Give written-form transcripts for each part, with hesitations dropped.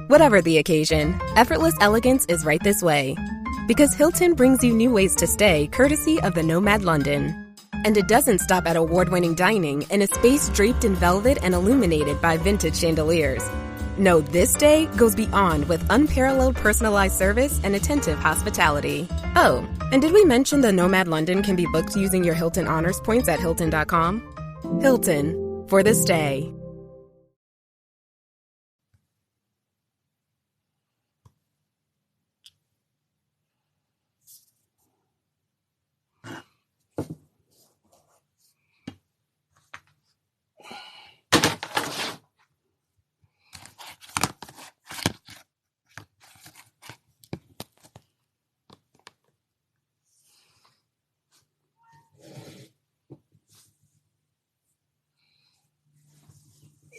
Whatever the occasion, effortless elegance is right this way. Because Hilton brings you new ways to stay courtesy of the Nomad London. And it doesn't stop at award-winning dining in a space draped in velvet and illuminated by vintage chandeliers. No, this day goes beyond with unparalleled personalized service and attentive hospitality. Oh, and did we mention the Nomad London can be booked using your Hilton Honors points at Hilton.com? Hilton, for the stay.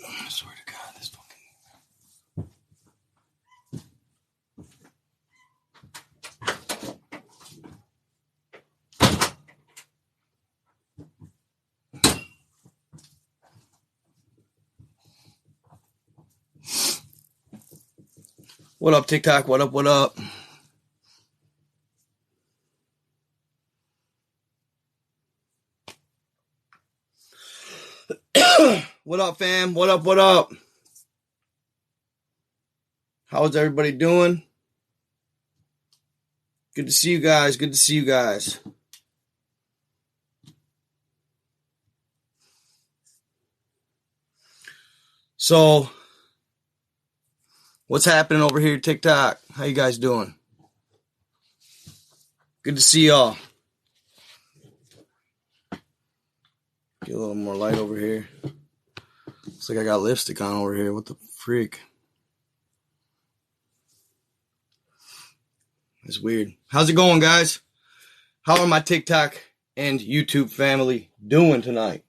I swear to God, this fucking... What up, TikTok? What up, what up? What up, fam? What up, what up? How's everybody doing? Good to see you guys. Good to see you guys. So, what's happening over here, TikTok? How you guys doing? Good to see y'all. Get a little more light over here. Looks like I got lipstick on over here. What the freak? It's weird. How's it going, guys? How are my TikTok and YouTube family doing tonight?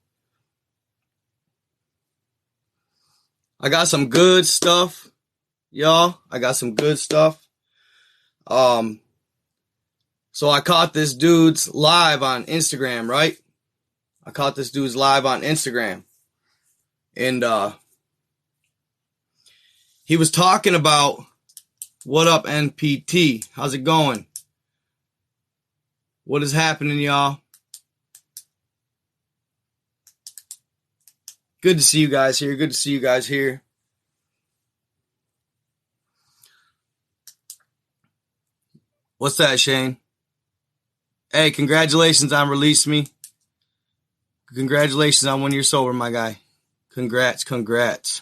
I got some good stuff, y'all. I got some good stuff. So I caught this dude's live on Instagram, right? I caught this dude's live on Instagram. And he was talking about, what up, NPT? How's it going? What is happening, y'all? Good to see you guys here. Good to see you guys here. What's that, Shane? Hey, congratulations on Release Me. Congratulations on 1 year sober, my guy. Congrats, congrats.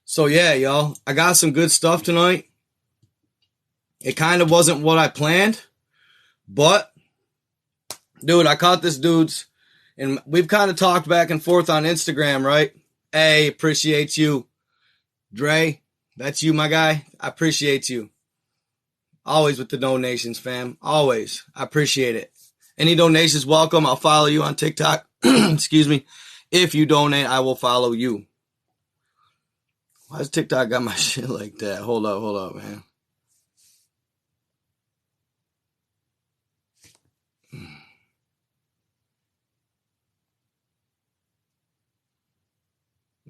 So yeah, y'all, I got some good stuff tonight. It kind of wasn't what I planned, but dude, I caught this dude's, and we've kind of talked back and forth on Instagram, right? Hey, appreciate you. Dre, that's you, my guy. I appreciate you. Always with the donations, fam. Always. I appreciate it. Any donations, welcome. I'll follow you on TikTok. Excuse me. If you donate, I will follow you. Why does TikTok got my shit like that? Hold up, man.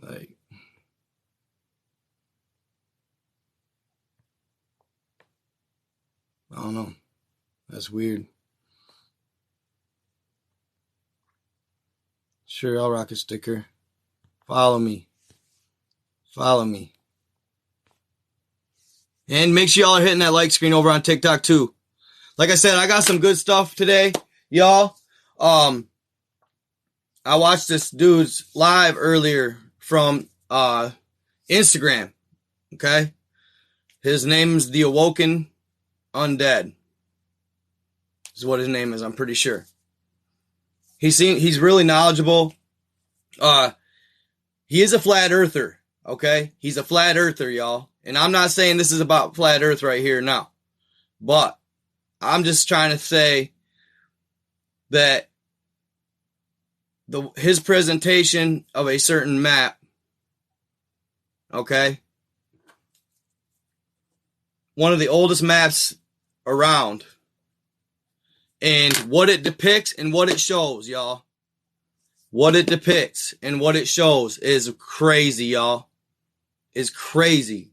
Like, I don't know. That's weird. Sure, I'll rock a sticker. Follow me. Follow me. And make sure y'all are hitting that like screen over on TikTok too. Like I said, I got some good stuff today, y'all. I watched this dude's live earlier from Instagram. Okay? His name's The Awoken Undead. Is what his name is, I'm pretty sure. He's really knowledgeable. He is a flat earther, okay? He's a flat earther, y'all. And I'm not saying this is about flat earth right here now. But I'm just trying to say that his presentation of a certain map, okay? One of the oldest maps around. And what it depicts and what it shows, y'all. what it depicts and what it shows is crazy, y'all. Is crazy.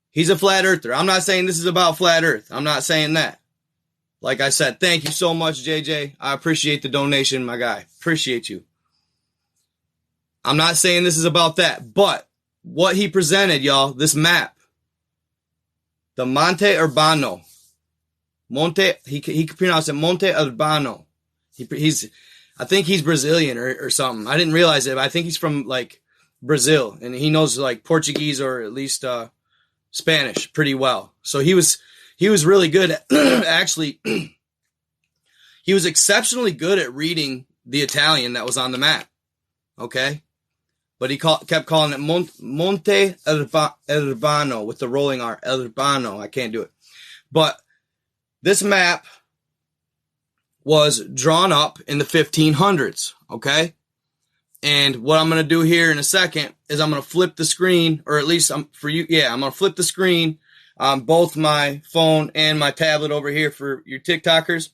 He's a flat earther. I'm not saying this is about flat earth. I'm not saying that. Like I said, thank you so much, JJ. I appreciate the donation, my guy. Appreciate you. I'm not saying this is about that, but what he presented, y'all, this map, the Monte Urbano. He can pronounce it Monte Urbano. I think he's Brazilian or something. I didn't realize it, but I think he's from like Brazil, and he knows like Portuguese or at least Spanish pretty well. So he was really good at actually. He was exceptionally good at reading the Italian that was on the map. Okay, but he kept calling it Monte Urbano with the rolling R. Urbano. I can't do it, but this map was drawn up in the 1500s. Okay. And what I'm going to do here in a second is I'm going to flip the screen, or at least for you. Yeah, I'm going to flip the screen on both my phone and my tablet over here for your TikTokers.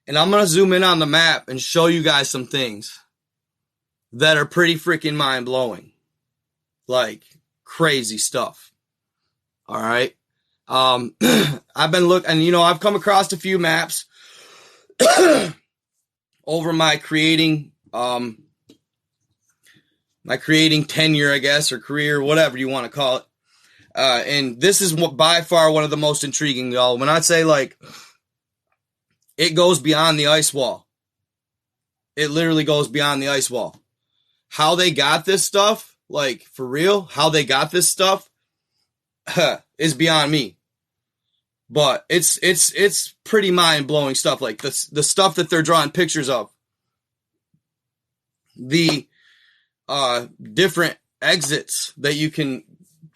And I'm going to zoom in on the map and show you guys some things that are pretty freaking mind blowing. Like crazy stuff. All right. I've been looking, I've come across a few maps over my creating tenure, I guess, or career, whatever you want to call it. And this is by far one of the most intriguing, y'all. When I say like, it goes beyond the ice wall. It literally goes beyond the ice wall. How they got this stuff, like for real, how they got this stuff is beyond me. But it's pretty mind blowing stuff. Like the stuff that they're drawing pictures of, the different exits that you can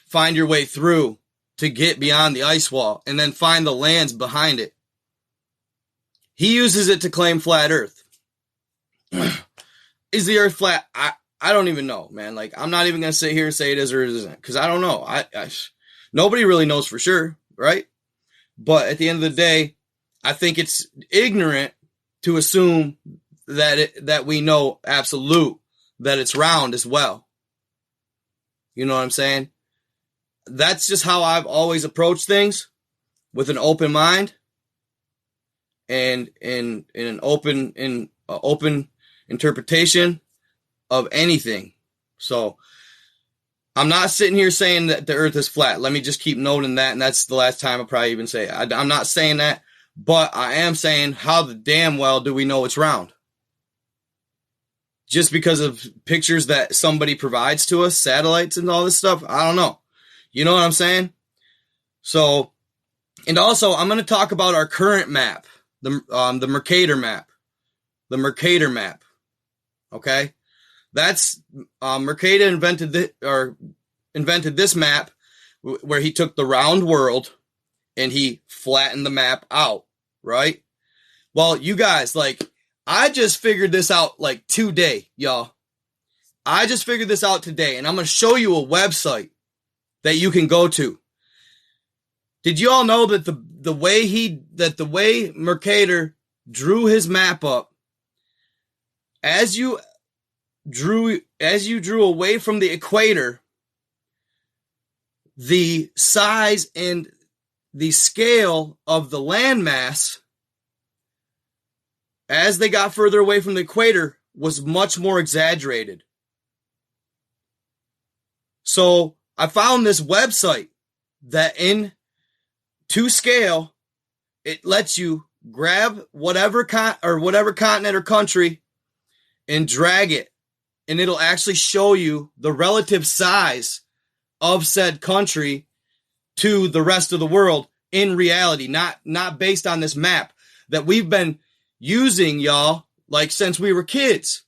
find your way through to get beyond the ice wall, and then find the lands behind it. He uses it to claim flat Earth. Is the Earth flat? I don't even know, man. Like I'm not even gonna sit here and say it is or it isn't, because I don't know. Nobody really knows for sure, right? But at the end of the day, I think it's ignorant to assume that we know absolute that it's round as well. You know what I'm saying? That's just how I've always approached things, with an open mind and in an open interpretation of anything. So I'm not sitting here saying that the Earth is flat. Let me just keep noting that, and that's the last time I'll probably even say it. I'm not saying that, but I am saying, how the damn well do we know it's round? Just because of pictures that somebody provides to us, satellites and all this stuff? I don't know. You know what I'm saying? So, and also I'm going to talk about our current map, the Mercator map. The Mercator map. Okay? That's Mercator invented this map where he took the round world and he flattened the map out, right? Well, you guys, like, I just figured this out like today, y'all. I just figured this out today, and I'm going to show you a website that you can go to. Did you all know that the way Mercator drew his map up, as you drew away from the equator, the size and the scale of the landmass as they got further away from the equator was much more exaggerated. So I found this website that to scale, it lets you grab whatever continent or country and drag it, and it'll actually show you the relative size of said country to the rest of the world in reality, not based on this map that we've been using, y'all, like since we were kids.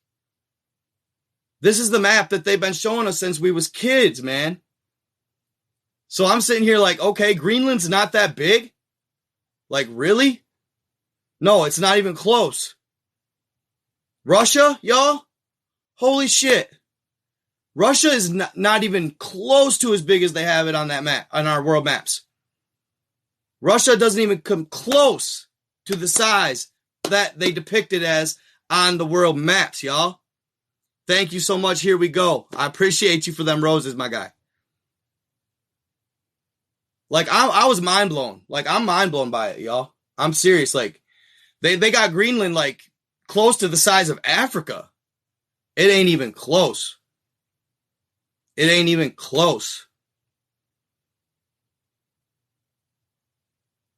This is the map that they've been showing us since we was kids, man. So I'm sitting here like, okay, Greenland's not that big? Like, really? No, it's not even close. Russia, y'all? Holy shit. Russia is not even close to as big as they have it on that map, on our world maps. Russia doesn't even come close to the size that they depict it as on the world maps, y'all. Thank you so much. Here we go. I appreciate you for them roses, my guy. Like, I was mind blown. Like, I'm mind blown by it, y'all. I'm serious. Like, they got Greenland, like, close to the size of Africa. It ain't even close. It ain't even close.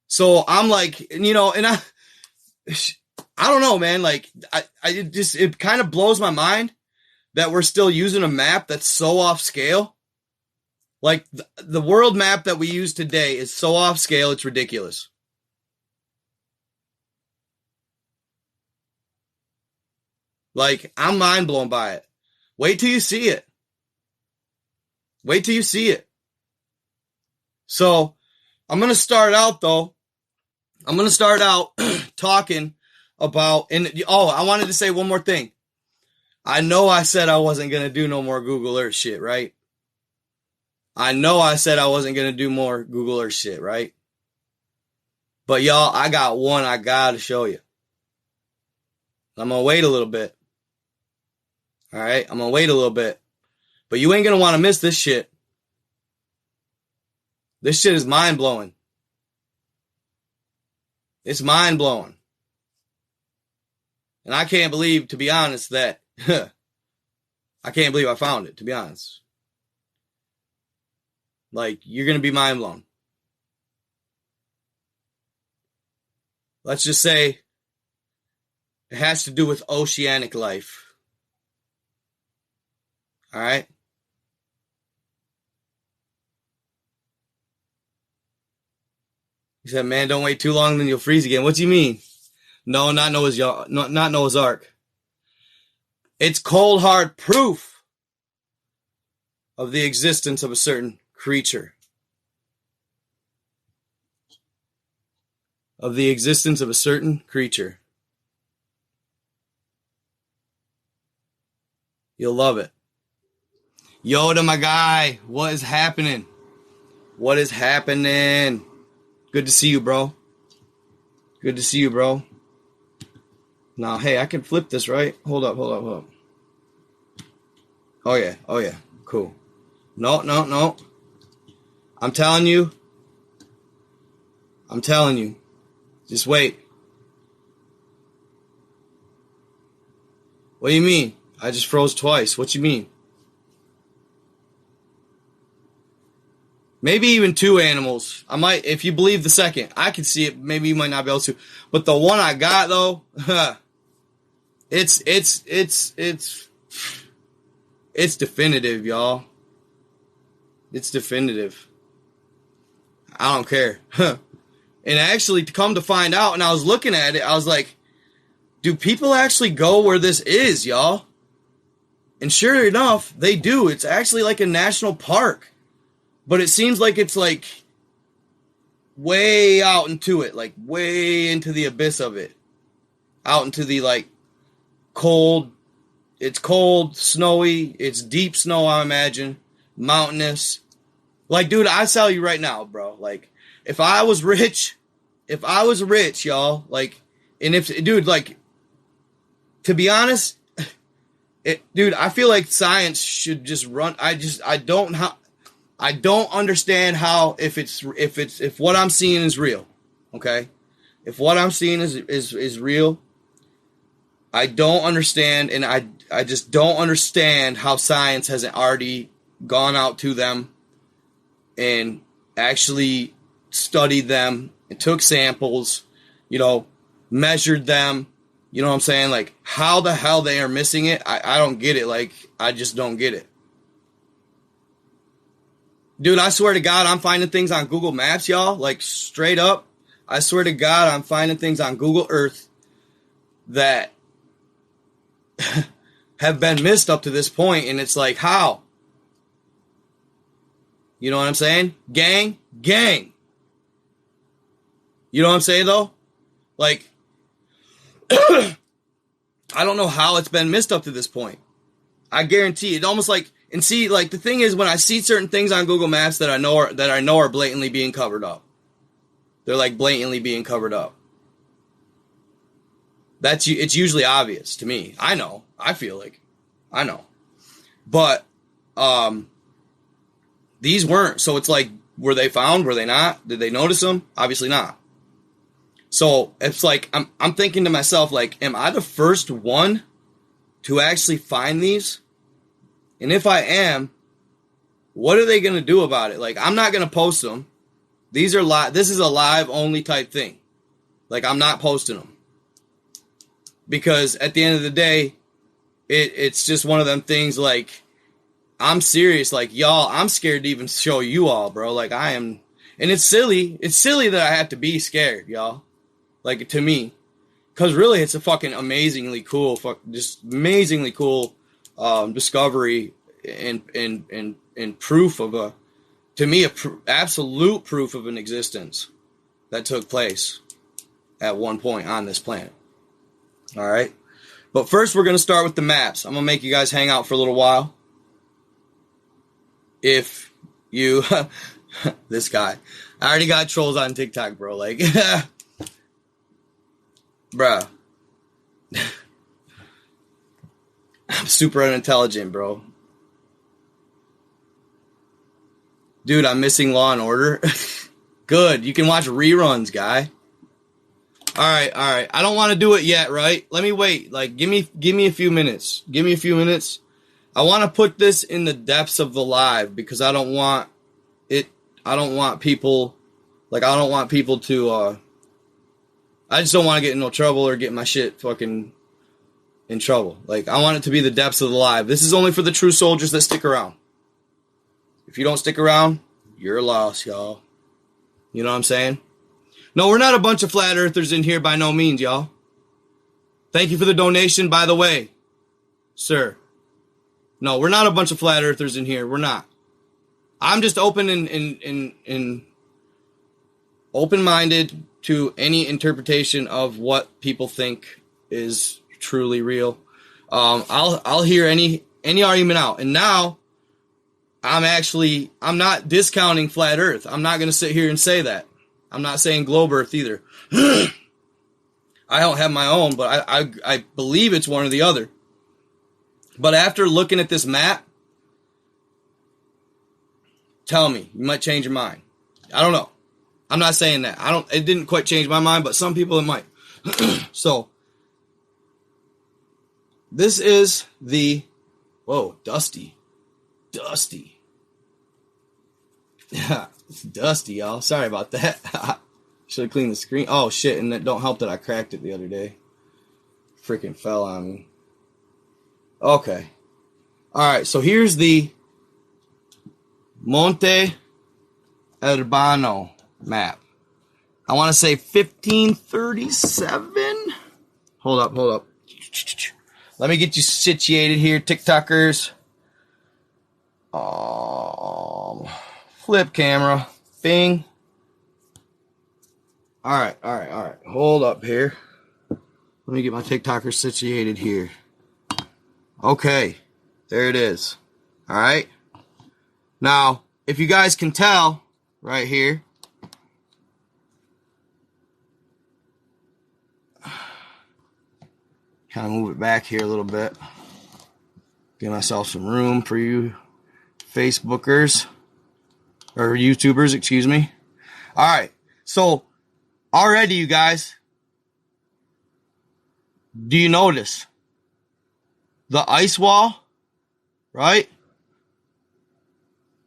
So I'm like, you know, and I don't know, man. Like, it kind of blows my mind that we're still using a map that's so off scale. Like, the world map that we use today is so off scale, it's ridiculous. Like, I'm mind blown by it. Wait till you see it. Wait till you see it. So, I'm going to start out, though. I'm going to start out talking about, I wanted to say one more thing. I know I said I wasn't going to do no more Google Earth shit, right? I know I said I wasn't going to do more Google Earth shit, right? But y'all, I got one I got to show you. I'm going to wait a little bit. All right? I'm going to wait a little bit. But you ain't going to want to miss this shit. This shit is mind-blowing. It's mind-blowing. And I can't believe, to be honest, that... I can't believe I found it, to be honest. Like, you're going to be mind-blown. Let's just say it has to do with oceanic life. All right? He said, man, don't wait too long, then you'll freeze again. What do you mean? No, not Noah's Ark. It's cold, hard proof of the existence of a certain creature. Of the existence of a certain creature. You'll love it. Yoda, my guy, what is happening? What is happening? Good to see you, bro. Good to see you, bro. Now, hey, I can flip this, right? Hold up. Oh, yeah. Cool. No. I'm telling you. Just wait. What do you mean? I just froze twice. What you mean? Maybe even two animals. I might, if you believe the second, I can see it. Maybe you might not be able to. But the one I got, though, it's definitive, y'all. It's definitive. I don't care. And actually, to come to find out, and I was looking at it, I was like, do people actually go where this is, y'all? And sure enough, they do. It's actually like a national park. But it seems like it's like way out into it, like way into the abyss of it. Out into the like cold, it's cold, snowy, it's deep snow, I imagine, mountainous. Like, dude, I tell you right now, bro, like, if I was rich, y'all, like, and if, dude, like, to be honest, dude, I feel like science should just run, I don't understand how, if what I'm seeing is real, okay? If what I'm seeing is real, I don't understand, and I just don't understand how science hasn't already gone out to them and actually studied them and took samples, measured them, you know what I'm saying? Like, how the hell they are missing it, I don't get it. Like, I just don't get it. Dude, I swear to God, I'm finding things on Google Maps, y'all. Like, straight up, I swear to God, I'm finding things on Google Earth that have been missed up to this point, and it's like, how? You know what I'm saying? Gang. You know what I'm saying, though? Like, I don't know how it's been missed up to this point. I guarantee it. Almost like, and see, like, the thing is, when I see certain things on Google Maps that I know are blatantly being covered up, they're like blatantly being covered up. It's usually obvious to me. I know. I feel like I know. But these weren't. So it's like, were they found? Were they not? Did they notice them? Obviously not. So it's like, I'm thinking to myself, like, am I the first one to actually find these? And if I am, what are they going to do about it? Like, I'm not going to post them. These are live. This is a live only type thing. Like, I'm not posting them. Because at the end of the day, it's just one of them things, like, I'm serious. Like, y'all, I'm scared to even show you all, bro. Like, I am. And it's silly. It's silly that I have to be scared, y'all. Like, to me. Because really, it's a fucking amazingly cool, just amazingly cool discovery and proof of a, to me, absolute proof of an existence that took place at one point on this planet. All right. But first, we're going to start with the maps. I'm going to make you guys hang out for a little while. If you, this guy, I already got trolls on TikTok, bro. Like, bruh. I'm super unintelligent, bro. Dude, I'm missing Law and Order. Good. You can watch reruns, guy. All right. I don't want to do it yet, right? Let me wait. Like, give me a few minutes. Give me a few minutes. I want to put this in the depths of the live because I don't want people to, I just don't want to get in no trouble or get my shit fucking in trouble. Like, I want it to be the depths of the live. This is only for the true soldiers that stick around. If you don't stick around, you're lost, y'all. You know what I'm saying? No, we're not a bunch of flat earthers in here by no means, y'all. Thank you for the donation, by the way, sir. No, we're not a bunch of flat earthers in here. We're not. I'm just open and open-minded to any interpretation of what people think is truly real. I'll hear any argument out. And now I'm not discounting flat earth. I'm not going to sit here and say that. I'm not saying globe earth either. I don't have my own, but I believe it's one or the other. But after looking at this map, tell me, you might change your mind. I don't know. I'm not saying that. It didn't quite change my mind, but some people it might. So, this is the, whoa, dusty. Yeah, it's dusty, y'all. Sorry about that. Should have cleaned the screen. Oh, shit, and it don't help that I cracked it the other day. Freaking fell on me. Okay. Alright, so here's the Monte Urbano map. I want to say 1537. Hold up. Let me get you situated here, TikTokers. Flip camera. Bing. Alright. Hold up here. Let me get my TikToker situated here. Okay. There it is. Alright. Now, if you guys can tell, right here, kind of move it back here a little bit. Give myself some room for you Facebookers, or YouTubers, excuse me. Alright, so, already you guys, do you notice the ice wall, right?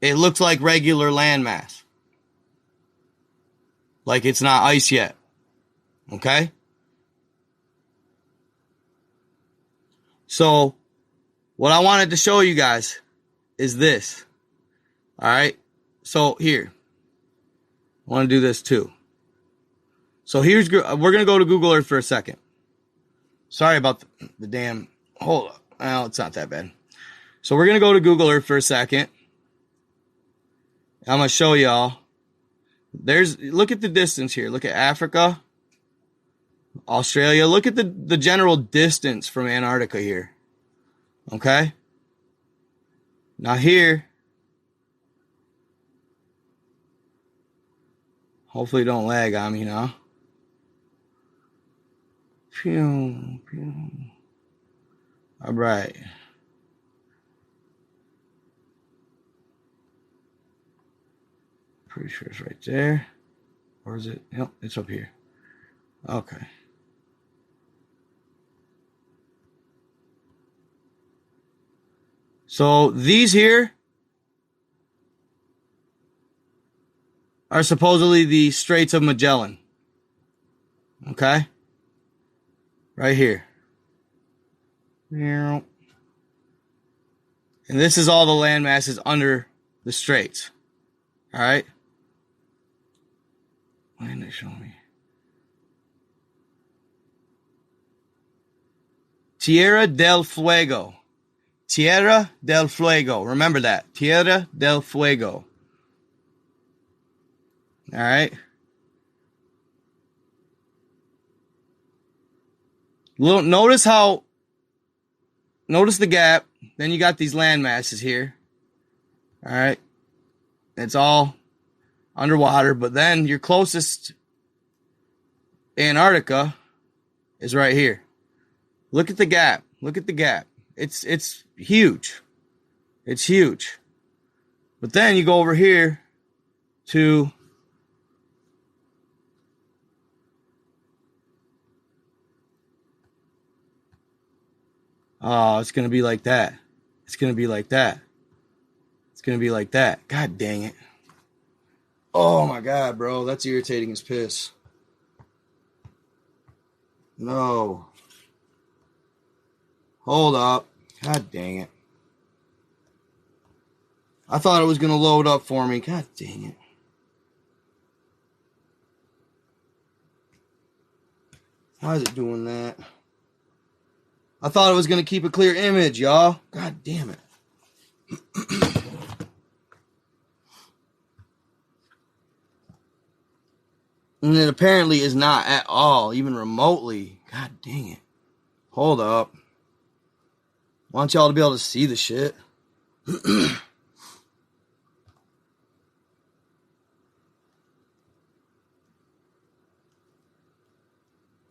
It looks like regular landmass. Like it's not ice yet. Okay? So, what I wanted to show you guys is this. Alright? So, here. I want to do this too. So, we're going to go to Google Earth for a second. Sorry about the damn, hold up. Well, it's not that bad. So, we're going to go to Google Earth for a second. I'm going to show y'all. Look at the distance here. Look at Africa, Australia. Look at the general distance from Antarctica here. Okay? Now here, hopefully don't lag on me now. All right. pretty sure it's right there. Or is it? Yep, it's up here. Okay. So these here are supposedly the Straits of Magellan. Okay? Right here. And this is all the land masses under the straits. Alright? Why didn't they show me? Tierra del Fuego. Tierra del Fuego. Remember that. Tierra del Fuego. Alright? Notice the gap. Then you got these land masses here. Alright? It's all underwater. But then your closest Antarctica is right here. Look at the gap. Look at the gap. It's huge. It's huge. But then you go over here to it's going to be like that. It's going to be like that. It's going to be like that. God dang it. Oh my God, bro. That's irritating as piss. No. Hold up. God dang it. I thought it was going to load up for me. God dang it. Why is it doing that? I thought it was going to keep a clear image, y'all. God damn it. And it apparently is not at all, even remotely. God dang it. Hold up. I want y'all to be able to see the shit.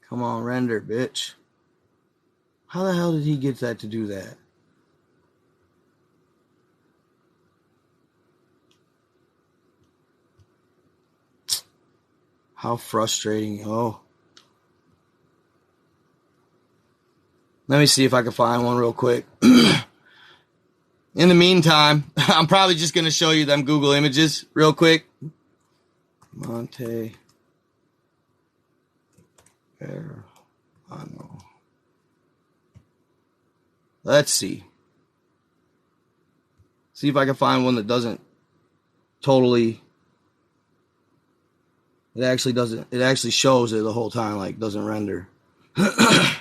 Come on, render, bitch. How the hell did he get that to do that? How frustrating. Oh. Let me see if I can find one real quick. In the meantime, I'm probably just going to show you them Google images real quick. Monte Urbano. Let's see. See if I can find one that doesn't totally... It actually doesn't... It actually shows it the whole time, like, doesn't render. God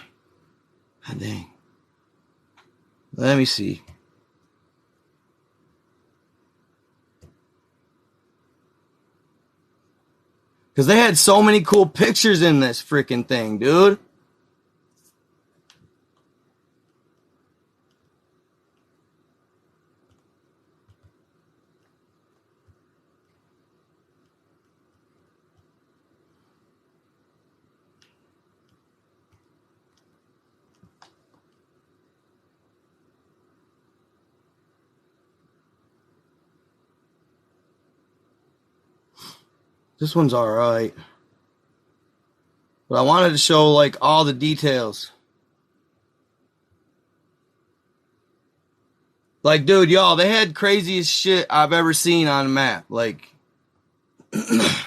dang. Let me see. Because they had so many cool pictures in this freaking thing, dude. This one's alright. But I wanted to show, like, all the details. Like, dude, y'all, they had craziest shit I've ever seen on a map. Like, I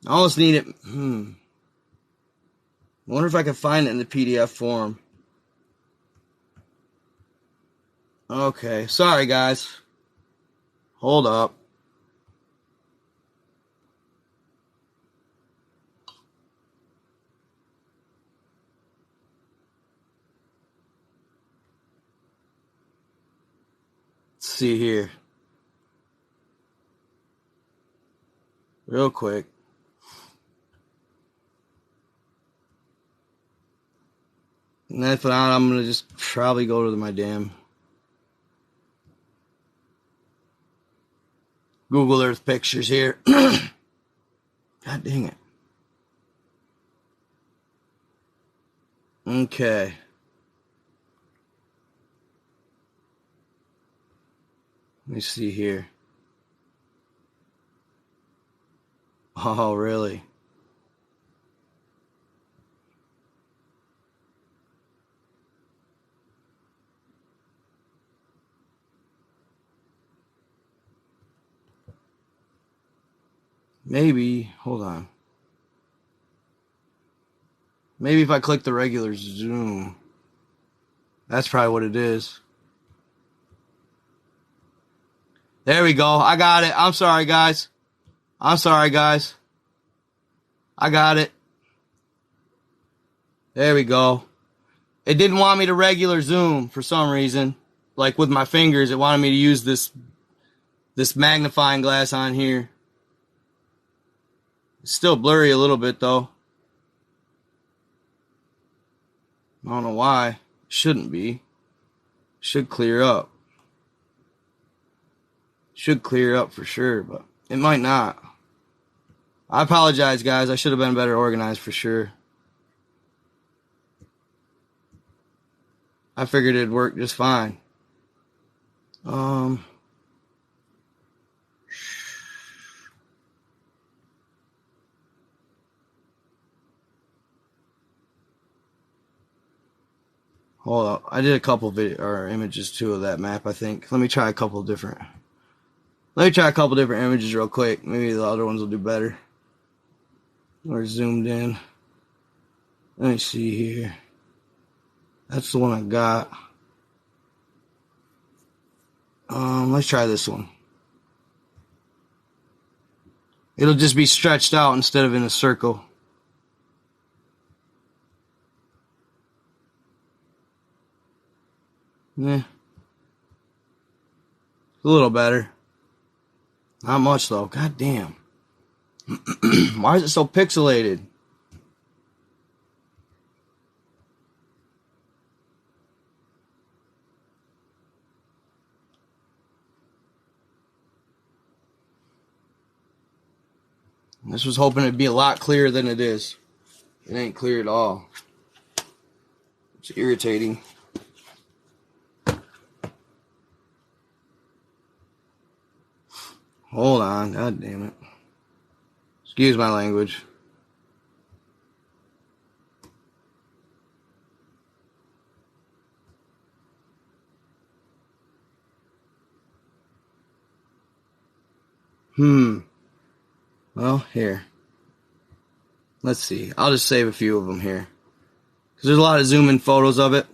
almost need it. I wonder if I can find it in the PDF form. Okay, sorry guys. Hold up. Let's see here. Real quick. And then if not, I'm going to just probably go to my damn Google Earth pictures here. God dang it. Okay. Let me see here. Oh, really? Maybe, hold on. Maybe if I click the regular zoom. That's probably what it is. There we go. I got it. I'm sorry, guys. I got it. There we go. It didn't want me to regular zoom for some reason. Like with my fingers, it wanted me to use this magnifying glass on here. It's still blurry a little bit though. I don't know why. It shouldn't be. Should clear up. Should clear up for sure, but it might not. I apologize, guys. I should have been better organized for sure. I figured it'd work just fine. Hold up. I did a couple images too of that map, I think. Let me try a couple different images real quick. Maybe the other ones will do better. We're zoomed in. Let me see here. That's the one I got. Let's try this one. It'll just be stretched out instead of in a circle. Yeah. A little better. Not much though. God damn. Why is it so pixelated? This was hoping it'd be a lot clearer than it is. It ain't clear at all. It's irritating. Hold on. God damn it. Excuse my language. Well, here. Let's see. I'll just save a few of them here. Because there's a lot of zoom in photos of it.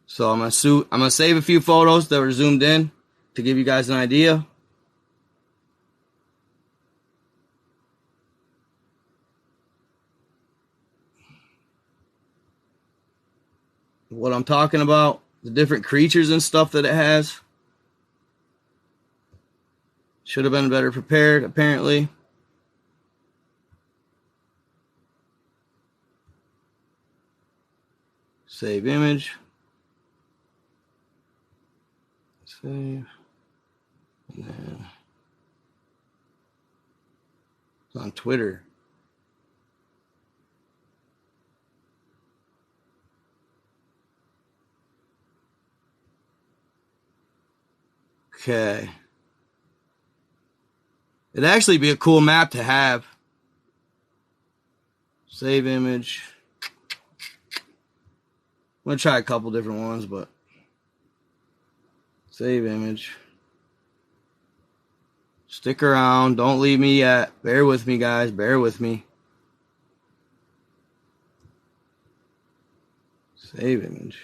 So I'm gonna save a few photos that were zoomed in to give you guys an idea. What I'm talking about, the different creatures and stuff that it has. Should have been better prepared, apparently. Save image. Save. And then it's on Twitter. Okay. It'd actually be a cool map to have. Save image. I'm going to try a couple different ones, but save image. Stick around. Don't leave me yet. Bear with me, guys. Bear with me. Save image.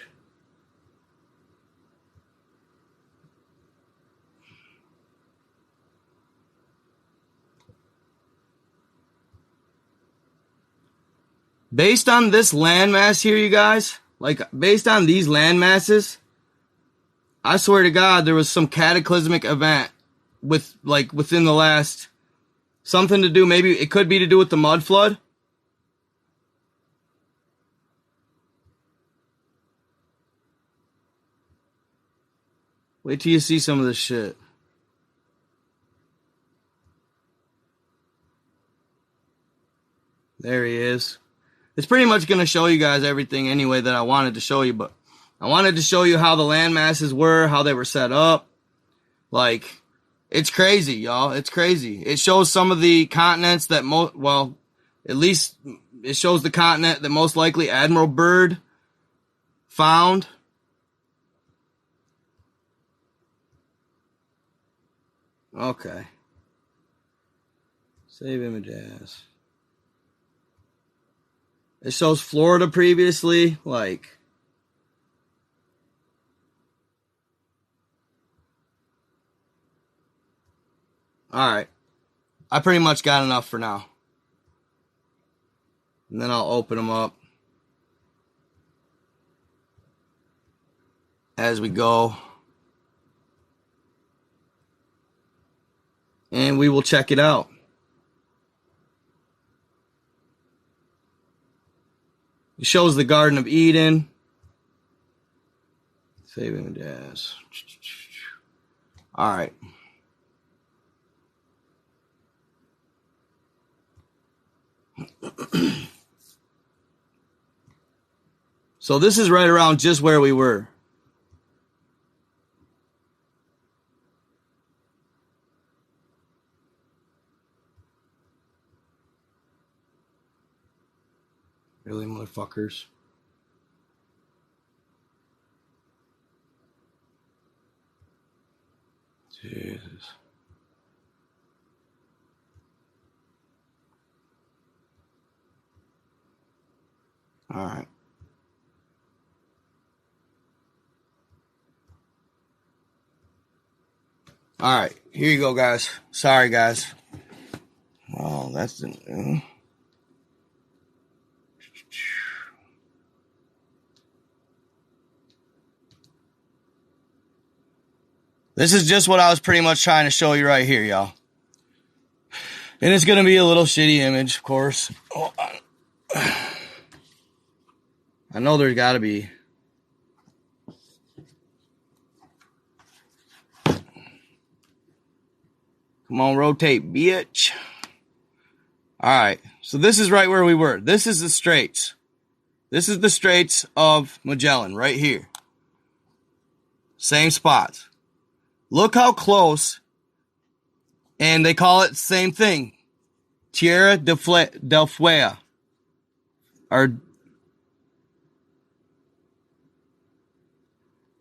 Based on this landmass here, you guys, like based on these land masses, I swear to God, there was some cataclysmic event within the last something to do. Maybe it could be to do with the mud flood. Wait till you see some of this shit. There he is. It's pretty much going to show you guys everything anyway that I wanted to show you, but I wanted to show you how the land masses were, how they were set up. Like, it's crazy, y'all. It's crazy. It shows some of the continents that well, at least it shows the continent that most likely Admiral Byrd found. Okay. Save image as. It shows Florida previously, like. Alright. I pretty much got enough for now. And then I'll open them up as we go. And we will check it out. It shows the Garden of Eden. Saving the jazz. Alright. So this is right around just where we were. Really, motherfuckers. Jesus. All right. All right. Here you go, guys. Sorry, guys. Oh, that's the... This is just what I was pretty much trying to show you right here, y'all. And it's going to be a little shitty image, of course. Oh, I know there's got to be. Come on, rotate, bitch. All right. So this is right where we were. This is the Straits. This is the Straits of Magellan right here. Same spots. Look how close, and they call it the same thing, Tierra del Fuego, or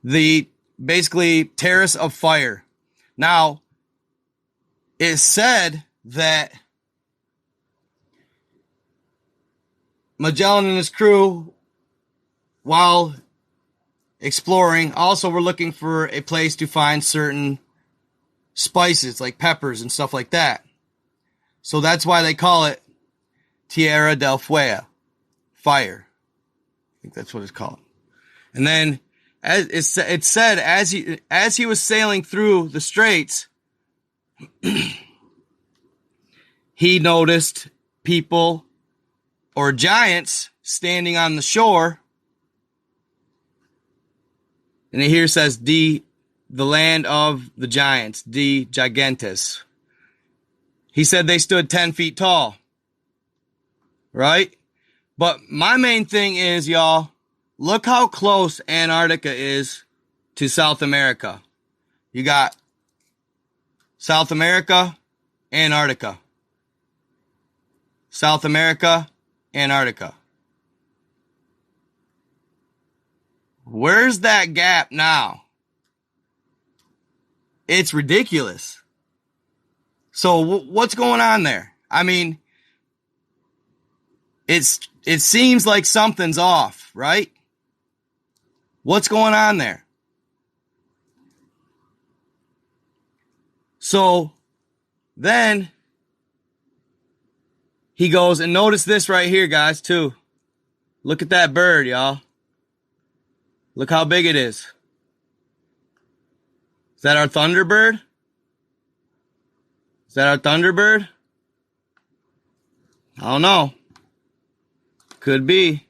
the basically Terrace of Fire. Now, it's said that Magellan and his crew, while exploring, also were looking for a place to find certain spices like peppers and stuff like that. So that's why they call it Tierra del Fuego, fire. I think that's what it's called. And then, as it said, as he was sailing through the straits, he noticed people or giants standing on the shore. And it here says the land of the giants, de gigantes. He said they stood 10 feet tall. Right? But my main thing is, y'all, look how close Antarctica is to South America. You got South America, Antarctica. South America, Antarctica. Where's that gap now? It's ridiculous. So what's going on there? I mean, it seems like something's off, right? What's going on there? So then he goes, and notice this right here, guys, too. Look at that bird, y'all. Look how big it is. Is that our thunderbird? Is that our thunderbird? I don't know. Could be.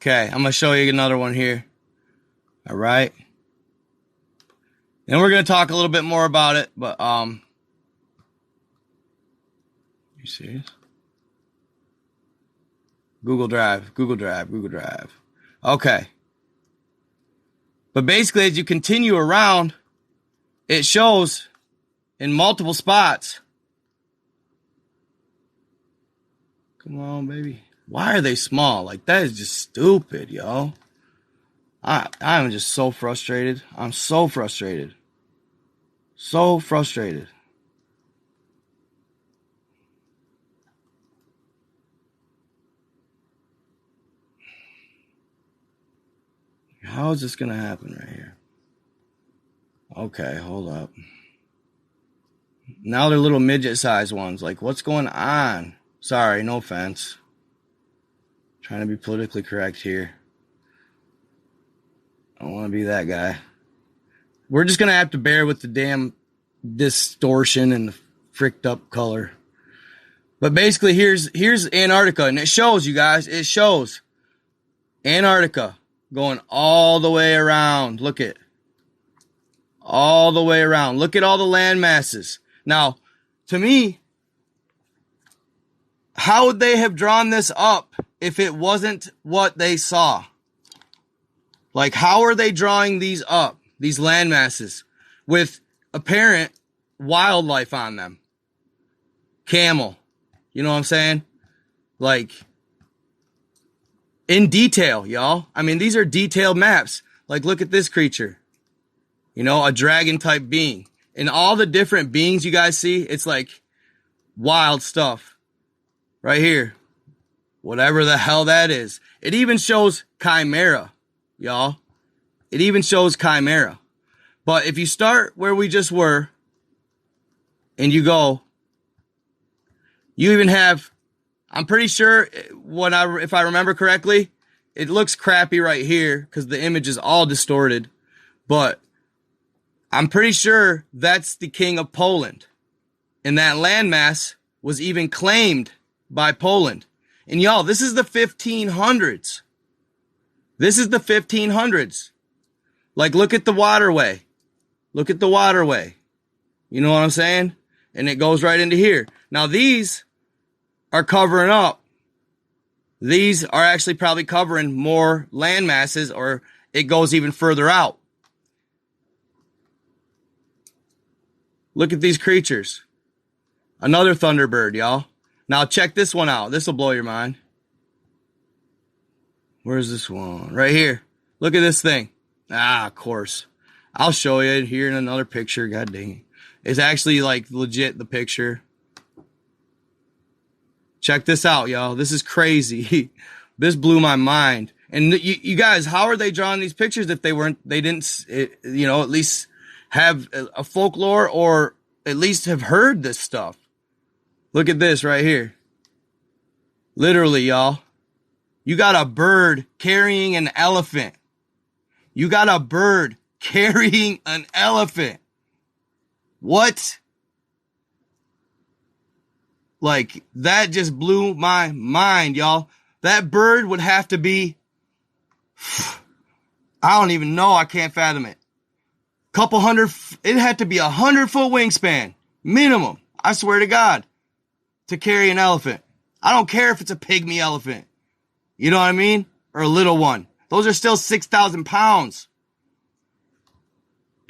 Okay, I'm going to show you another one here. All right. Then we're going to talk a little bit more about it, but, you serious? Google Drive. Okay. But basically, as you continue around, it shows in multiple spots. Come on, baby. Why are they small? Like, that is just stupid, yo. I'm just so frustrated. I'm so frustrated. So frustrated. How is this going to happen right here? Okay, hold up. Now they're little midget-sized ones. Like, what's going on? Sorry, no offense. Trying to be politically correct here. I don't want to be that guy. We're just going to have to bear with the damn distortion and the fricked up color. But basically, here's Antarctica. And it shows, you guys. It shows Antarctica going all the way around. Look at all the way around. Look at all the land masses. Now, to me, how would they have drawn this up if it wasn't what they saw? Like, how are they drawing these up, these land masses, with apparent wildlife on them? Camel. You know what I'm saying? Like, in detail, y'all. I mean, these are detailed maps. Like, look at this creature. You know, a dragon-type being. And all the different beings you guys see, it's like wild stuff. Right here. Whatever the hell that is. It even shows chimera, y'all. It even shows chimera. But if you start where we just were, and you go, you even have, I'm pretty sure, if I remember correctly, it looks crappy right here because the image is all distorted. But I'm pretty sure that's the king of Poland. And that landmass was even claimed by Poland. And y'all, this is the 1500s. This is the 1500s. Like, look at the waterway. Look at the waterway. You know what I'm saying? And it goes right into here. Now, these are covering up. These are actually probably covering more land masses, or it goes even further out. Look at these creatures. Another thunderbird, y'all. Now check this one out. This will blow your mind. Where's this one? Right here. Look at this thing. Ah, of course. I'll show you here in another picture. God dang it. It's actually like legit the picture. Check this out, y'all. This is crazy. This blew my mind. And you guys, how are they drawing these pictures if they didn't, you know, at least have a folklore or at least have heard this stuff? Look at this right here. Literally, y'all. You got a bird carrying an elephant. You got a bird carrying an elephant. What? Like, that just blew my mind, y'all. That bird would have to be, I don't even know. I can't fathom it. Couple hundred, it had to be 100-foot wingspan. Minimum. I swear to God. To carry an elephant. I don't care if it's a pygmy elephant. You know what I mean? Or a little one. Those are still 6,000 pounds.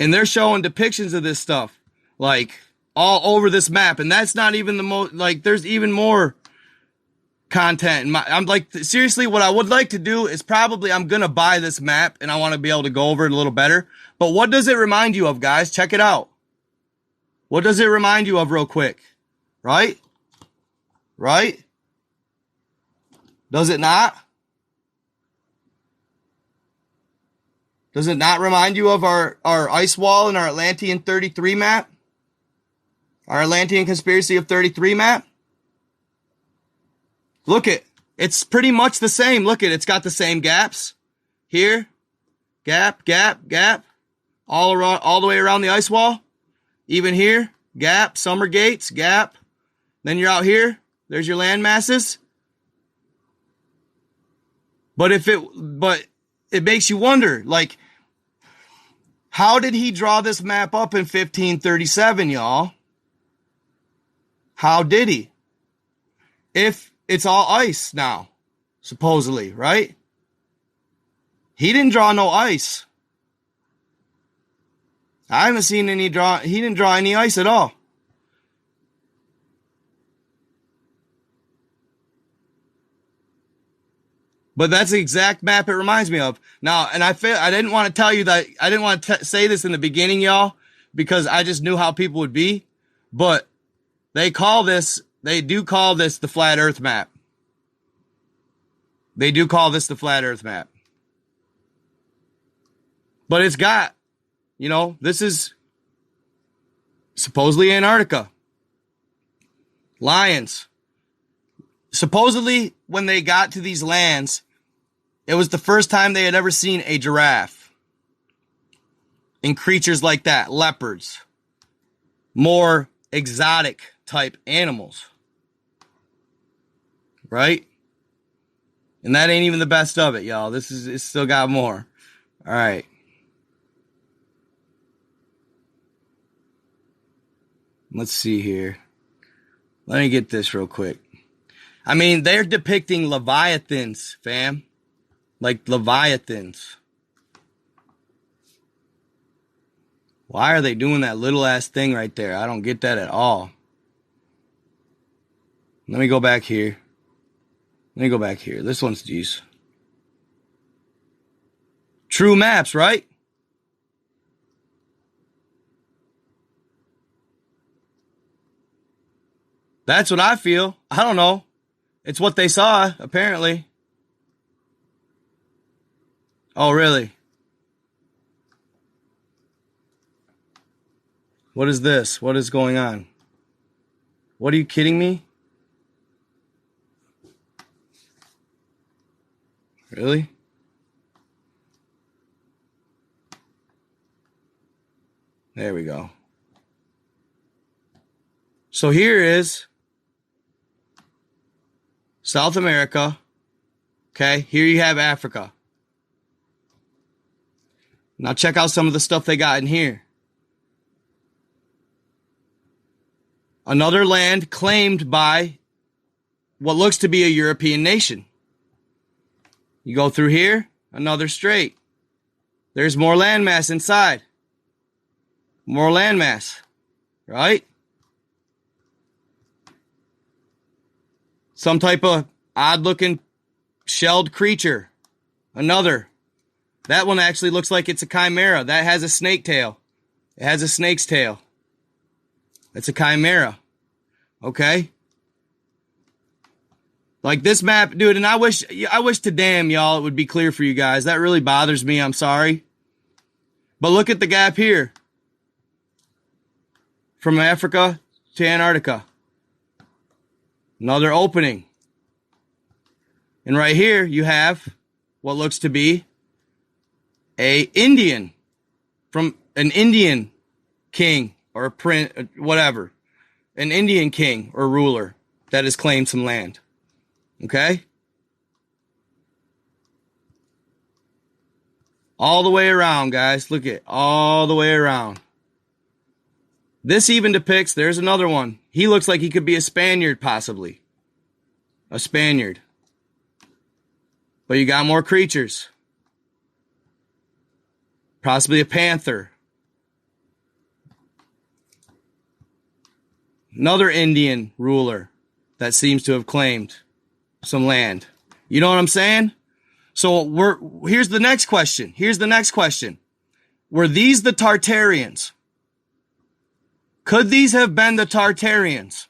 And they're showing depictions of this stuff. Like, all over this map. And that's not even the most, like, there's even more content. I'm like, seriously, what I would like to do is probably, I'm going to buy this map and I want to be able to go over it a little better. But what does it remind you of, guys? Check it out. What does it remind you of real quick? Right? Right? Does it not? Does it not remind you of our ice wall and our Atlantean 33 map? Our Atlantean Conspiracy of 33 map? Look it. It's pretty much the same. Look it. It's got the same gaps. Here. Gap, gap, gap. All around, all the way around the ice wall. Even here. Gap. Summer gates. Gap. Then you're out here. There's your land masses. But it makes you wonder, like, how did he draw this map up in 1537, y'all? How did he? If it's all ice now, supposedly, right? He didn't draw no ice. I haven't seen he didn't draw any ice at all. But that's the exact map it reminds me of. Now, and I didn't want to tell you that, I didn't want to say this in the beginning, y'all, because I just knew how people would be. But they do call this the flat earth map. They do call this the flat earth map. But it's got, this is supposedly Antarctica. Lions. Supposedly, when they got to these lands, it was the first time they had ever seen a giraffe. And creatures like that, leopards. More exotic type animals. Right? And that ain't even the best of it, y'all. It's still got more. All right. Let's see here. Let me get this real quick. I mean, they're depicting Leviathans, fam. Like Leviathans. Why are they doing that little ass thing right there? I don't get that at all. Let me go back here. This one's these. True maps, right? That's what I feel. I don't know. It's what they saw, apparently. Oh, really? What is this? What is going on? What, are you kidding me? Really? There we go. So here is South America. Okay, here you have Africa. Now check out some of the stuff they got in here. Another land claimed by what looks to be a European nation. You go through here, another strait. There's more landmass inside. More landmass, right? Some type of odd-looking shelled creature. Another. That one actually looks like it's a chimera. That has a snake tail. It has a snake's tail. It's a chimera. Okay? Like this map, dude, and I wish to damn y'all it would be clear for you guys. That really bothers me. I'm sorry. But look at the gap here. From Africa to Antarctica. Another opening. And right here you have what looks to be a Indian. From an Indian king or a prince, whatever. An Indian king or ruler that has claimed some land. Okay? All the way around, guys. Look at all the way around. This even depicts, there's another one. He looks like he could be a Spaniard, possibly. A Spaniard. But you got more creatures. Possibly a panther. Another Indian ruler that seems to have claimed some land. You know what I'm saying? So here's the next question. Were these the Tartarians? Could these have been the Tartarians?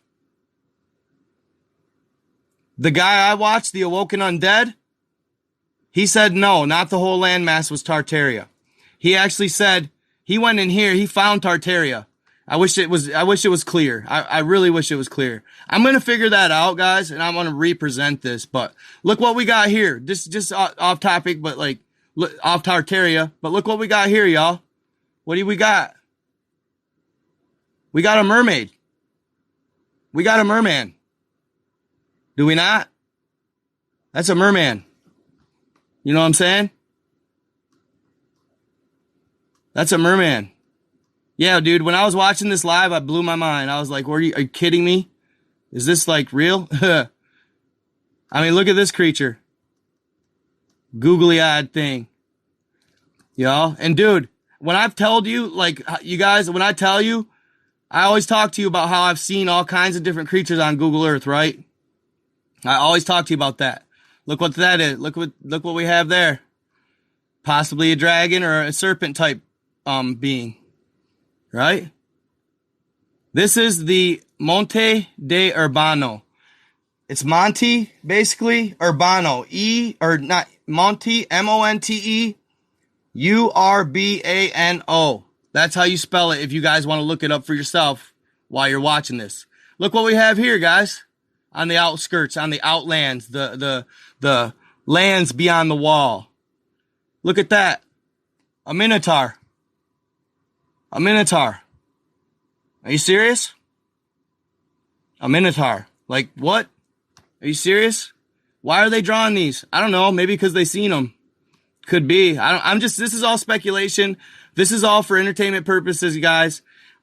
The guy I watched, The Awoken Undead, he said no, not the whole landmass was Tartaria. He actually said he went in here, he found Tartaria. I wish it was clear. I really wish it was clear. I'm going to figure that out, guys, and I'm going to represent this. But look what we got here. This is just off topic, but like off Tartaria. But look what we got here, y'all. What do we got? We got a mermaid. We got a merman. Do we not? That's a merman. You know what I'm saying? That's a merman. Yeah, dude, when I was watching this live, I blew my mind. I was like, are you kidding me? Is this like real? I mean, look at this creature. Googly-eyed thing. Y'all. And dude, when I've told you, like, you guys, when I tell you, I always talk to you about how I've seen all kinds of different creatures on Google Earth, right? I always talk to you about that. Look what that is. Look what we have there. Possibly a dragon or a serpent type being. Right? This is the Monte Urbano. It's Monte, basically, Urbano. Monte, Monte Urbano. That's how you spell it if you guys want to look it up for yourself while you're watching this. Look what we have here, guys. On the outskirts, on the outlands, the lands beyond the wall. Look at that. A minotaur. A minotaur. Are you serious? A minotaur. Like, what? Are you serious? Why are they drawing these? I don't know. Maybe because they seen them. Could be. This is all speculation. This is all for entertainment purposes, guys.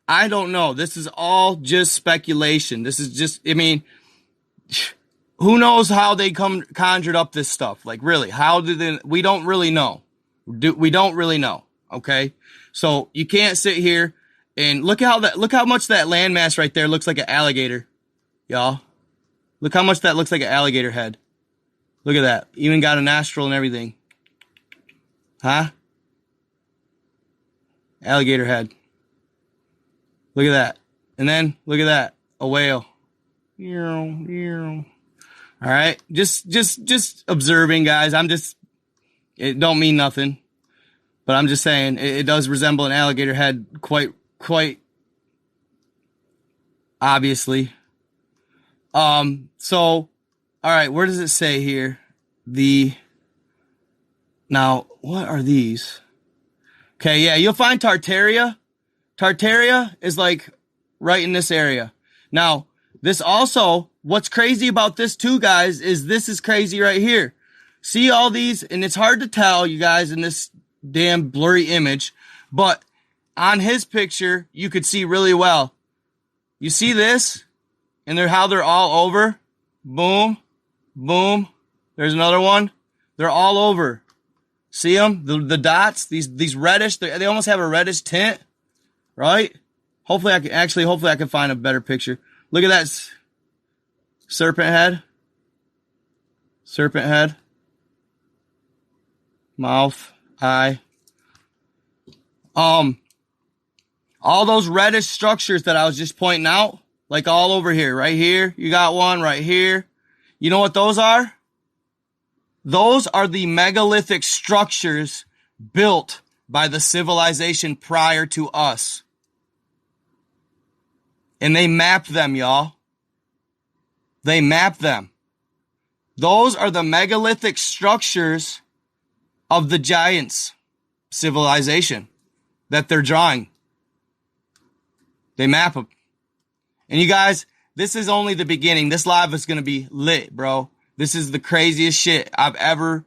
I don't know. This is all just speculation. This is just, I mean, who knows how they conjured up this stuff? Like, really, we don't really know. We don't really know. Okay. So you can't sit here and look how much that landmass right there looks like an alligator. Y'all. Look how much that looks like an alligator head. Look at that. Even got a nostril and everything. Huh? Alligator head. Look at that. And then, look at that. A whale. All right. Just observing, guys. It don't mean nothing. But I'm just saying, it does resemble an alligator head quite obviously. So, all right, where does it say here? Now, what are these? Okay, yeah, you'll find Tartaria. Tartaria is like right in this area. Now, this also, what's crazy about this too, guys, is this is crazy right here. See all these, and it's hard to tell, you guys, in this damn blurry image, but on his picture, you could see really well. You see this? And how they're all over. Boom. Boom. There's another one. They're all over. See them? The dots, these reddish, they almost have a reddish tint, right? Hopefully I can find a better picture. Look at that serpent head. Serpent head. Mouth, eye. All those reddish structures that I was just pointing out, like all over here, right here. You got one right here. You know what those are? Those are the megalithic structures built by the civilization prior to us. And they mapped them, y'all. They mapped them. Those are the megalithic structures of the giants civilization that they're drawing. They map them. And you guys, this is only the beginning. This live is going to be lit, bro. This is the craziest shit I've ever...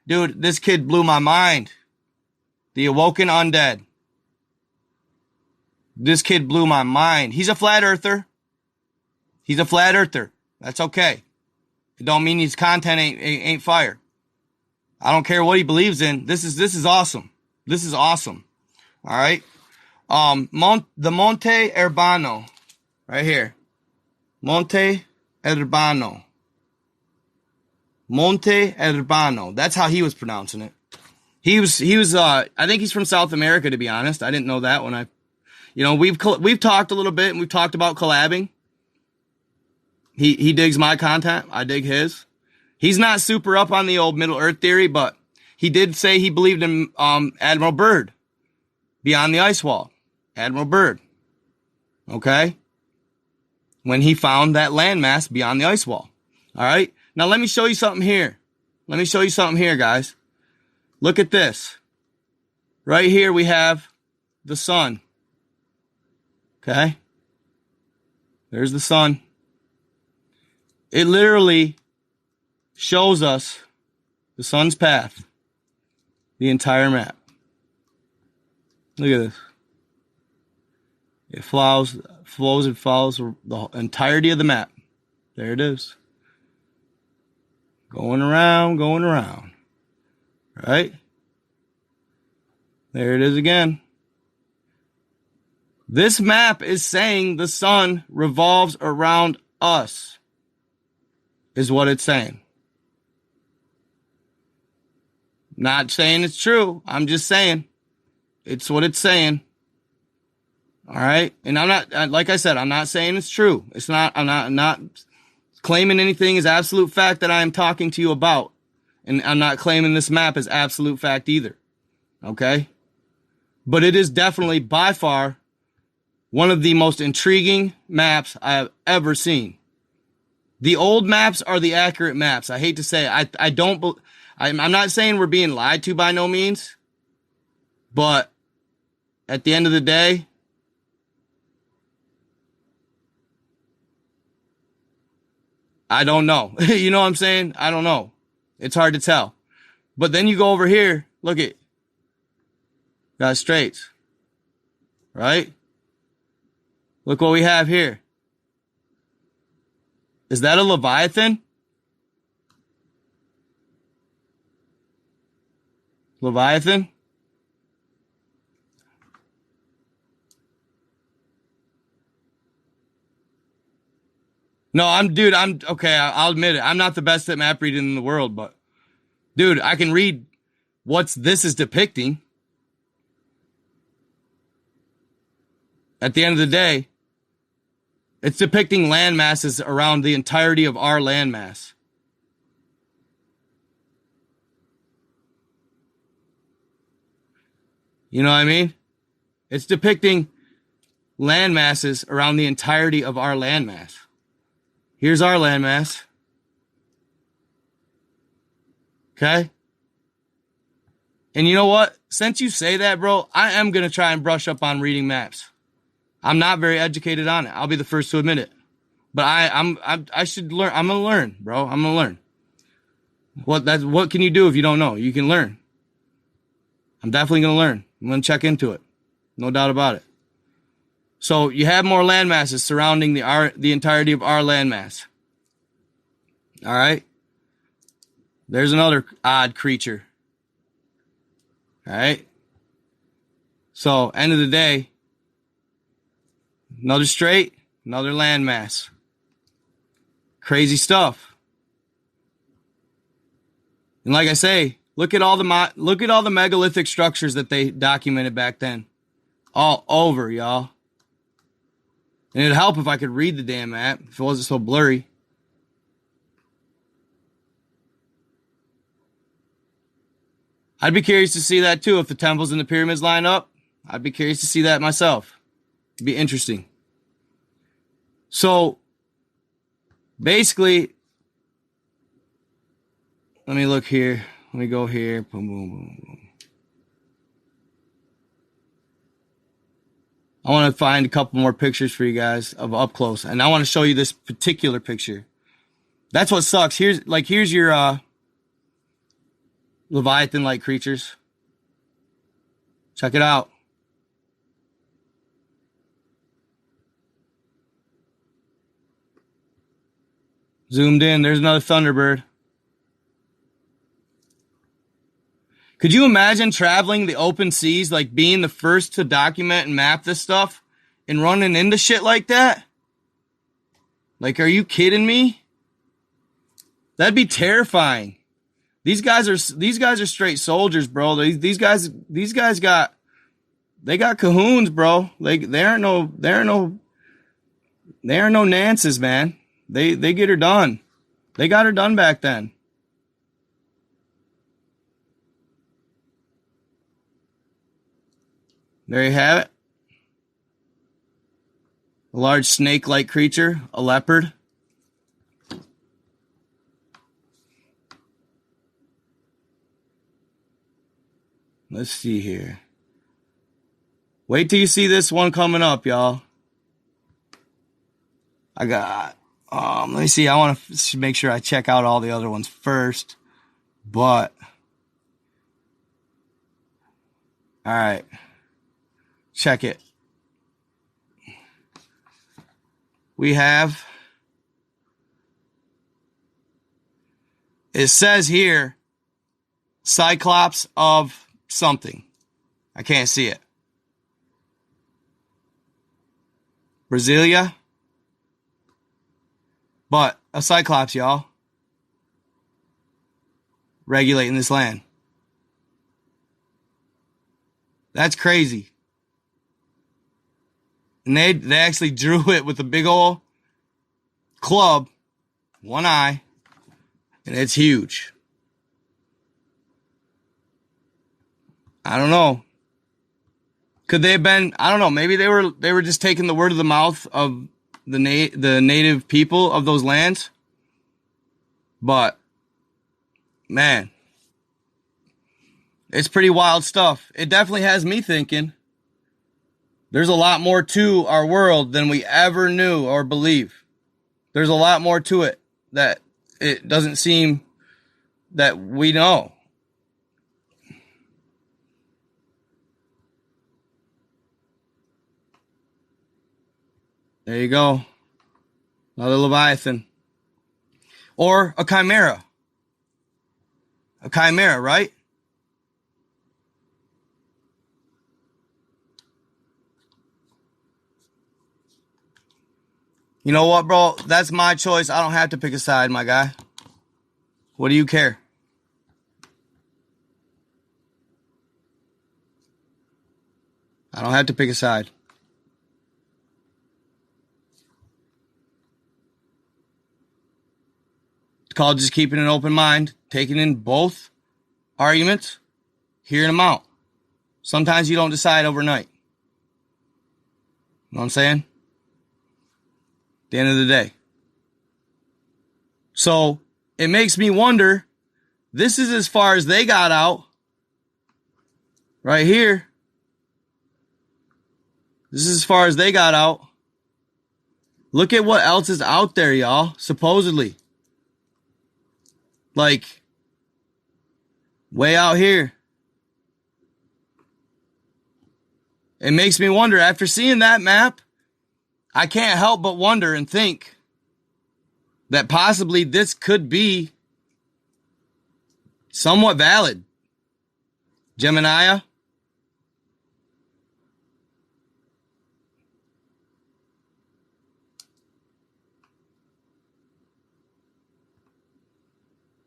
Dude, this kid blew my mind. The Awoken Undead. This kid blew my mind. He's a flat earther. He's a flat earther. That's okay. It don't mean his content ain't fire. I don't care what he believes in. This is awesome. This is awesome. All right. The Monte Urbano. Right here. Monte Urbano. Monte Urbano. That's how he was pronouncing it. He was, I think he's from South America, to be honest. I didn't know that when we've talked a little bit and we've talked about collabing. He digs my content. I dig his. He's not super up on the old Middle Earth theory, but he did say he believed in, Admiral Byrd beyond the ice wall. Admiral Byrd. Okay. When he found that landmass beyond the ice wall. All right. Now let me show you something here. Let me show you something here, guys. Look at this. Right here we have the sun. Okay. There's the sun. It literally shows us the sun's path. The entire map. Look at this. It flows and follows the entirety of the map. There it is. Going around, going around. Right? There it is again. This map is saying the sun revolves around us, is what it's saying. Not saying it's true. I'm just saying it's what it's saying. All right. And I'm not, like I said, I'm not saying it's true. It's not, I'm not claiming anything as absolute fact that I am talking to you about. And I'm not claiming this map as absolute fact either. Okay. But it is definitely by far one of the most intriguing maps I have ever seen. The old maps are the accurate maps. I hate to say it. I'm not saying we're being lied to by no means, but at the end of the day, I don't know. You know what I'm saying? I don't know. It's hard to tell. But then you go over here, look at, got straits, right? Look what we have here. Is that a Leviathan? Leviathan? No, I'm okay, I'll admit it. I'm not the best at map reading in the world, but dude, I can read what this is depicting. At the end of the day, it's depicting land masses around the entirety of our landmass. You know what I mean? It's depicting land masses around the entirety of our landmass. Here's our landmass. Okay? And you know what? Since you say that, bro, I am going to try and brush up on reading maps. I'm not very educated on it. I'll be the first to admit it. But I should learn. I'm going to learn, bro. I'm going to learn. What can you do if you don't know? You can learn. I'm definitely going to learn. I'm going to check into it. No doubt about it. So you have more land masses surrounding the entirety of our landmass. All right. There's another odd creature. All right. So end of the day, another strait, another landmass. Crazy stuff. And like I say, look at all the megalithic structures that they documented back then. All over, y'all. And it'd help if I could read the damn map, if it wasn't so blurry. I'd be curious to see that too, if the temples and the pyramids line up. I'd be curious to see that myself. It'd be interesting. So, basically, let me look here. Let me go here. Boom, boom, boom, boom. I want to find a couple more pictures for you guys of up close. And I want to show you this particular picture. That's what sucks. Here's your Leviathan-like creatures. Check it out. Zoomed in. There's another thunderbird. Could you imagine traveling the open seas, like being the first to document and map this stuff and running into shit like that? Like, are you kidding me? That'd be terrifying. These guys are straight soldiers, bro. These guys got cajoons, bro. They aren't no Nances, man. They get her done. They got her done back then. There you have it. A large snake-like creature, a leopard. Let's see here. Wait till you see this one coming up, y'all. I got, let me see. I want to make sure I check out all the other ones first. But All right. Check it. We have, it says here, Cyclops of something. I can't see it. Brasilia. But a Cyclops, y'all. Regulating this land. That's crazy. And they actually drew it with a big old club, one eye, and it's huge. I don't know. Could they have been, I don't know, maybe they were just taking the word of the mouth of the native people of those lands. But man, it's pretty wild stuff. It definitely has me thinking there's a lot more to our world than we ever knew or believe. There's a lot more to it that it doesn't seem that we know. There you go. Another Leviathan. Or a chimera. A chimera, right? You know what, bro? That's my choice. I don't have to pick a side, my guy. What do you care? I don't have to pick a side. It's called just keeping an open mind, taking in both arguments, hearing them out. Sometimes you don't decide overnight. You know what I'm saying? At the end of the day. So it makes me wonder, this is as far as they got out. Right here. This is as far as they got out. Look at what else is out there, y'all. Supposedly. Like, way out here. It makes me wonder, after seeing that map, I can't help but wonder and think that possibly this could be somewhat valid. Gemini.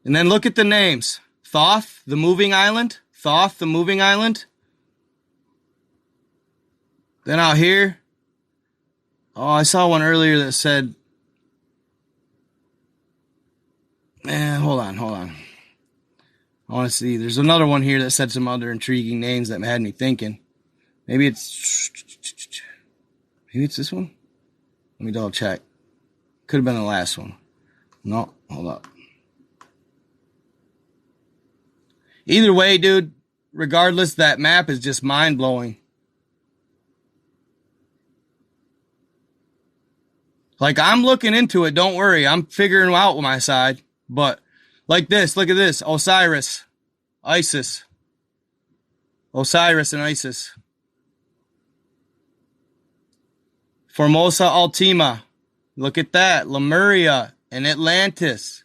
And then look at the names. Thoth, the moving island. Thoth, the moving island. Then out here. Oh, I saw one earlier that said, hold on. I want to see. There's another one here that said some other intriguing names that had me thinking. Maybe it's this one? Let me double check. Could have been the last one. No, hold up. Either way, dude, regardless, that map is just mind-blowing. Like, I'm looking into it, don't worry. I'm figuring out with my side. But, like this, look at this. Osiris, Isis. Osiris and Isis. Formosa Ultima. Look at that. Lemuria and Atlantis.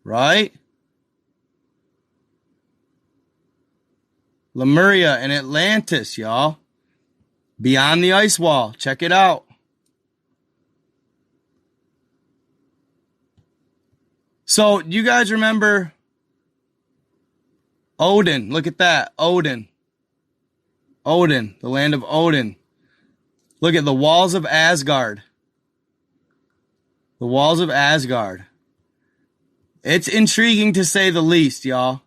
Right? Lemuria and Atlantis, y'all. Beyond the ice wall. Check it out. So, you guys remember Odin? Look at that. Odin. Odin. The land of Odin. Look at the walls of Asgard. The walls of Asgard. It's intriguing to say the least, y'all.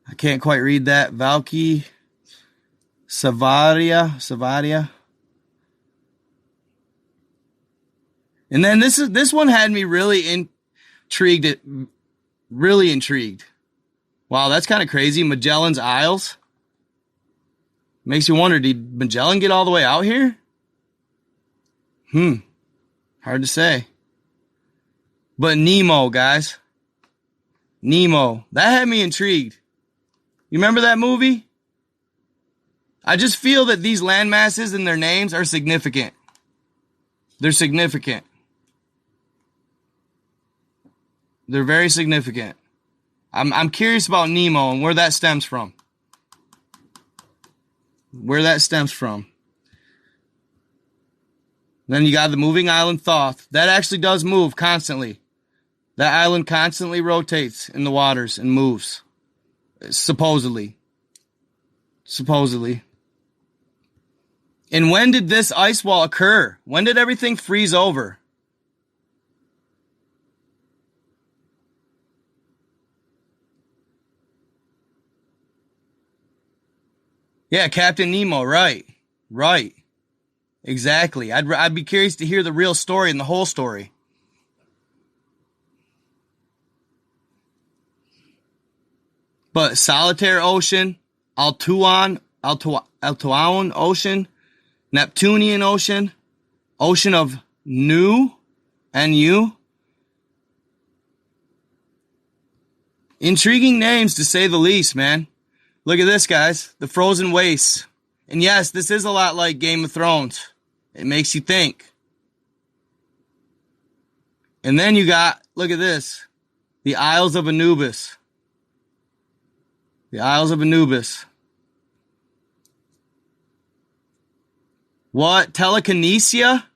I can't quite read that. Valky. Savaria. And then this one had me really intrigued. Really intrigued. Wow, that's kind of crazy. Magellan's Isles. Makes you wonder, did Magellan get all the way out here? Hard to say. But Nemo, guys. Nemo. That had me intrigued. You remember that movie? I just feel that these land masses and their names are significant. They're significant. They're very significant. I'm curious about Nemo and where that stems from. Where that stems from. Then you got the moving island Thoth. That actually does move constantly. That island constantly rotates in the waters and moves. Supposedly. Supposedly. And when did this ice wall occur? When did everything freeze over? Yeah, Captain Nemo, right. Right. Exactly. I'd be curious to hear the real story and the whole story. But Solitaire Ocean, Altuan Ocean, Neptunian Ocean, Ocean of Nu, N-U. Intriguing names to say the least, man. Look at this, guys. The Frozen Wastes. And yes, this is a lot like Game of Thrones. It makes you think. And then you got, look at this, the Isles of Anubis. The Isles of Anubis. What? Telekinesia?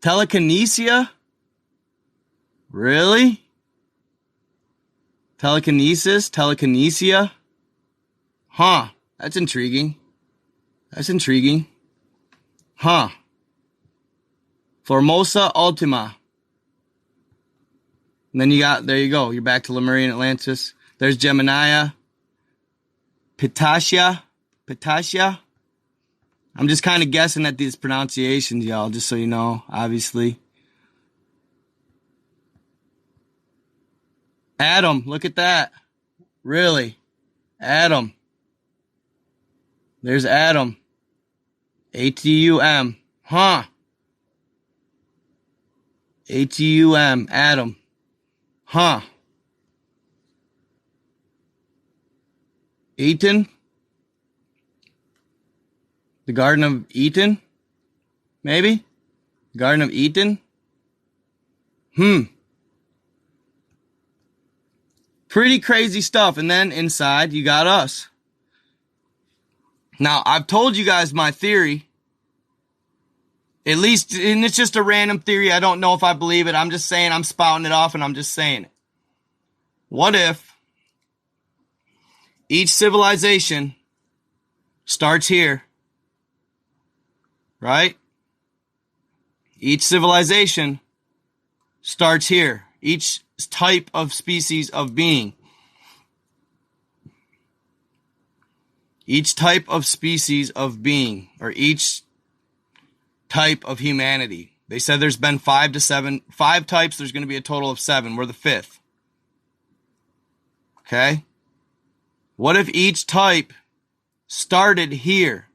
Telekinesia? Really? Telekinesis? Telekinesia? Huh. That's intriguing. That's intriguing. Huh. Formosa Ultima. And then you got, there you go. You're back to Lemurian Atlantis. There's Gemini. Pitacia. Pitacia. I'm just kind of guessing at these pronunciations, y'all, just so you know, obviously. Adam, look at that. Really? Adam. There's Adam. A-T-U-M. Huh. A-T-U-M. Adam. Huh. Eden? The Garden of Eden? Maybe? Garden of Eden? Pretty crazy stuff. And then inside, you got us. Now, I've told you guys my theory. At least, and it's just a random theory. I don't know if I believe it. I'm just saying, I'm spouting it off and I'm just saying it. What if each civilization starts here, right? Each civilization starts here. Each type of species of being. Each type of species of being, or each type of humanity. They said there's been 5 types. There's going to be a total of 7. We're the 5th. Okay? What if each type started here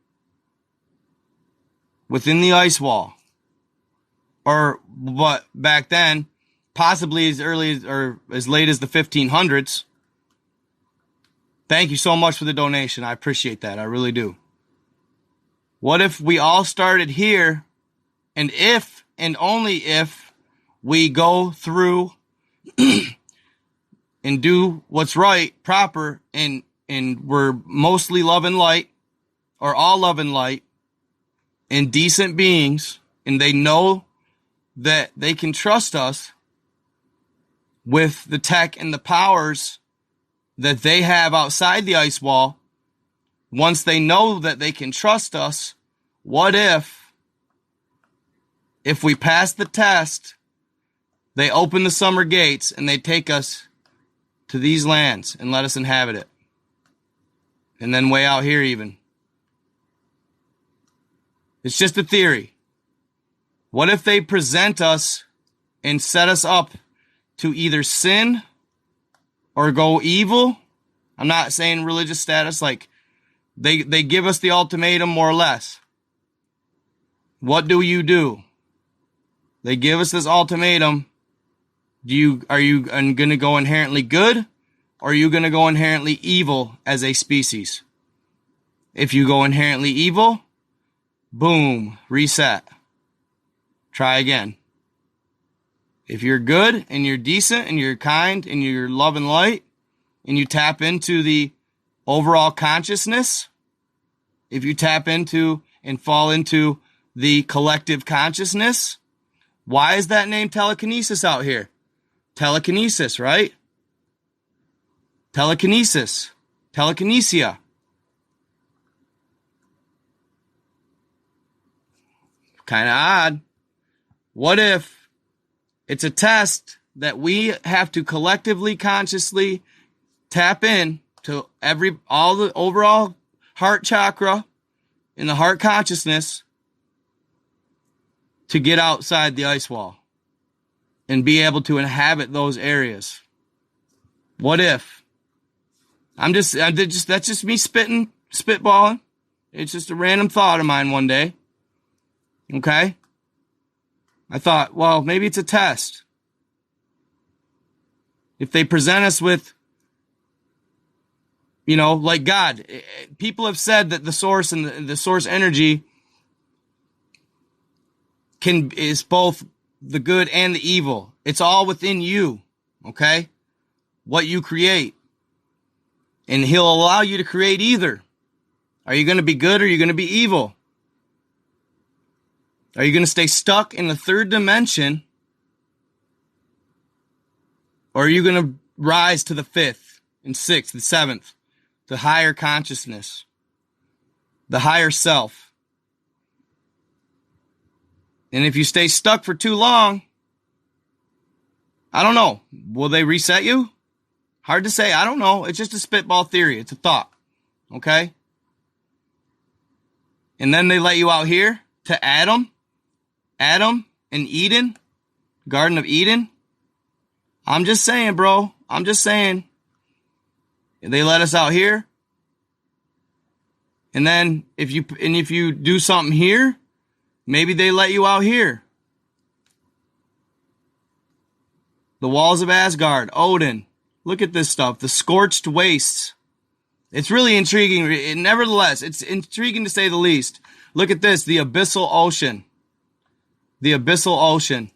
within the ice wall? Or what back then, possibly as early as, or as late as the 1500s. Thank you so much for the donation. I appreciate that. I really do. What if we all started here, and if and only if we go through and do what's right, proper, and we're mostly love and light, or all love and light, and decent beings, and they know that they can trust us with the tech and the powers that they have outside the ice wall. Once they know that they can trust us, what if we pass the test, they open the summer gates and they take us to these lands and let us inhabit it? And then way out here even. It's just a theory. What if they present us and set us up to either sin or go evil? I'm not saying religious status, like they give us the ultimatum more or less. What do you do? They give us this ultimatum. Are you going to go inherently good, or are you going to go inherently evil as a species? If you go inherently evil, boom, reset. Try again. If you're good and you're decent and you're kind and you're love and light and you tap into the overall consciousness, if you tap into and fall into the collective consciousness, why is that name telekinesis out here? Telekinesis, right? Telekinesis. Telekinesia. Kind of odd. What if it's a test that we have to collectively, consciously tap in to all the overall heart chakra and the heart consciousness to get outside the ice wall and be able to inhabit those areas? What if? That's just me spitballing. It's just a random thought of mine one day. Okay? I thought, well, maybe it's a test. If they present us with, like God, people have said that the source and the source energy is both the good and the evil. It's all within you, okay? What you create. And he'll allow you to create either. Are you going to be good or are you going to be evil? Are you going to stay stuck in the third dimension? Or are you going to rise to the fifth and sixth and seventh? The higher consciousness. The higher self. And if you stay stuck for too long, I don't know. Will they reset you? Hard to say. I don't know. It's just a spitball theory. It's a thought. Okay? And then they let you out here to Adam and Eden, Garden of Eden. I'm just saying, bro. I'm just saying. They let us out here. And then if you do something here, maybe they let you out here. The walls of Asgard, Odin. Look at this stuff. The scorched wastes. It's really intriguing. Nevertheless, it's intriguing to say the least. Look at this. The abyssal ocean. The abyssal ocean.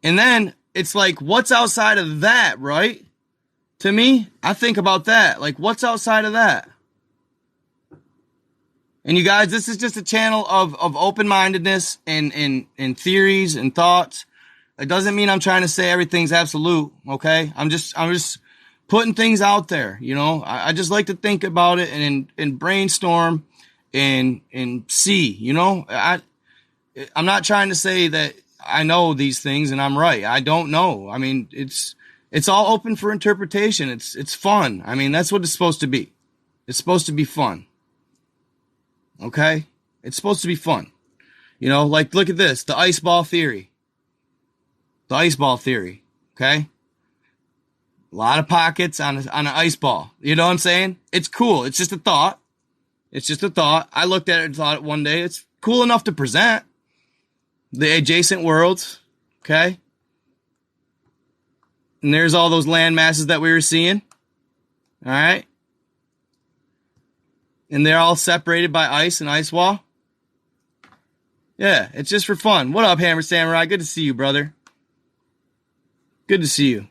And then it's like, what's outside of that, right? To me, I think about that. Like, what's outside of that? And you guys, this is just a channel of open-mindedness and theories and thoughts. It doesn't mean I'm trying to say everything's absolute, okay? I'm just putting things out there, I just like to think about it and brainstorm and see, I'm not trying to say that I know these things and I'm right. I don't know. I mean, it's all open for interpretation. It's fun. I mean, that's what it's supposed to be. It's supposed to be fun. Okay? It's supposed to be fun. Like, look at this. The ice ball theory. The ice ball theory. Okay? A lot of pockets on an ice ball. You know what I'm saying? It's cool. It's just a thought. It's just a thought. I looked at it and thought one day it's cool enough to present. The adjacent worlds. Okay? And there's all those land masses that we were seeing. All right? And they're all separated by ice and ice wall. Yeah, it's just for fun. What up, Hammer Samurai? Good to see you, brother. Good to see you.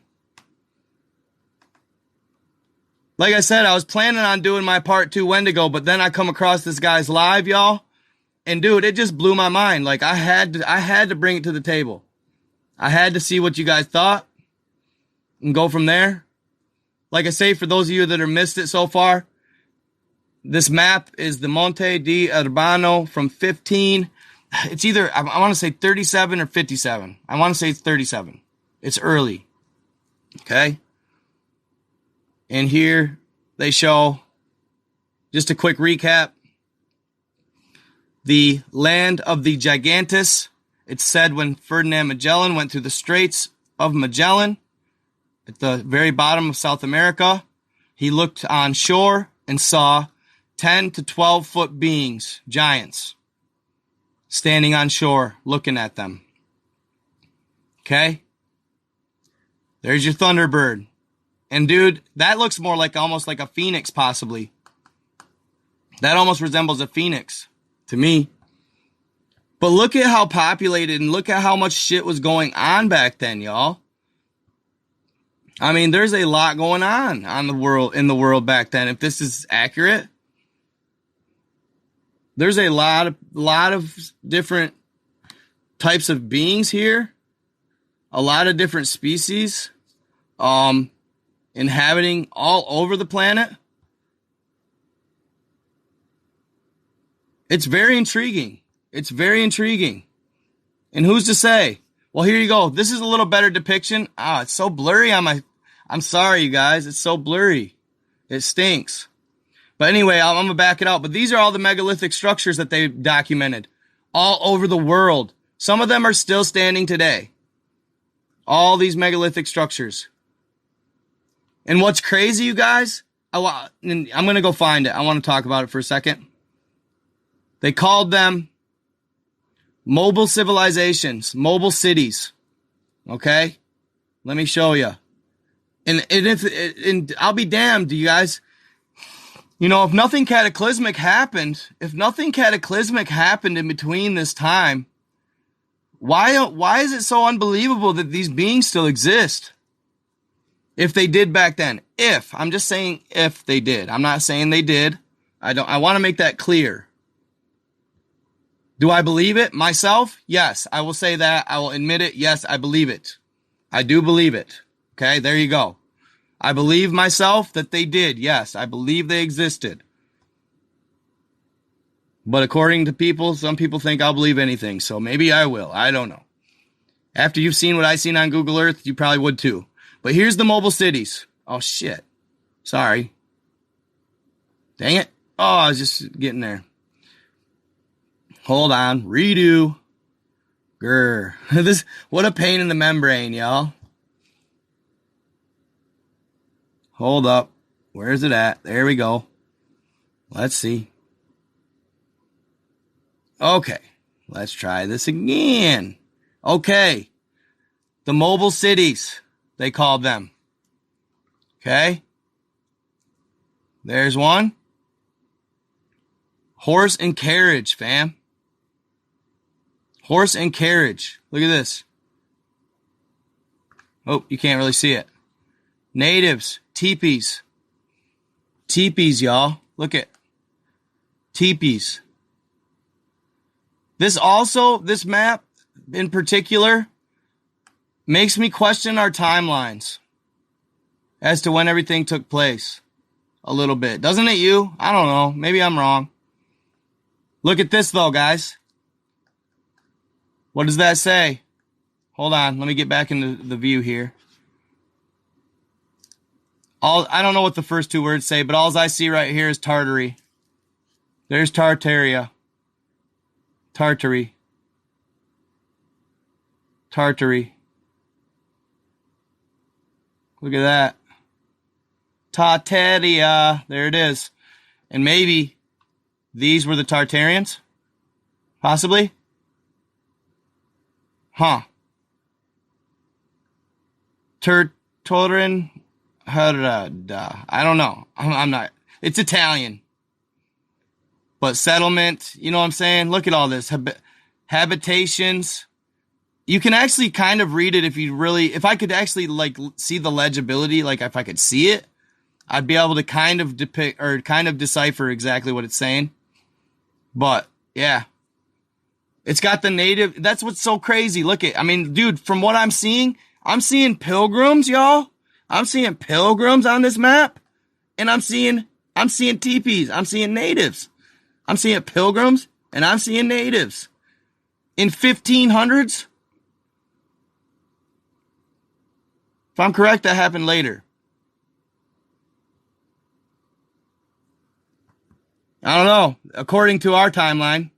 Like I said, I was planning on doing my part 2 Wendigo, but then I come across this guy's live, y'all. And dude, it just blew my mind. Like, I had to bring it to the table. I had to see what you guys thought and go from there. Like I say, for those of you that have missed it so far, this map is the Monte Urbano from 15. It's either, I want to say 37 or 57. I want to say it's 37. It's early. Okay? And here they show, just a quick recap, the land of the Gigantus. It's said when Ferdinand Magellan went through the Straits of Magellan at the very bottom of South America, he looked on shore and saw 10 to 12 foot beings, giants, standing on shore looking at them. Okay? There's your thunderbird. And dude, that looks more like almost like a phoenix, possibly. That almost resembles a phoenix to me. But look at how populated and look at how much shit was going on back then, y'all. I mean, there's a lot going on in the world back then. If this is accurate, there's a lot of different types of beings here. A lot of different species inhabiting all over the planet. It's very intriguing. It's very intriguing. And who's to say? Well, here you go. This is a little better depiction. It's so blurry on my... I'm sorry, you guys. It's so blurry. It stinks. But anyway, I'm going to back it out. But these are all the megalithic structures that they documented all over the world. Some of them are still standing today. All these megalithic structures. And what's crazy, you guys? I'm going to go find it. I want to talk about it for a second. They called them mobile civilizations, mobile cities. Okay? Let me show you. And I'll be damned, you guys. You know, if nothing cataclysmic happened in between this time, why is it so unbelievable that these beings still exist? If they did back then. I'm just saying if they did. I'm not saying they did. I want to make that clear. Do I believe it myself? Yes, I will say that. I will admit it. Yes, I believe it. I do believe it. Okay, there you go. I believe myself that they did. Yes, I believe they existed. But according to people, some people think I'll believe anything. So maybe I will. I don't know. After you've seen what I've seen on Google Earth, you probably would too. But here's the mobile cities. Oh, shit. Sorry. Dang it. Oh, I was just getting there. Hold on. Redo. Grr. What a pain in the membrane, y'all. Hold up. Where's it at? There we go. Let's see. Okay. Let's try this again. Okay. The mobile cities, they called them. Okay. There's one. Horse and carriage, fam. Horse and carriage. Look at this. Oh, you can't really see it. Natives. Teepees. Teepees, y'all. Look at teepees. This map in particular makes me question our timelines as to when everything took place a little bit. Doesn't it you? I don't know. Maybe I'm wrong. Look at this though, guys. What does that say? Hold on. Let me get back into the view here. I don't know what the first two words say, but all I see right here is Tartary. There's Tartaria. Tartary. Tartary. Look at that. Tartaria. There it is. And maybe these were the Tartarians? Possibly? Huh. Torin. I don't know. I'm not. It's Italian. But settlement, you know what I'm saying? Look at all this. Habitations. You can actually kind of read it if I could actually like see the legibility, like if I could see it, I'd be able to kind of depict or kind of decipher exactly what it's saying. But yeah. It's got the native. That's what's so crazy. Look at, I mean, dude, from what I'm seeing pilgrims, y'all. I'm seeing pilgrims on this map. And I'm seeing teepees. I'm seeing natives. I'm seeing pilgrims and I'm seeing natives. In 1500s. If I'm correct, that happened later. I don't know. According to our timeline,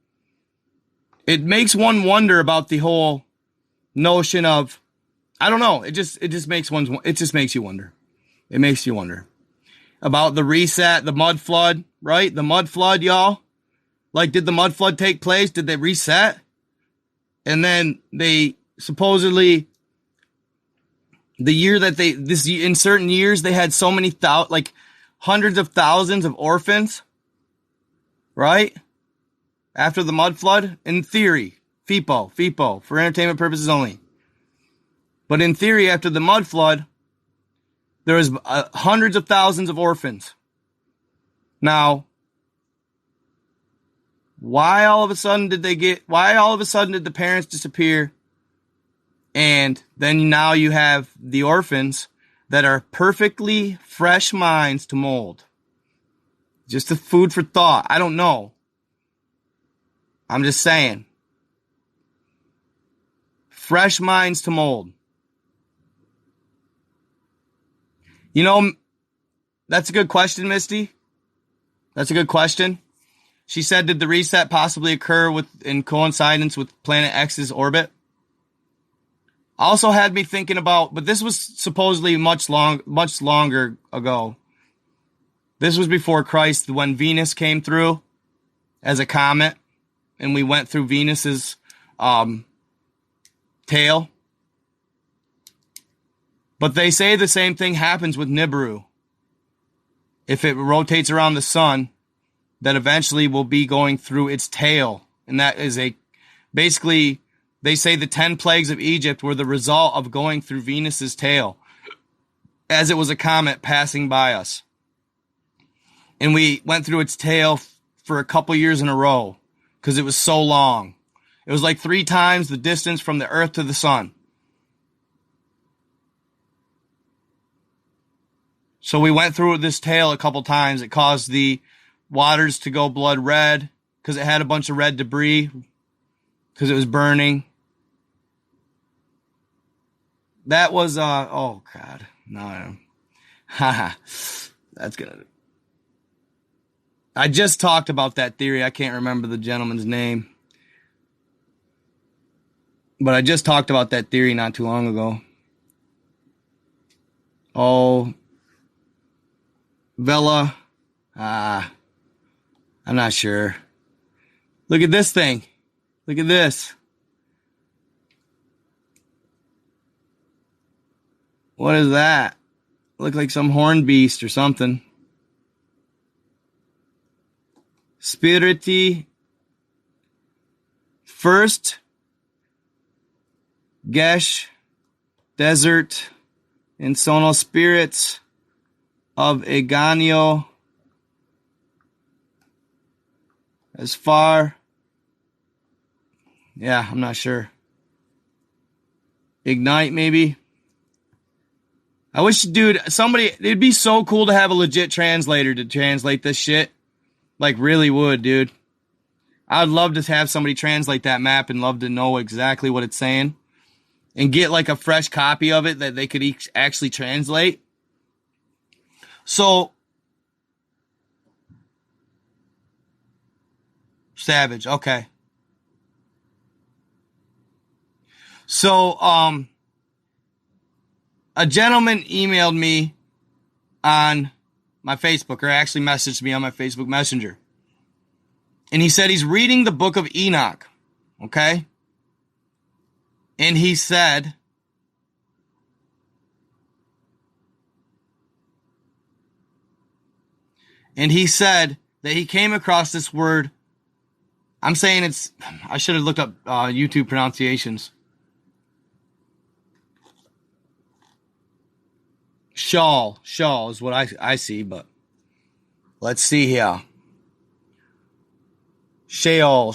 it makes one wonder about the whole notion of, I don't know. It just makes you wonder. It makes you wonder about the reset, the mud flood, right? The mud flood, y'all. Like, did the mud flood take place? Did they reset? And then they supposedly The year that in certain years, they had so many, like hundreds of thousands of orphans, right? After the mud flood, in theory, FIPO, for entertainment purposes only. But in theory, after the mud flood, there was hundreds of thousands of orphans. Now, why all of a sudden did the parents disappear? And then now you have the orphans that are perfectly fresh minds to mold. Just a food for thought. I don't know. I'm just saying. Fresh minds to mold. You know, that's a good question, Misty. That's a good question. She said, did the reset possibly occur in coincidence with Planet X's orbit? Also had me thinking about, but this was supposedly much longer ago. This was before Christ, when Venus came through as a comet, and we went through Venus's tail. But they say the same thing happens with Nibiru. If it rotates around the sun, that eventually will be going through its tail. And that is basically, they say the 10 plagues of Egypt were the result of going through Venus's tail, as it was a comet passing by us. And we went through its tail for a couple years in a row, because it was so long. It was like 3 times the distance from the Earth to the sun. So we went through this tail a couple times. It caused the waters to go blood red, because it had a bunch of red debris, because it was burning. That was, oh God, no, haha, that's gonna, I just talked about that theory. I can't remember the gentleman's name, but I just talked about that theory not too long ago. Oh, Vela, I'm not sure. Look at this thing. Look at this. What is that? Look like some horned beast or something. Spiriti. First. Gesh. Desert. And Sono spirits of Eganio. As far. Yeah, I'm not sure. Ignite, maybe. I wish, dude, it'd be so cool to have a legit translator to translate this shit. Like, really would, dude. I'd love to have somebody translate that map and love to know exactly what it's saying. And get, like, a fresh copy of it that they could actually translate. So, Savage, okay. So, a gentleman emailed me on my Facebook, or actually messaged me on my Facebook Messenger. And he said he's reading the book of Enoch. Okay? And he said, that he came across this word. I'm saying I should have looked up YouTube pronunciations. Shawl is what I see, but let's see here. Sheol.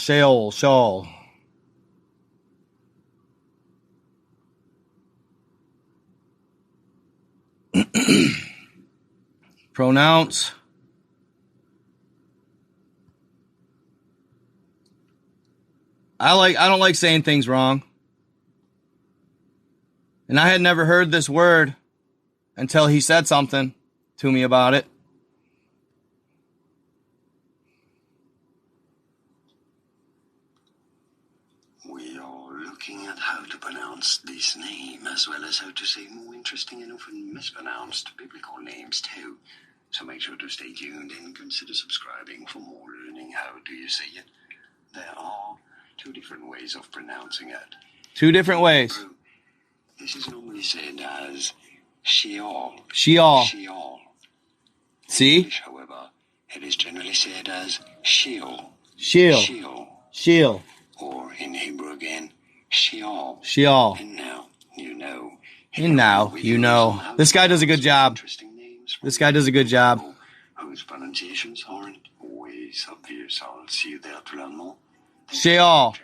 Pronounce. I don't like saying things wrong. And I had never heard this word until he said something to me about it. We are looking at how to pronounce this name, as well as how to say more interesting and often mispronounced biblical names too. So make sure to stay tuned and consider subscribing for more learning. How do you say it? There are 2 different ways of pronouncing it. 2 different ways. This is normally generally said as Sheol. Sheol. Sheol. In See? English, however, it is generally said as Sheol. Sheol. Sheol. Sheol. Or in Hebrew again, Sheol. Sheol. And now you know. And now you know. This guy does a good job. This guy does a good job. Whose pronunciations aren't always obvious. I'll see you there to learn more. Sheol.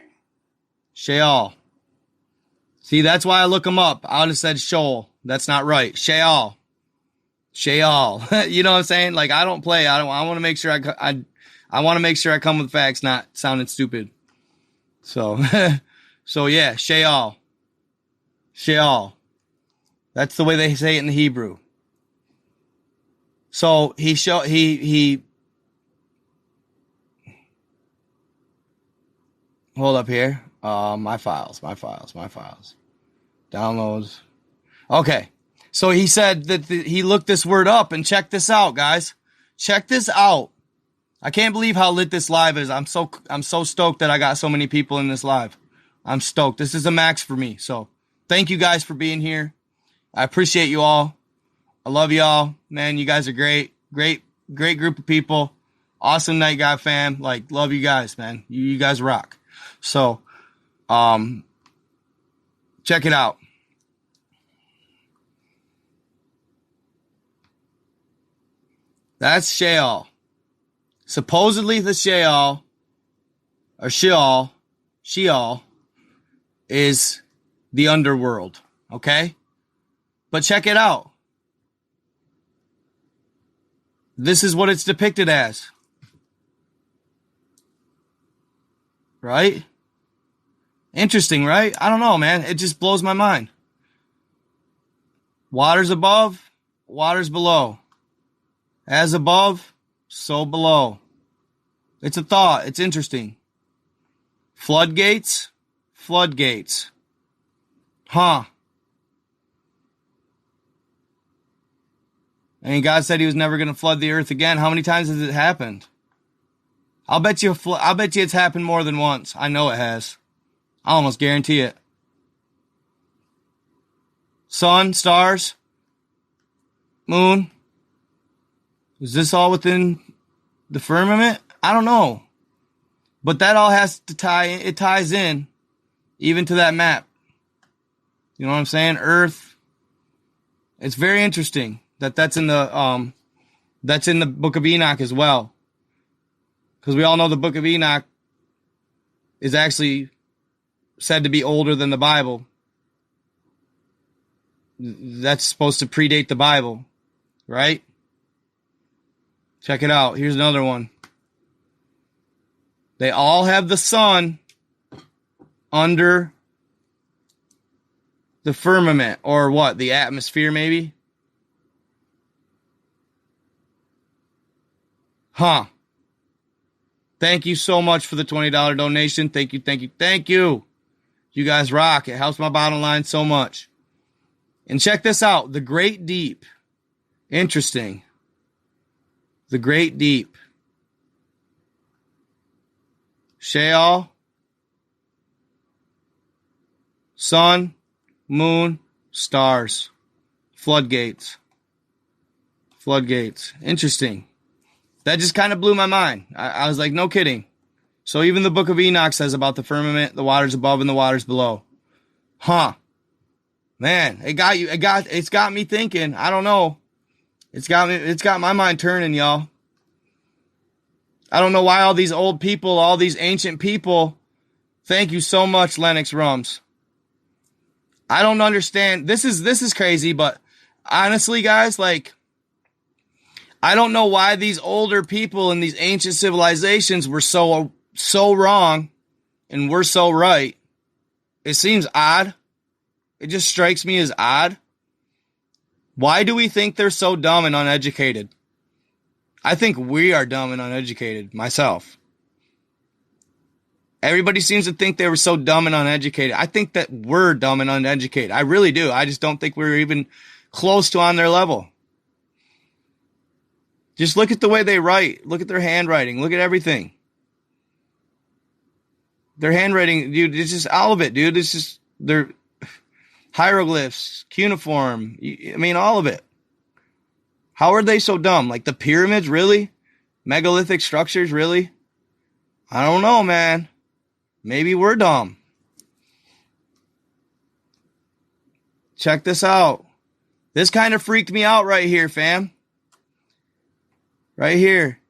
Sheol. See, that's why I look him up. I would have said Sheol. That's not right. Sheol. Sheol. You know what I'm saying? Like, I don't play. I want to make sure I want to make sure I come with facts, not sounding stupid. So, so yeah, Sheol. Sheol. That's the way they say it in the Hebrew. So he hold up here. My files. Downloads. Okay. So he said that he looked this word up, and check this out, guys. Check this out. I can't believe how lit this live is. I'm so stoked that I got so many people in this live. I'm stoked. This is a max for me. So thank you guys for being here. I appreciate you all. I love y'all. Man, you guys are great. Great group of people. Awesome Night Guy fam. Like, love you guys, man. You guys rock. So, check it out. That's Sheol. Supposedly the Sheol, or Sheol, is the underworld. Okay? But check it out. This is what it's depicted as. Right? Interesting, right? I don't know, man. It just blows my mind. Waters above, waters below. As above, so below. It's a thought. It's interesting. Floodgates. Huh. And God said he was never going to flood the earth again. How many times has it happened? I'll bet you it's happened more than once. I know it has. I almost guarantee it. Sun, stars, moon. Is this all within the firmament? I don't know. But that all has to it ties in even to that map. You know what I'm saying? Earth. It's very interesting that's in the Book of Enoch as well. Because we all know the Book of Enoch is actually said to be older than the Bible. That's supposed to predate the Bible, right? Check it out. Here's another one. They all have the sun under the firmament, or what? The atmosphere, maybe? Huh. Thank you so much for the $20 donation. Thank you. You guys rock. It helps my bottom line so much. And check this out. The Great Deep. Interesting. The Great Deep. Sheol. Sun. Moon. Stars. Floodgates. Interesting. That just kind of blew my mind. I was like, no kidding. So even the Book of Enoch says about the firmament, the waters above and the waters below. Huh. Man, it's got me thinking. I don't know. It's got my mind turning, y'all. I don't know why all these old people, all these ancient people, thank you so much, Lennox Rums. I don't understand. This is crazy, but honestly, guys, like, I don't know why these older people in these ancient civilizations were so wrong and we're so right. It seems odd. It just strikes me as odd. Why do we think they're so dumb and uneducated? I think we are dumb and uneducated, myself. Everybody seems to think they were so dumb and uneducated. I think that we're dumb and uneducated. I really do. I just don't think we're even close to on their level. Just look at the way they write. Look at their handwriting. Look at everything. Their handwriting, dude, it's just all of it, dude. It's just, hieroglyphs, cuneiform. I mean, all of it. How are they so dumb? Like the pyramids, really? Megalithic structures, really? I don't know, man. Maybe we're dumb. Check this out. This kind of freaked me out right here, fam. Right here.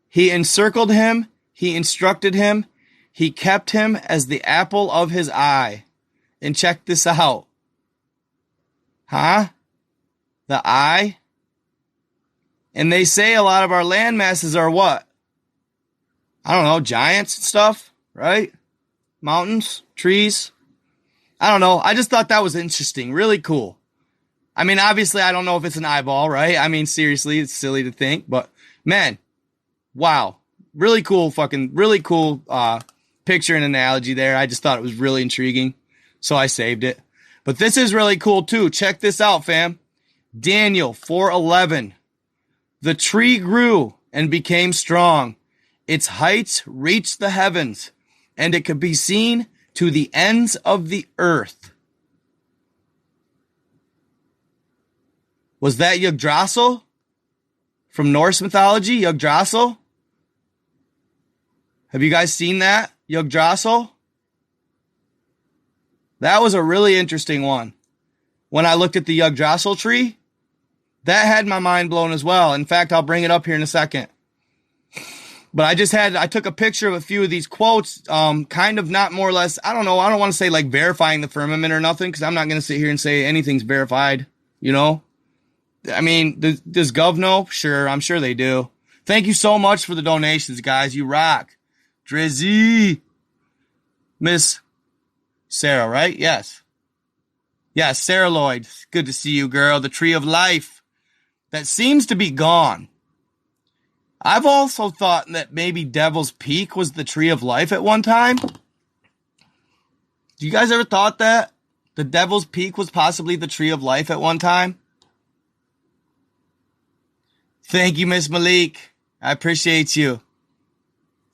He encircled him. He instructed him. He kept him as the apple of his eye. And check this out. Huh? The eye? And they say a lot of our land masses are what? I don't know, giants and stuff, right? Mountains, trees. I don't know. I just thought that was interesting. Really cool. I mean, obviously, I don't know if it's an eyeball, right? I mean, seriously, it's silly to think. But, man, wow. Really cool picture and analogy there. I just thought it was really intriguing. So I saved it. But this is really cool, too. Check this out, fam. Daniel 4:11. The tree grew and became strong. Its heights reached the heavens, and it could be seen to the ends of the earth. Was that Yggdrasil? From Norse mythology, Yggdrasil? Have you guys seen that? Yggdrasil? That was a really interesting one. When I looked at the Yggdrasil tree, that had my mind blown as well. In fact, I'll bring it up here in a second. But I took a picture of a few of these quotes, kind of not more or less, I don't know, I don't want to say like verifying the firmament or nothing, because I'm not going to sit here and say anything's verified, you know? I mean, does Gov know? Sure, I'm sure they do. Thank you so much for the donations, guys. You rock. Drizzy. Miss Sarah, right? Yes. Yes, Sarah Lloyd. Good to see you, girl. The tree of life that seems to be gone. I've also thought that maybe Devil's Peak was the tree of life at one time. Do you guys ever thought that? The Devil's Peak was possibly the tree of life at one time? Thank you, Miss Malik. I appreciate you.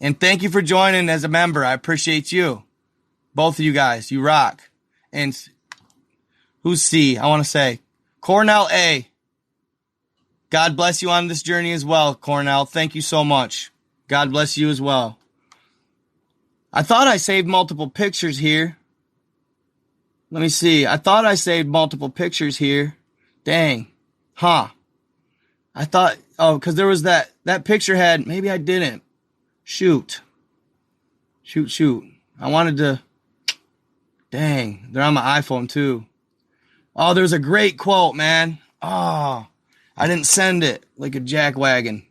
And thank you for joining as a member. I appreciate you. Both of you guys. You rock. And who's C? I want to say Cornell A. God bless you on this journey as well, Cornell. Thank you so much. God bless you as well. I thought I saved multiple pictures here. Let me see. I thought I saved multiple pictures here. Dang. Huh. I thought, because there was that picture had, maybe I didn't. Shoot. I wanted to, dang, they're on my iPhone too. Oh, there's a great quote, man. Oh, I didn't send it like a jackwagon.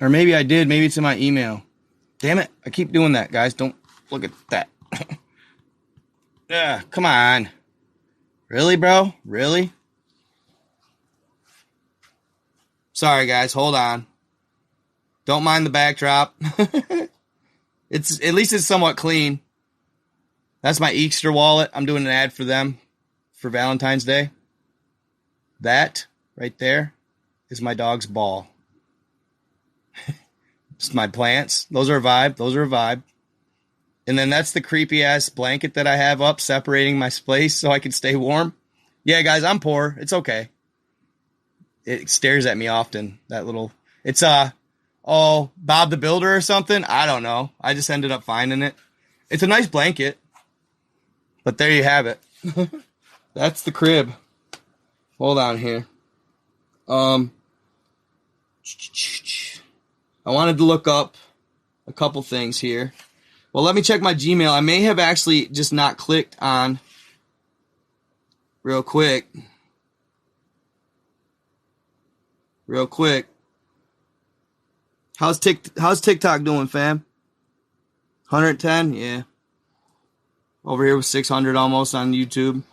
Or maybe I did. Maybe it's in my email. Damn it. I keep doing that, guys. Don't look at that. Yeah, come on. Really, bro? Really? Sorry, guys. Hold on. Don't mind the backdrop. At least it's somewhat clean. That's my Easter wallet. I'm doing an ad for them for Valentine's Day. That right there is my dog's ball. It's my plants. Those are a vibe. And then that's the creepy ass blanket that I have up separating my space so I can stay warm. Yeah, guys, I'm poor. It's okay. It stares at me often. It's Bob the Builder or something. I don't know. I just ended up finding it. It's a nice blanket. But there you have it. That's the crib. Hold on here. I wanted to look up a couple things here. Well, let me check my Gmail. I may have actually just not clicked on real quick. How's TikTok doing, fam? 110? Yeah. Over here with 600 almost on YouTube.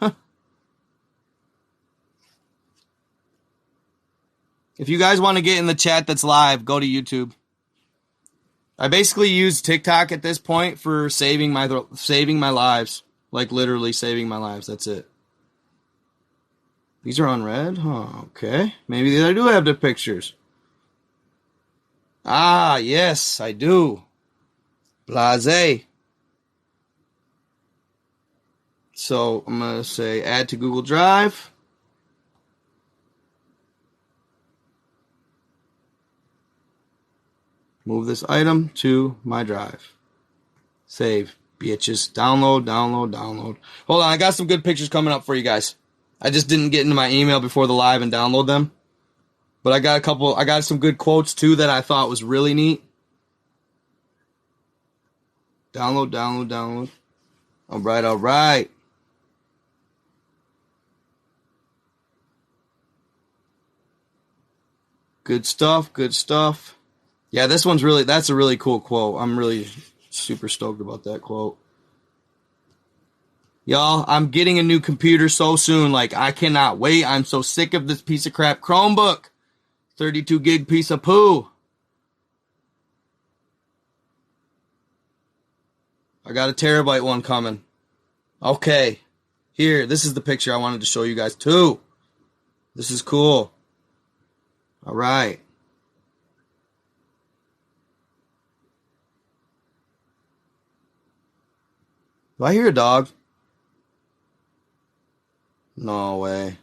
If you guys want to get in the chat that's live, go to YouTube. I basically use TikTok at this point for saving my lives. Like literally saving my lives. That's it. These are unread? Huh, okay. Maybe I do have the pictures. Ah, yes, I do. Blase. So I'm going to say add to Google Drive. Move this item to my drive. Save. Bitches. Download. Hold on, I got some good pictures coming up for you guys. I just didn't get into my email before the live and download them. But I got some good quotes too that I thought was really neat. Download. All right. Good stuff. Yeah, that's a really cool quote. I'm really super stoked about that quote. Y'all, I'm getting a new computer so soon. Like, I cannot wait. I'm so sick of this piece of crap Chromebook. 32 gig piece of poo. I got a terabyte one coming. Okay. Here, this is the picture I wanted to show you guys too. This is cool. All right. Do I hear a dog? No way.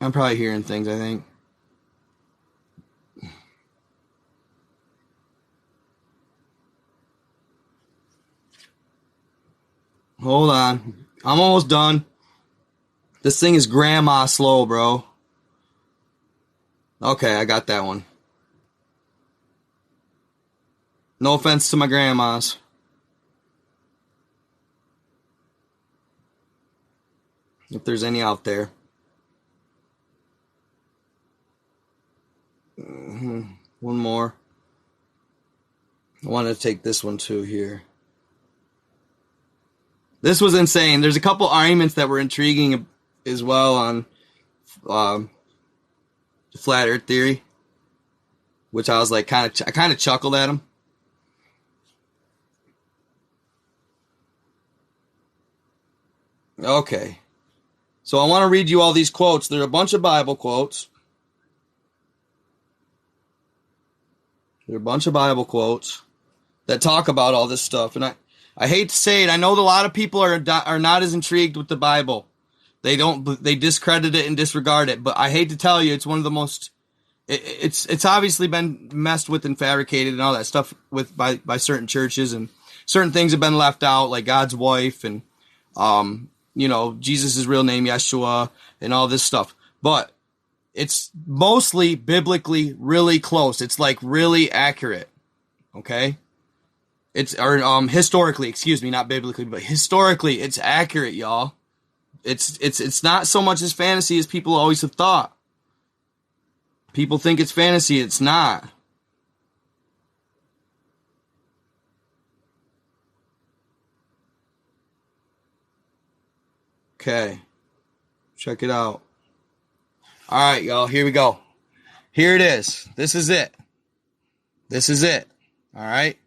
I'm probably hearing things, I think. Hold on. I'm almost done. This thing is grandma slow, bro. Okay, I got that one. No offense to my grandmas. If there's any out there. One more. I wanted to take this one too here. This was insane. There's a couple arguments that were intriguing as well on the flat Earth theory, which I was like, I kind of chuckled at them. Okay, so I want to read you all these quotes. There are a bunch of Bible quotes. That talk about all this stuff, and I hate to say it. I know that a lot of people are not as intrigued with the Bible. They discredit it and disregard it. But I hate to tell you, it's one of the most. It's obviously been messed with and fabricated and all that stuff by certain churches, and certain things have been left out, like God's wife and Jesus' real name, Yeshua, and all this stuff. But it's mostly biblically really close. It's like really accurate. Okay? Historically, excuse me, not biblically, but historically, it's accurate, y'all. It's not so much as fantasy as people always have thought. People think it's fantasy, it's not. Okay. Check it out. All right, y'all, here we go. Here it is. This is it. All right?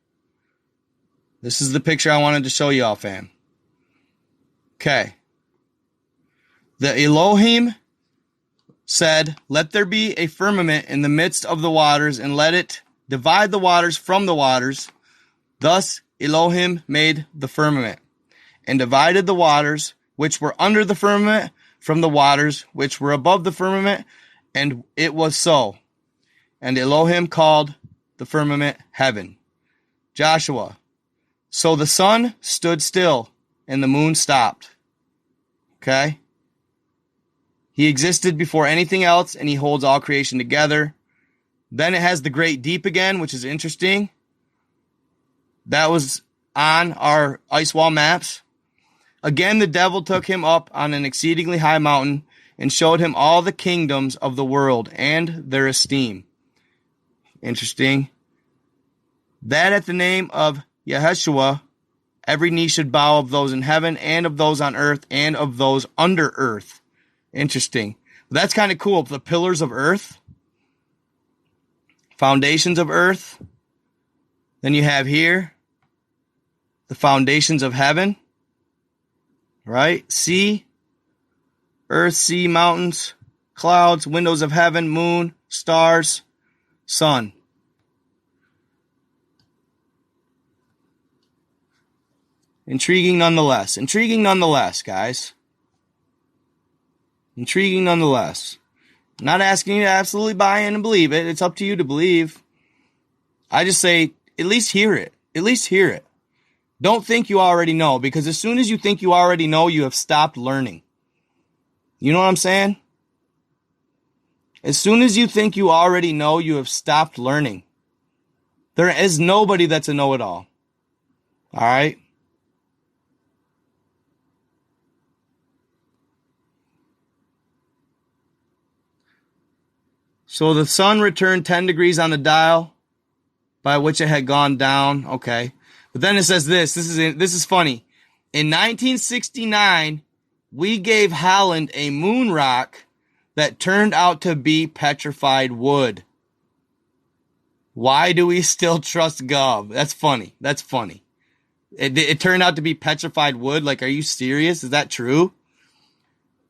This is the picture I wanted to show y'all, fam. Okay. The Elohim said, "Let there be a firmament in the midst of the waters, and let it divide the waters from the waters. Thus Elohim made the firmament, and divided the waters which were under the firmament from the waters which were above the firmament, and it was so. And Elohim called the firmament heaven." Joshua, "So the sun stood still, and the moon stopped." Okay? He existed before anything else, and he holds all creation together. Then it has the great deep again, which is interesting. That was on our ice wall maps. Again, the devil took him up on an exceedingly high mountain and showed him all the kingdoms of the world and their esteem. Interesting. That at the name of Yeshua, every knee should bow, of those in heaven and of those on earth and of those under earth. Interesting. That's kind of cool. The pillars of earth, foundations of earth. Then you have here the foundations of heaven, right? Sea, earth, sea, mountains, clouds, windows of heaven, moon, stars, sun. Intriguing nonetheless. Intriguing nonetheless, guys. Intriguing nonetheless. Not asking you to absolutely buy in and believe it. It's up to you to believe. I just say, at least hear it. At least hear it. Don't think you already know, because as soon as you think you already know, you have stopped learning. You know what I'm saying? As soon as you think you already know, you have stopped learning. There is nobody that's a know-it-all. All right? So the sun returned 10 degrees on the dial by which it had gone down. Okay. But then it says this. This is funny. In 1969, we gave Holland a moon rock that turned out to be petrified wood. Why do we still trust Gov? That's funny. That's funny. It turned out to be petrified wood. Like, are you serious? Is that true?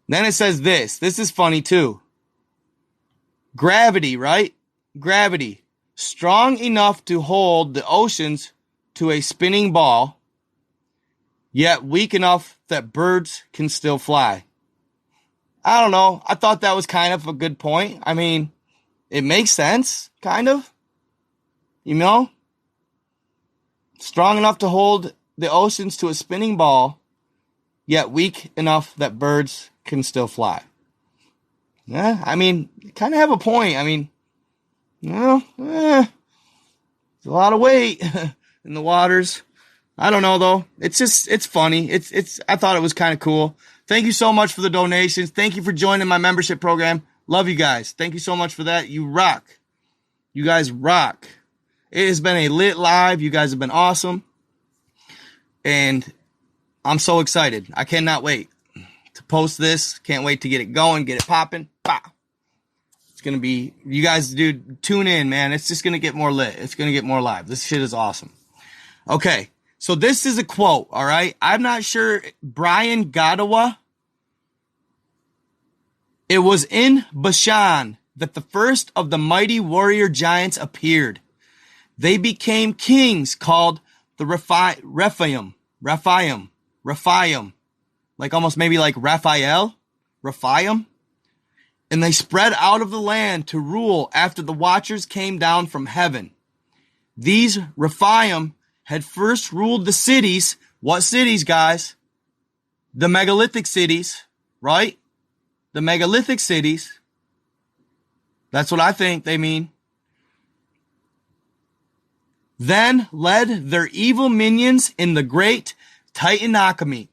Then it says this. This is funny too. Gravity, right? Gravity. Strong enough to hold the oceans to a spinning ball, yet weak enough that birds can still fly. I don't know. I thought that was kind of a good point. I mean, it makes sense, kind of. You know? Strong enough to hold the oceans to a spinning ball, yet weak enough that birds can still fly. Yeah, I mean, you kind of have a point. I mean, you know, it's a lot of weight in the waters. I don't know though. It's funny. I thought it was kind of cool. Thank you so much for the donations. Thank you for joining my membership program. Love you guys. Thank you so much for that. You rock. You guys rock. It has been a lit live. You guys have been awesome. And I'm so excited. I cannot wait to post this. Can't wait to get it going, get it popping. Bah. It's going to be, you guys, dude, tune in, man. It's just going to get more lit. It's going to get more live. This shit is awesome. Okay. So this is a quote, all right? I'm not sure. Brian Godawa. It was in Bashan that the first of the mighty warrior giants appeared. They became kings called the Rephaim. Like almost maybe like Raphael. Rephaim. And they spread out of the land to rule after the watchers came down from heaven. These Rephaim had first ruled the cities. What cities, guys? The megalithic cities, right? The megalithic cities. That's what I think they mean. Then led their evil minions in the great Titanomachy.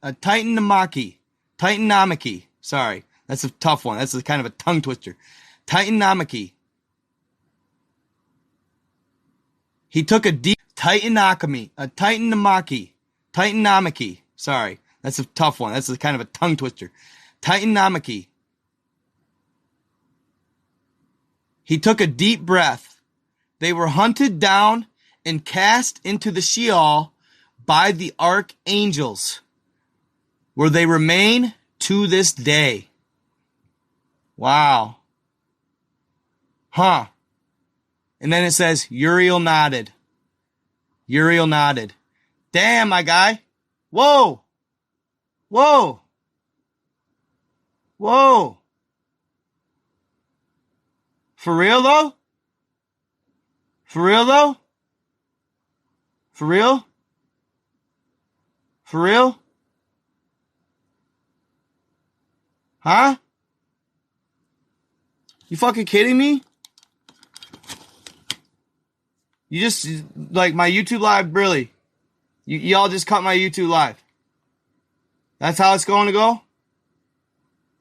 Sorry, that's a tough one. That's kind of a tongue twister. Titanomachy. He took a deep Titanomachy. Sorry, that's a tough one. That's kind of a tongue twister. Titanomachy. He took a deep breath. They were hunted down and cast into the Sheol by the archangels, where they remain to this day. Wow. Huh. And then it says, Uriel nodded. Uriel nodded. Damn, my guy. Whoa. Whoa. Whoa. For real, though? For real, though? For real? For real? Huh? You fucking kidding me? You just, like, my YouTube live, really? Y'all just cut my YouTube live? That's how it's going to go?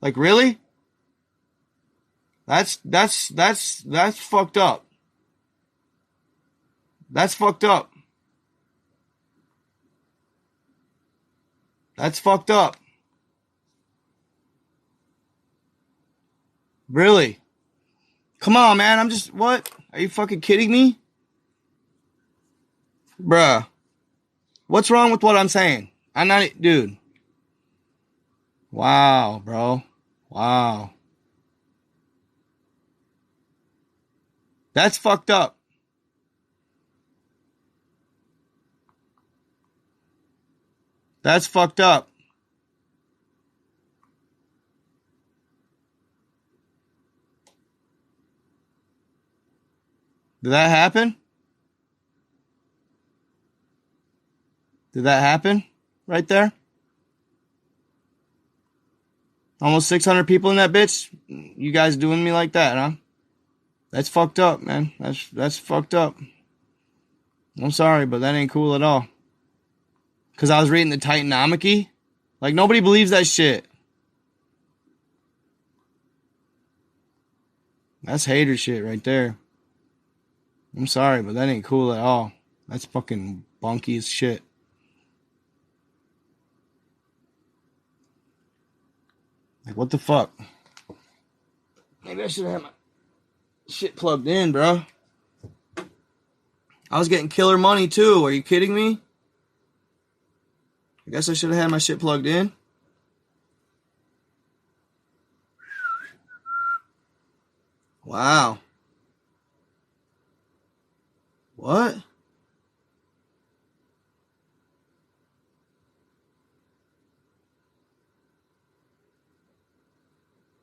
Like, really? That's fucked up. That's fucked up. That's fucked up. Really? Come on, man. I'm just, what? Are you fucking kidding me? Bruh. What's wrong with what I'm saying? I'm not, dude. Wow, bro. Wow. That's fucked up. That's fucked up. Did that happen? Did that happen right there? Almost 600 people in that bitch? You guys doing me like that, huh? That's fucked up, man. That's fucked up. I'm sorry, but that ain't cool at all. Because I was reading the Titanomachy. Like, nobody believes that shit. That's hater shit right there. I'm sorry, but that ain't cool at all. That's fucking bonky as shit. Like, what the fuck? Maybe I should have had my shit plugged in, bro. I was getting killer money, too. Are you kidding me? I guess I should have had my shit plugged in. Wow. What?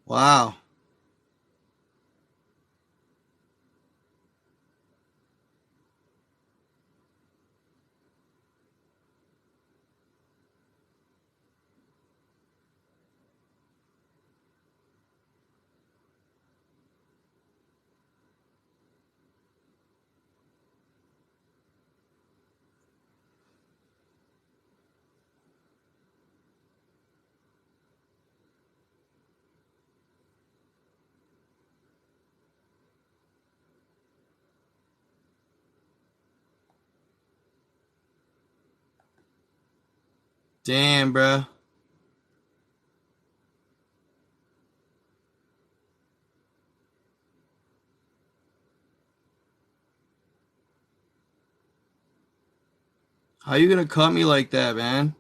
Wow. Damn, bro. How you gonna cut me like that, man?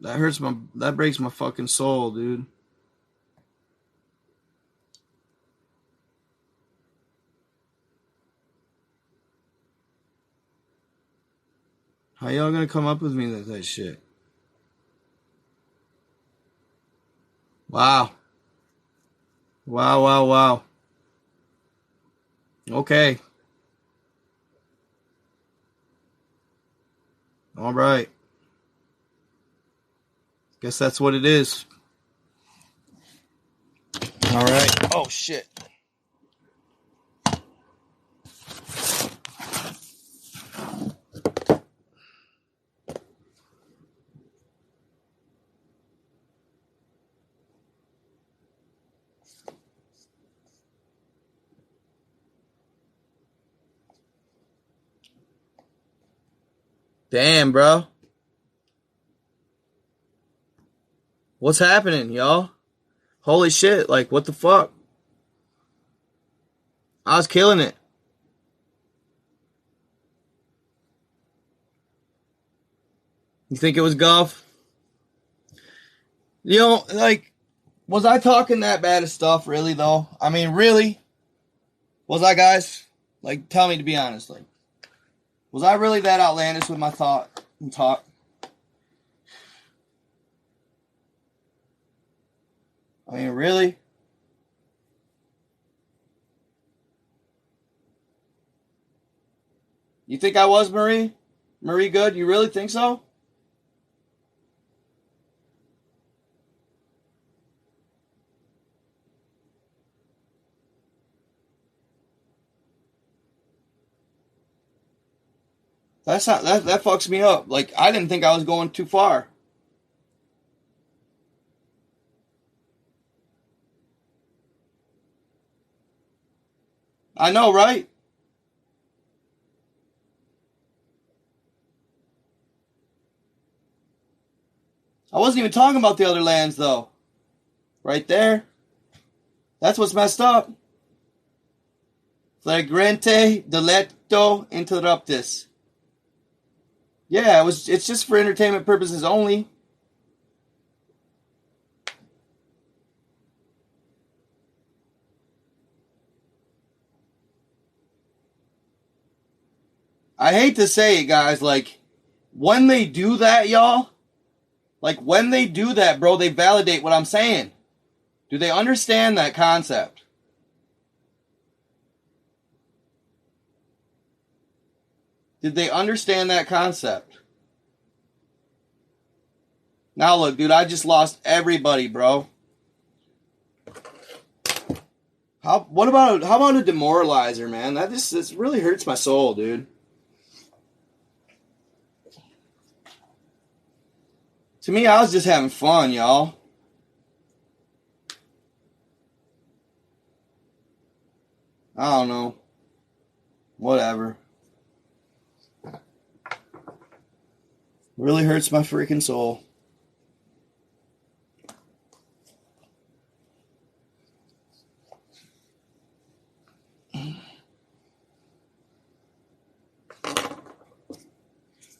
That breaks my fucking soul, dude. How y'all gonna come up with me with that shit? Wow. Wow, wow, wow. Okay. All right. Guess that's what it is. All right. Oh, shit. Damn, bro. What's happening, y'all? Holy shit. Like, what the fuck? I was killing it. You think it was golf? You know, like, was I talking that bad of stuff, really, though? I mean, really? Was I, guys? Like, tell me to be honest. Like, was I really that outlandish with my thought and talk? I mean, really? You think I was, Marie? Marie Good? You really think so? That's not that fucks me up. Like, I didn't think I was going too far. I know, right? I wasn't even talking about the other lands, though. Right there. That's what's messed up. Flagrante delicto interruptus. Yeah, it's just for entertainment purposes only. I hate to say it, guys, like, when they do that, y'all, like when they do that, bro, they validate what I'm saying. Do they understand that concept? Did they understand that concept? Now look, dude, I just lost everybody, bro. How about a demoralizer, man? This really hurts my soul, dude. To me, I was just having fun, y'all. I don't know. Whatever. Really hurts my freaking soul.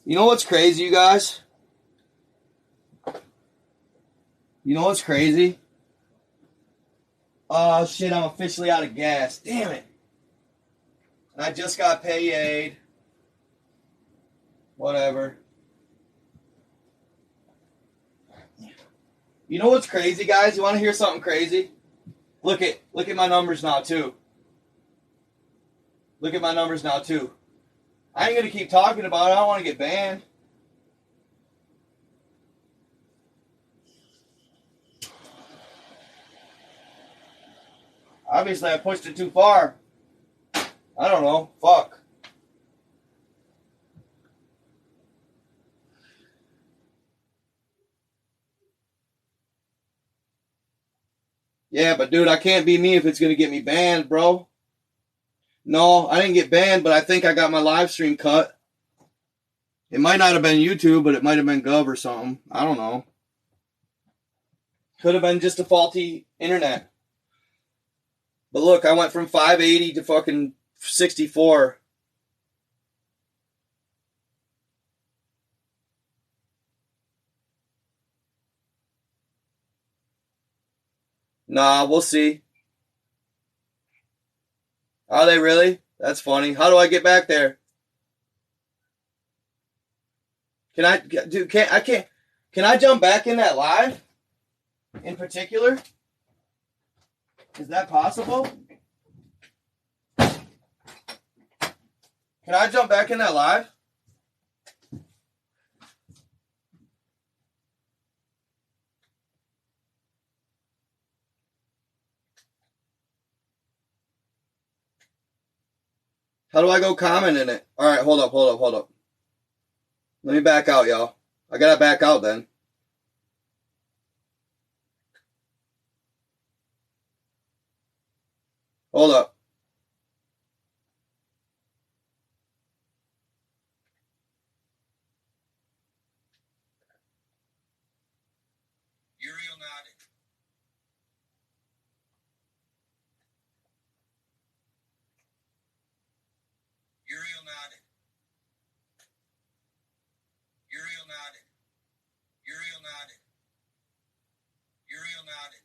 You know what's crazy, you guys? You know what's crazy? Oh, shit, I'm officially out of gas. Damn it. I just got paid. Whatever. You know what's crazy, guys? You want to hear something crazy? Look at my numbers now, too. Look at my numbers now, too. I ain't going to keep talking about it. I don't want to get banned. Obviously, I pushed it too far. I don't know. Fuck. Yeah, but dude, I can't be me if it's going to get me banned, bro. No, I didn't get banned, but I think I got my live stream cut. It might not have been YouTube, but it might have been Gov or something. I don't know. Could have been just a faulty internet. But look, I went from 580 to fucking 64. Nah, we'll see. Are they really? That's funny. How do I get back there? Can I jump back in that live? In particular? Is that possible? Can I jump back in that live? How do I go comment in it? Alright, hold up. Let me back out, y'all. I gotta back out then. Hold up. Uriel nodded. Uriel nodded. Uriel nodded. Uriel nodded. Uriel nodded.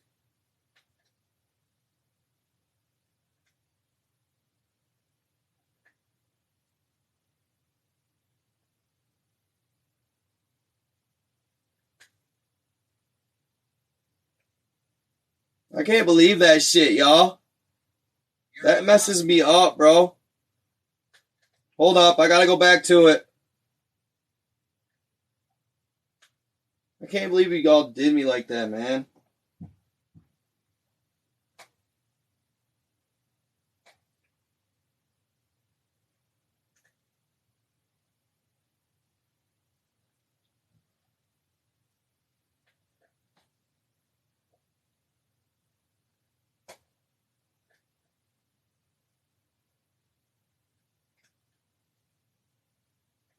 I can't believe that shit, y'all. That messes me up, bro. Hold up, I gotta go back to it. I can't believe you all did me like that, man.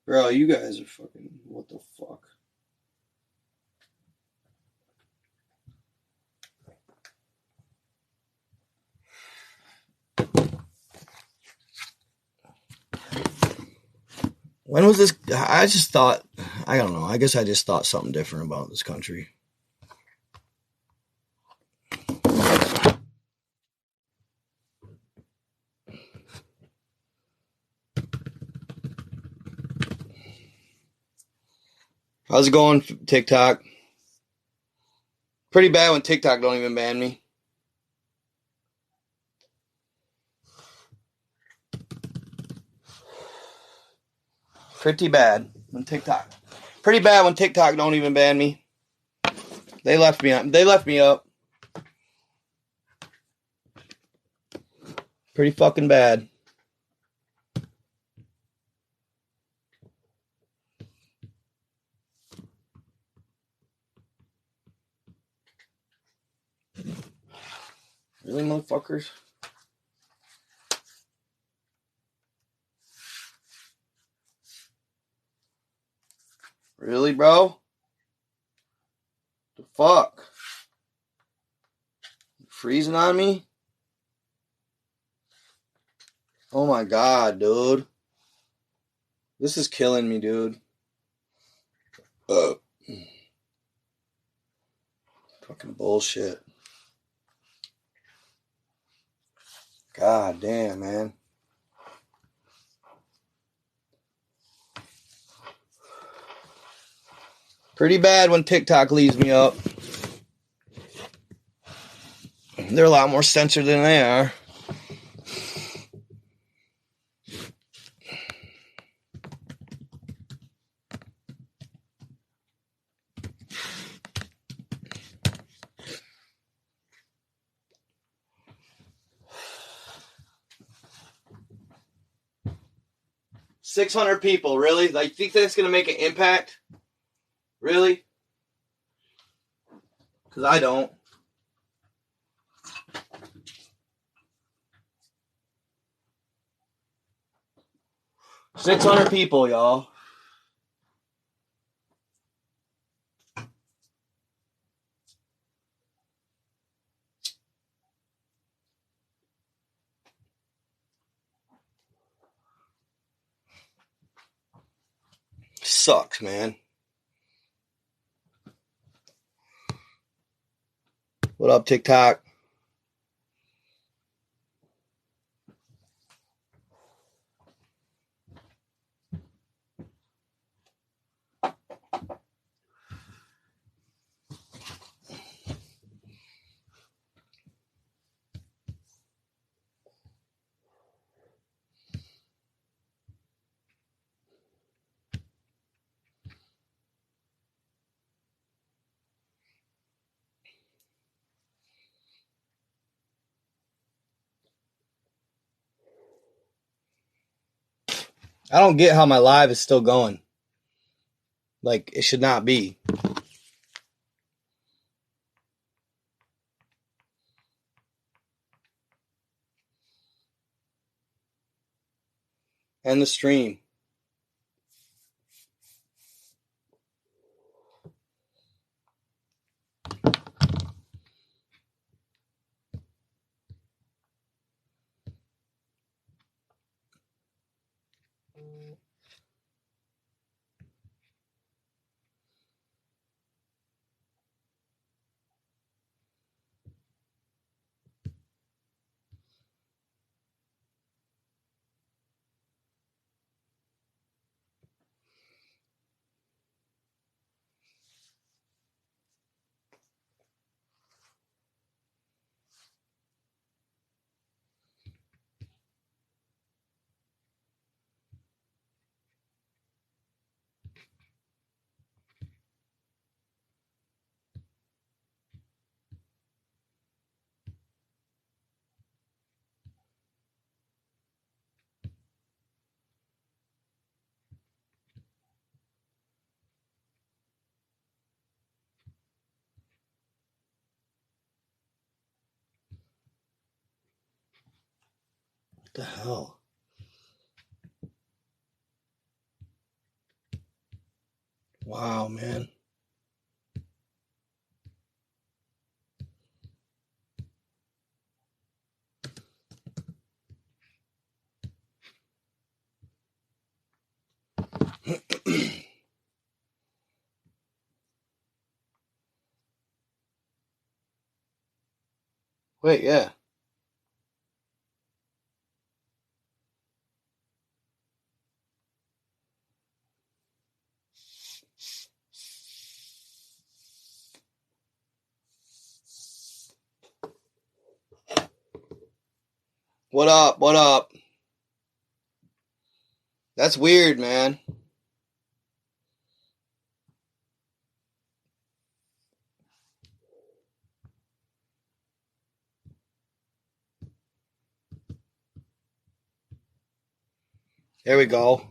Bro, you guys are fucking... What the fuck? When was this? I just thought... I don't know. I guess I just thought something different about this country. How's it going, TikTok? Pretty bad when TikTok don't even ban me. Pretty bad when TikTok. Pretty bad when TikTok don't even ban me. They left me up. They left me up. Pretty fucking bad. Really, motherfuckers? Really, bro? The fuck? You freezing on me? Oh my god, dude. This is killing me, dude. Fucking bullshit. God damn, man. Pretty bad when TikTok leaves me up. They're a lot more censored than they are. $600 people, really? Like, think that's gonna make an impact? Really? Because I don't. $600 people, y'all. Sucks, man. What up, TikTok? I don't get how my live is still going. Like, it should not be. End the stream. What the hell? Wow, man. Wait, yeah. What up? What up? That's weird, man. There we go.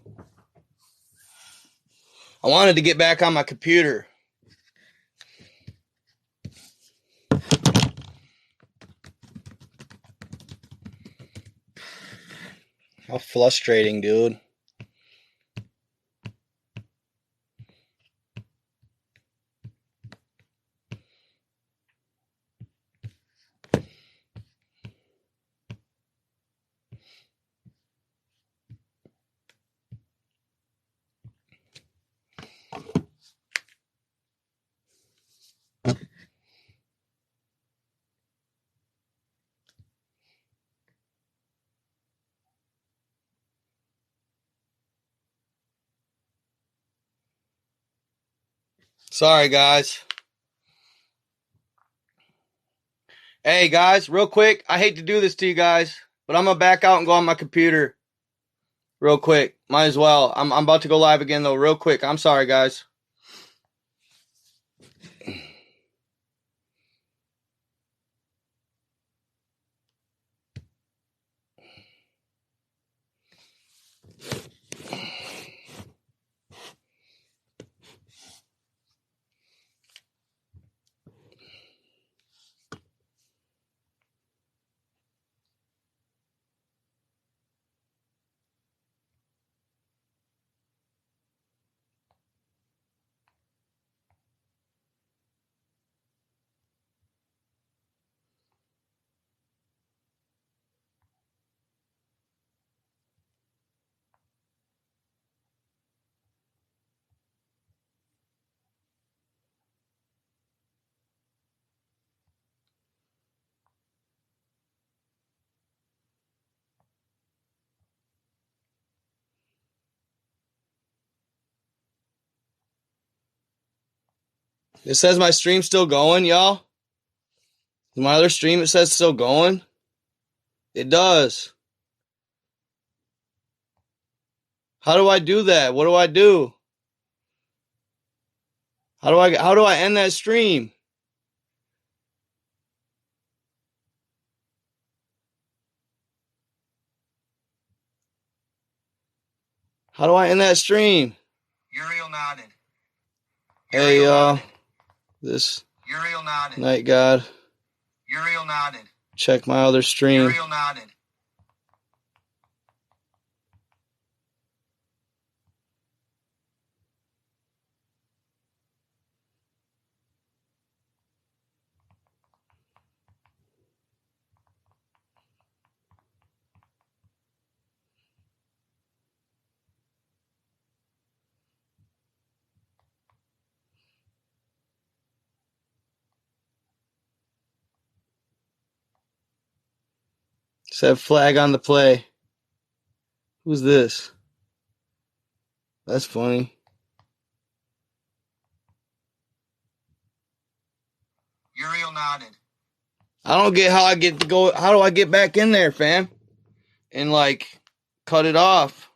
I wanted to get back on my computer. How frustrating, dude. Sorry, guys. Hey, guys, real quick. I hate to do this to you guys, but I'm going to back out and go on my computer real quick. Might as well. I'm about to go live again, though, real quick. I'm sorry, guys. It says my stream's still going, y'all. My other stream, it says still going. It does. How do I do that? What do I do? How do I end that stream? How do I end that stream? Uriel nodded. Hey, y'all. This Uriel nodded. night god. Uriel nodded. Check my other stream. Uriel nodded. Said flag on the play. Who's this? That's funny. Uriel nodded. I don't get how I get to go. How do I get back in there, fam? And like cut it off.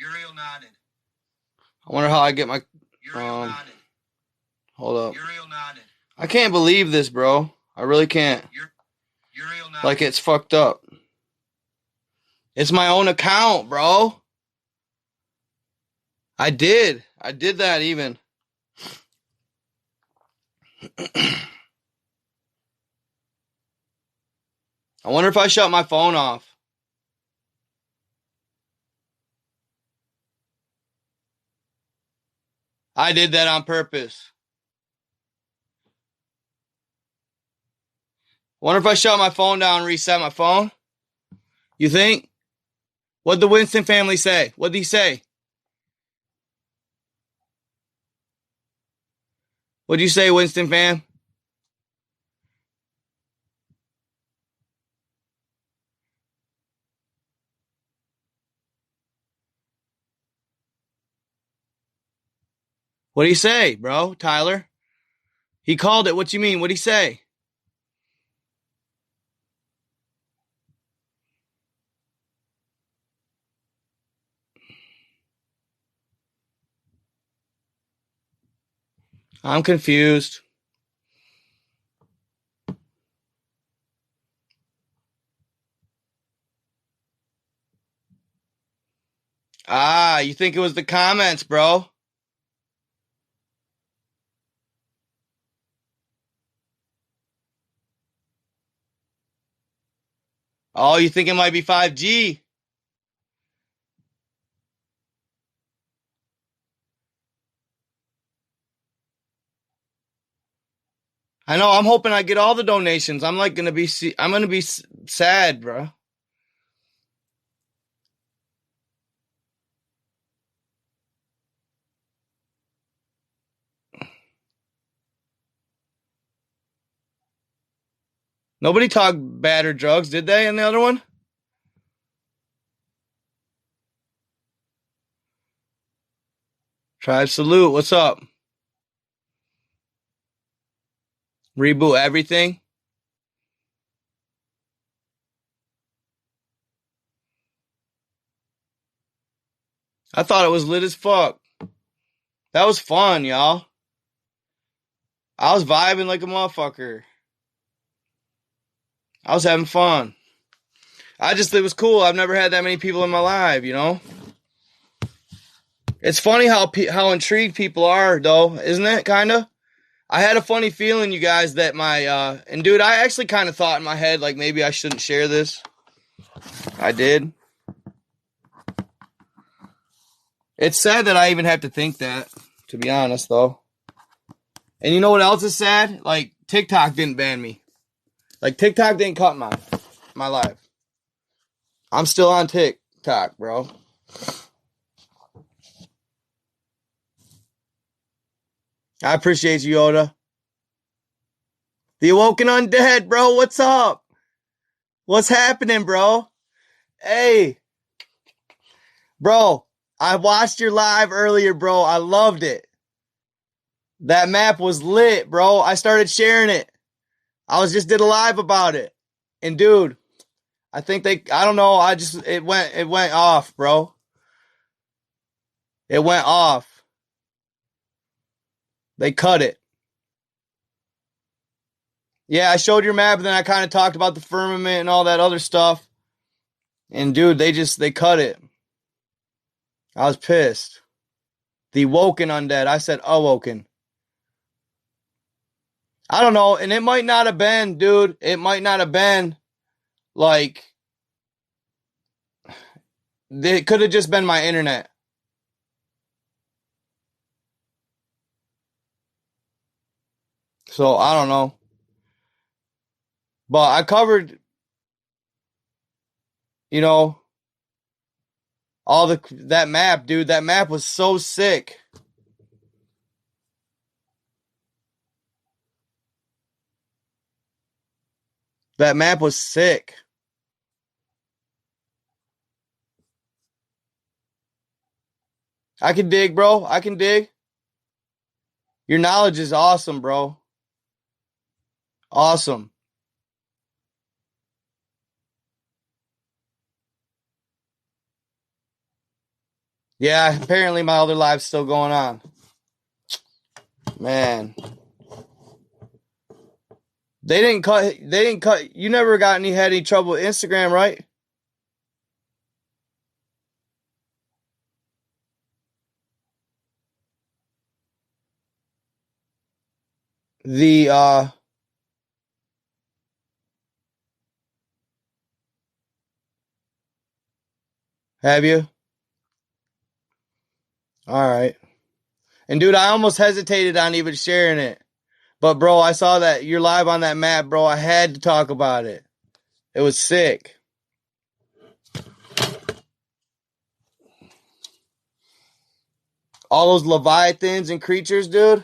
Uriel nodded. I wonder how I get my. Uriel nodded. Hold up. Uriel nodded. I can't believe this, bro. I really can't. Uriel nodded. Like it's fucked up. It's my own account, bro. I did that even. I wonder if I shut my phone off. I did that on purpose. I wonder if I shut my phone down and reset my phone. You think? What'd the Winston family say? What'd he say? What'd you say, Winston fam? What'd he say, bro? Tyler? He called it. What you mean? What'd he say? I'm confused. Ah, you think it was the comments, bro? Oh, you think it might be 5G? I know. I'm hoping I get all the donations. I'm like gonna be. I'm gonna be sad, bro. Nobody talked bad or drugs, did they? In the other one? Tribe Salute. What's up? Reboot everything. I thought it was lit as fuck. That was fun, y'all. I was vibing like a motherfucker. I was having fun. It was cool. I've never had that many people in my life, you know? It's funny how intrigued people are, though, isn't it? Kinda. I had a funny feeling, you guys, that and dude, I actually kind of thought in my head, like, maybe I shouldn't share this. I did. It's sad that I even have to think that, to be honest, though. And you know what else is sad? Like, TikTok didn't ban me. Like, TikTok didn't cut my life. I'm still on TikTok, bro. I appreciate you, Yoda. The Awoken Undead, bro. What's up? What's happening, bro? Hey. Bro, I watched your live earlier, bro. I loved it. That map was lit, bro. I started sharing it. I just did a live about it. And dude, I don't know, it went off, bro. It went off. They cut it. Yeah, I showed your map and then I kind of talked about the firmament and all that other stuff. And dude, they cut it. I was pissed. The Woken Undead. I said awoken. I don't know, and it might not have been, dude. It might not have been, like, it could have just been my internet. So, I don't know. But I covered, you know, that map, dude. That map was so sick. That map was sick. I can dig, bro. I can dig. Your knowledge is awesome, bro. Awesome. Yeah, apparently my other live's still going on. Man. They didn't cut, you never had any trouble with Instagram, right? Have you? All right. And dude, I almost hesitated on even sharing it. But bro, I saw that you're live on that map, bro. I had to talk about it. It was sick. All those Leviathans and creatures, dude.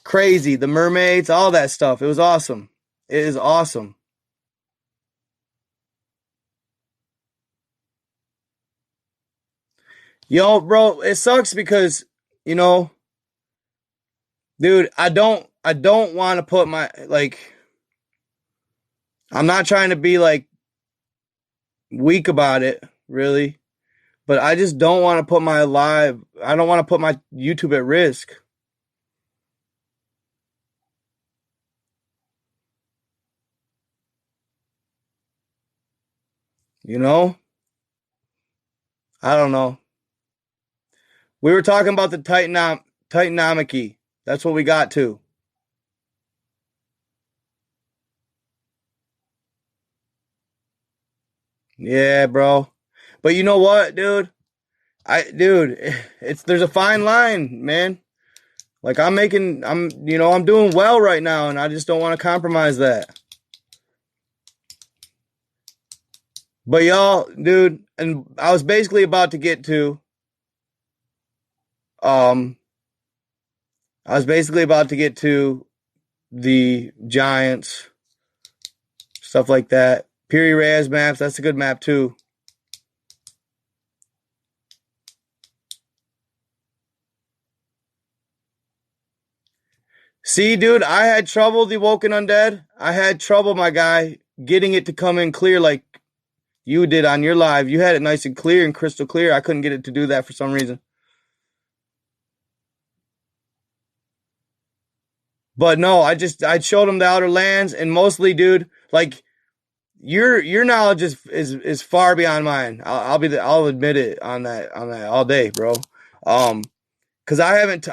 Crazy. The mermaids, all that stuff. It was awesome. It is awesome. Yo, bro, it sucks because, dude, I don't want to put my, I'm not trying to be, weak about it, really. But I just don't want to put I don't want to put my YouTube at risk. I don't know. We were talking about the Titanomachy. That's what we got to. Yeah, bro. But you know what, dude? There's a fine line, man. I'm doing well right now, and I just don't want to compromise that. But y'all, dude, and I was basically about to get to, the Giants, stuff like that. Piri Reyes maps, that's a good map too. See, dude, I had trouble, the Woken Undead. I had trouble, my guy, getting it to come in clear like you did on your live. You had it nice and clear and crystal clear. I couldn't get it to do that for some reason. But no, I showed him the Outer Lands, and mostly, dude, your knowledge is far beyond mine. I'll admit it on that all day, bro. Because I haven't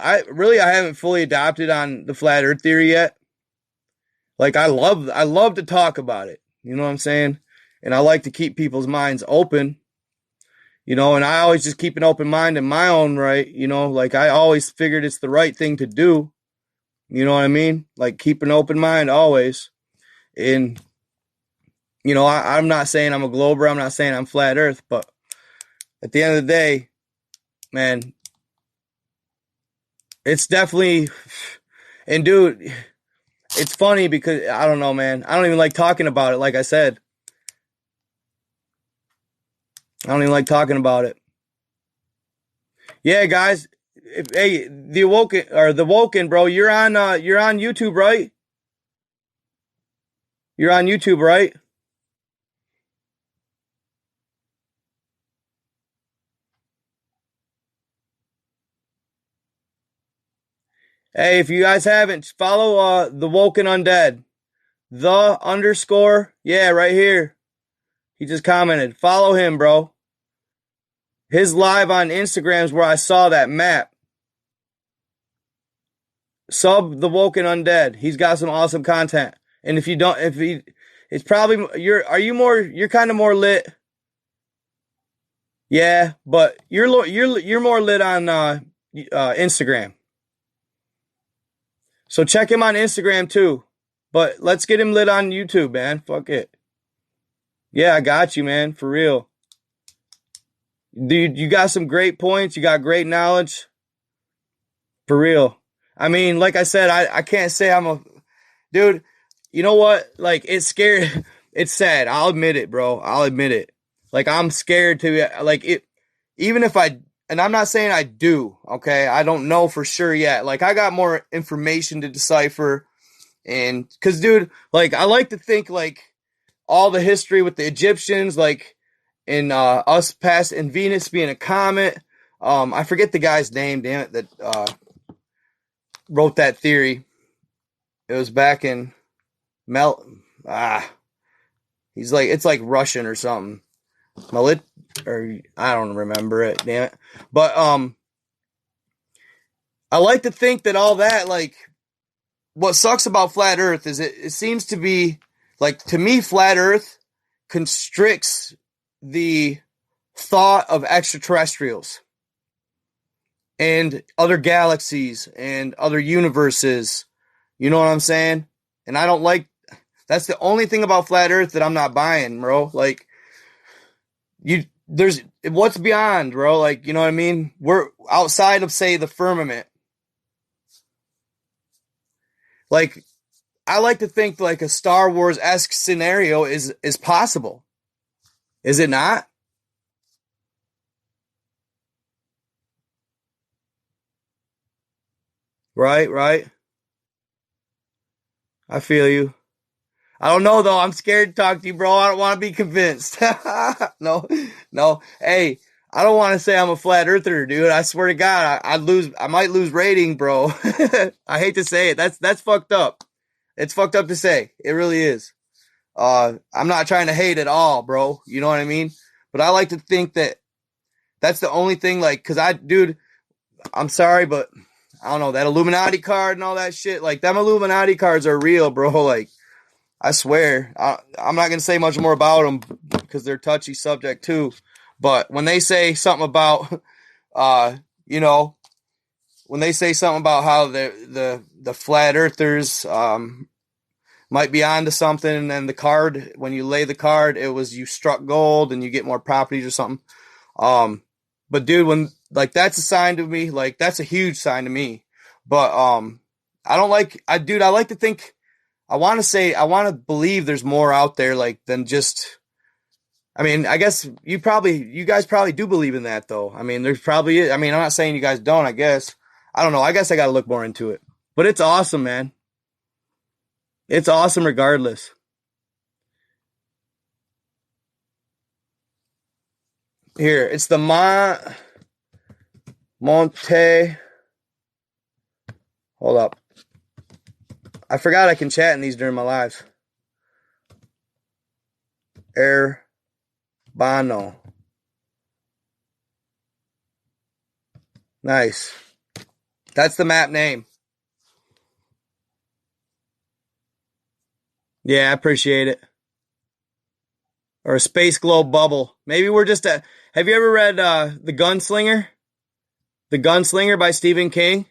fully adopted on the flat Earth theory yet. I love to talk about it. You know what I'm saying? And I like to keep people's minds open. And I always just keep an open mind in my own right. I always figured it's the right thing to do. You know what I mean? Keep an open mind always. And, I'm not saying I'm a glober. I'm not saying I'm flat Earth. But at the end of the day, man, it's definitely... And, dude, it's funny because, I don't know, man. I don't even like talking about it, like I said. I don't even like talking about it. Yeah, guys. Hey, the Woken, bro. You're on YouTube, right? You're on YouTube, right? Hey, if you guys haven't, follow the Woken Undead. Yeah, right here. He just commented. Follow him, bro. His live on Instagram is where I saw that map. Sub the Woken Undead. He's got some awesome content. And if you don't, it's probably you're kind of more lit. Yeah, but you're more lit on Instagram. So check him on Instagram too. But let's get him lit on YouTube, man. Fuck it. Yeah, I got you, man. For real. Dude, you got some great points. You got great knowledge. For real. I mean, like I said, I can't say I'm a... Dude, you know what? It's scary. It's sad. I'll admit it, bro. I'll admit it. I'm scared to... Even if I... And I'm not saying I do, okay? I don't know for sure yet. I got more information to decipher. And... Because, dude, I like to think, all the history with the Egyptians, in us passing Venus being a comet. I forget the guy's name, damn it, that wrote that theory. It was back in he's it's Russian or something. Or I don't remember it, damn it. But I like to think that all that, what sucks about flat Earth is it seems to be to me, flat Earth constricts the thought of extraterrestrials and other galaxies and other universes. You know what I'm saying? And I don't that's the only thing about flat Earth that I'm not buying, bro. there's what's beyond, bro. Like, you know what I mean? We're outside of, say, the firmament. Like, I like to think like a Star Wars-esque scenario is possible. Is it not? Right, right. I feel you. I don't know though. I'm scared to talk to you, bro. I don't want to be convinced. No, no. Hey, I don't want to say I'm a flat earther, dude. I swear to God, I might lose rating, bro. I hate to say it. That's fucked up. It's fucked up to say. It really is. I'm not trying to hate at all, bro. You know what I mean? But I like to think that that's the only thing, like, cause dude, I'm sorry, but I don't know, that Illuminati card and all that shit, like, them Illuminati cards are real, bro. Like, I swear, I'm not going to say much more about them because they're touchy subject too. But when they say something about, you know, when they say something about how the flat earthers, might be onto something, and then the card, when you lay the card, it was you struck gold and you get more properties or something. But dude, when, like, that's a sign to me, like, that's a huge sign to me. But, I don't like, I like to think, I want to believe there's more out there, like, than just, I mean, I guess you guys probably do believe in that though. I mean, there's probably, I mean, I'm not saying you guys don't, I guess. I don't know. I guess I got to look more into it, but it's awesome, man. It's awesome regardless. Here, it's the Monte. Hold up. I forgot I can chat in these during my lives. Urbano. Nice. That's the map name. Yeah, I appreciate it. Or a space globe bubble. Maybe we're just a... Have you ever read The Gunslinger? The Gunslinger by Stephen King?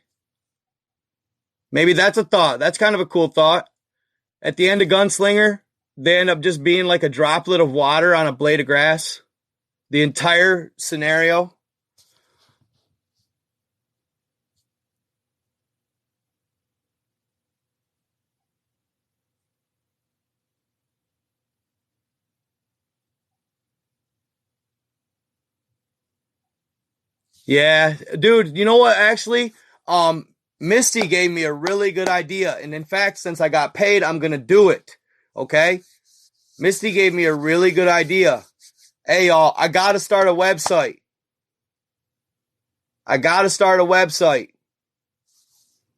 Maybe that's a thought. That's kind of a cool thought. At the end of Gunslinger, they end up just being like a droplet of water on a blade of grass. The entire scenario. Yeah, dude, you know what? Actually, Misty gave me a really good idea. And in fact, since I got paid, I'm going to do it. Okay? Misty gave me a really good idea. Hey, y'all, I got to start a website.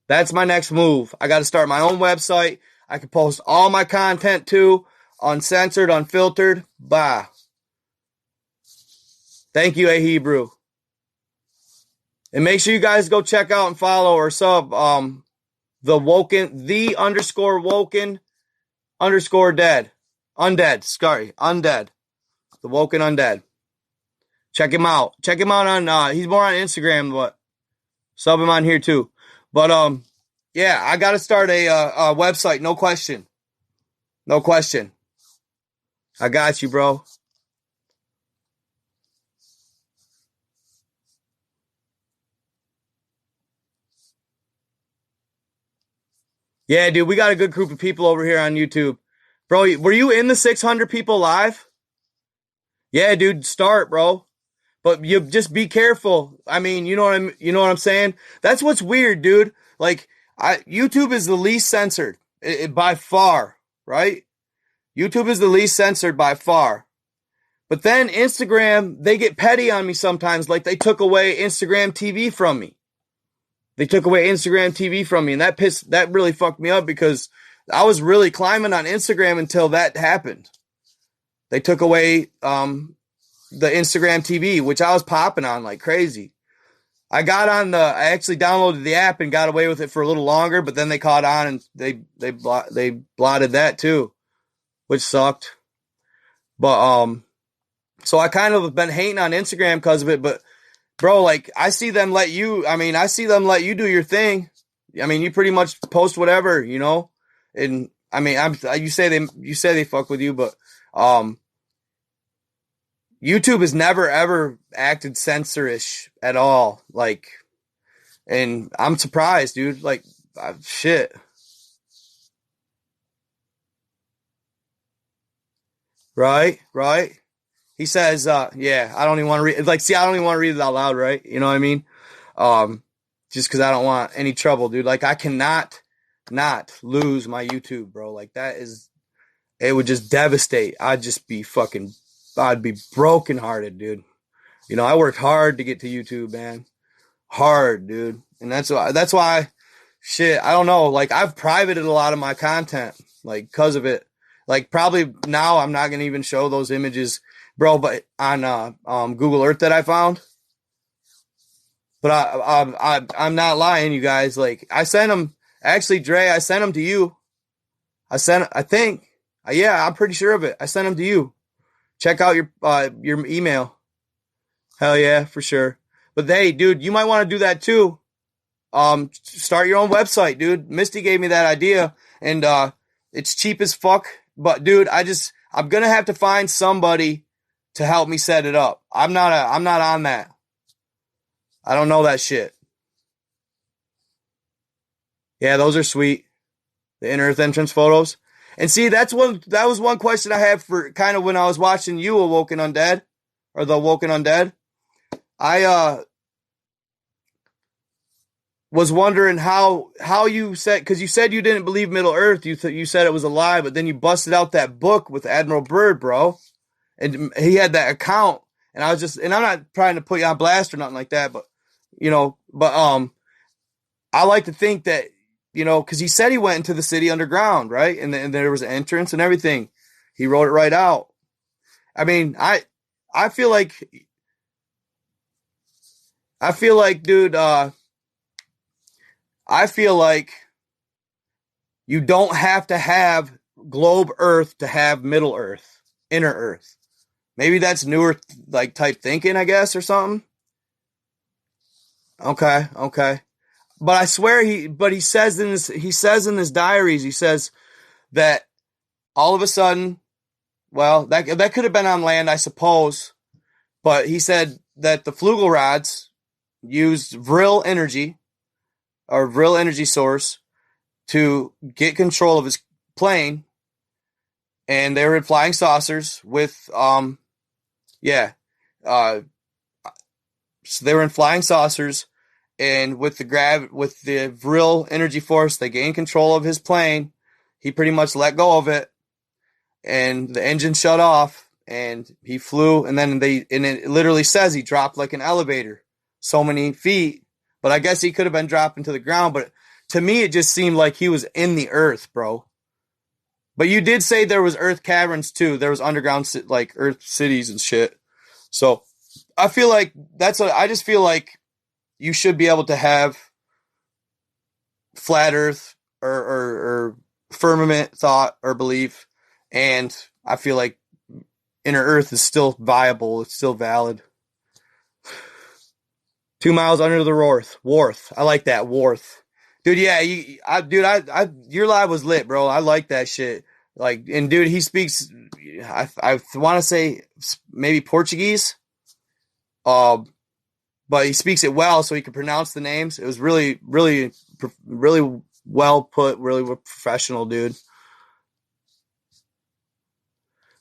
That's my next move. I got to start my own website. I can post all my content too, uncensored, unfiltered. Bah. Thank you, A Hebrew. And make sure you guys go check out and follow or sub the _woken _dead. Undead. The Woken Undead. Check him out. Check him out on he's more on Instagram, but sub him on here too. But yeah, I gotta start a website, no question. No question. I got you, bro. Yeah, dude, we got a good group of people over here on YouTube. Bro, were you in the 600 people live? Yeah, dude, start, bro. But you just be careful. I mean, you know what I'm saying? That's what's weird, dude. Like, YouTube is the least censored by far, right? YouTube is the least censored by far. But then Instagram, they get petty on me sometimes, like they took away Instagram TV from me. And that really fucked me up because I was really climbing on Instagram until that happened. They took away the Instagram TV, which I was popping on like crazy. I actually downloaded the app and got away with it for a little longer, but then they caught on and they blotted that too, which sucked. But so I kind of have been hating on Instagram because of it, but bro, like I see them let you do your thing. I mean, you pretty much post whatever, you know? And I mean, you say they fuck with you, but YouTube has never ever acted censorish at all. Like, and I'm surprised, dude. Like, shit. Right, right. He says, yeah, I don't even want to read. Like, see, I don't even want to read it out loud, right? You know what I mean? Just because I don't want any trouble, dude. Like, I cannot not lose my YouTube, bro. Like, it would just devastate. I'd be brokenhearted, dude. You know, I worked hard to get to YouTube, man. Hard, dude. And that's why, shit, I don't know. Like, I've privated a lot of my content, like, because of it. Like, probably now I'm not going to even show those images, bro, but on Google Earth that I found. But I'm not lying, you guys. Like, I sent them, actually, Dre, I sent them to you. I think, yeah, I'm pretty sure of it. I sent them to you. Check out your email. Hell yeah, for sure. But hey, dude, you might want to do that too. Start your own website, dude. Misty gave me that idea, and it's cheap as fuck. But dude, I'm gonna have to find somebody to help me set it up. I'm not on that. I don't know that shit. Yeah, those are sweet. The in-earth entrance photos. And see, that was one question I had for kind of when I was watching you, Awoken Undead, or the Awoken Undead. I was wondering how you said, because you said you didn't believe Middle Earth. You said it was a lie, but then you busted out that book with Admiral Byrd, bro, and he had that account, and I'm not trying to put you on blast or nothing like that, but I like to think that, you know, because he said he went into the city underground, right, and there was an entrance and everything. He wrote it right out. I mean, I feel like, dude, I feel like you don't have to have globe Earth to have Middle Earth, inner Earth. Maybe that's newer, like, type thinking, I guess, or something. Okay. But I swear he says in his diaries, he says that all of a sudden, well, that could have been on land, I suppose, but he said that the flugel rods used vril energy, or vril energy source, to get control of his plane, and they were in flying saucers with, so they were in flying saucers, and with the vril energy force, they gained control of his plane. He pretty much let go of it, and the engine shut off, and he flew, and it literally says he dropped like an elevator, so many feet, but I guess he could have been dropping to the ground, but to me, it just seemed like he was in the earth, bro. But you did say there was earth caverns too. There was underground, like, earth cities and shit. So I feel like I just feel like you should be able to have flat earth or firmament thought or belief. And I feel like inner earth is still viable. It's still valid. 2 miles under the Worth. I like that, Worth. Dude, yeah, your live was lit, bro. I like that shit. Like, and dude, he speaks, I want to say maybe Portuguese, but he speaks it well, so he can pronounce the names. It was really, really, really well put, really professional, dude.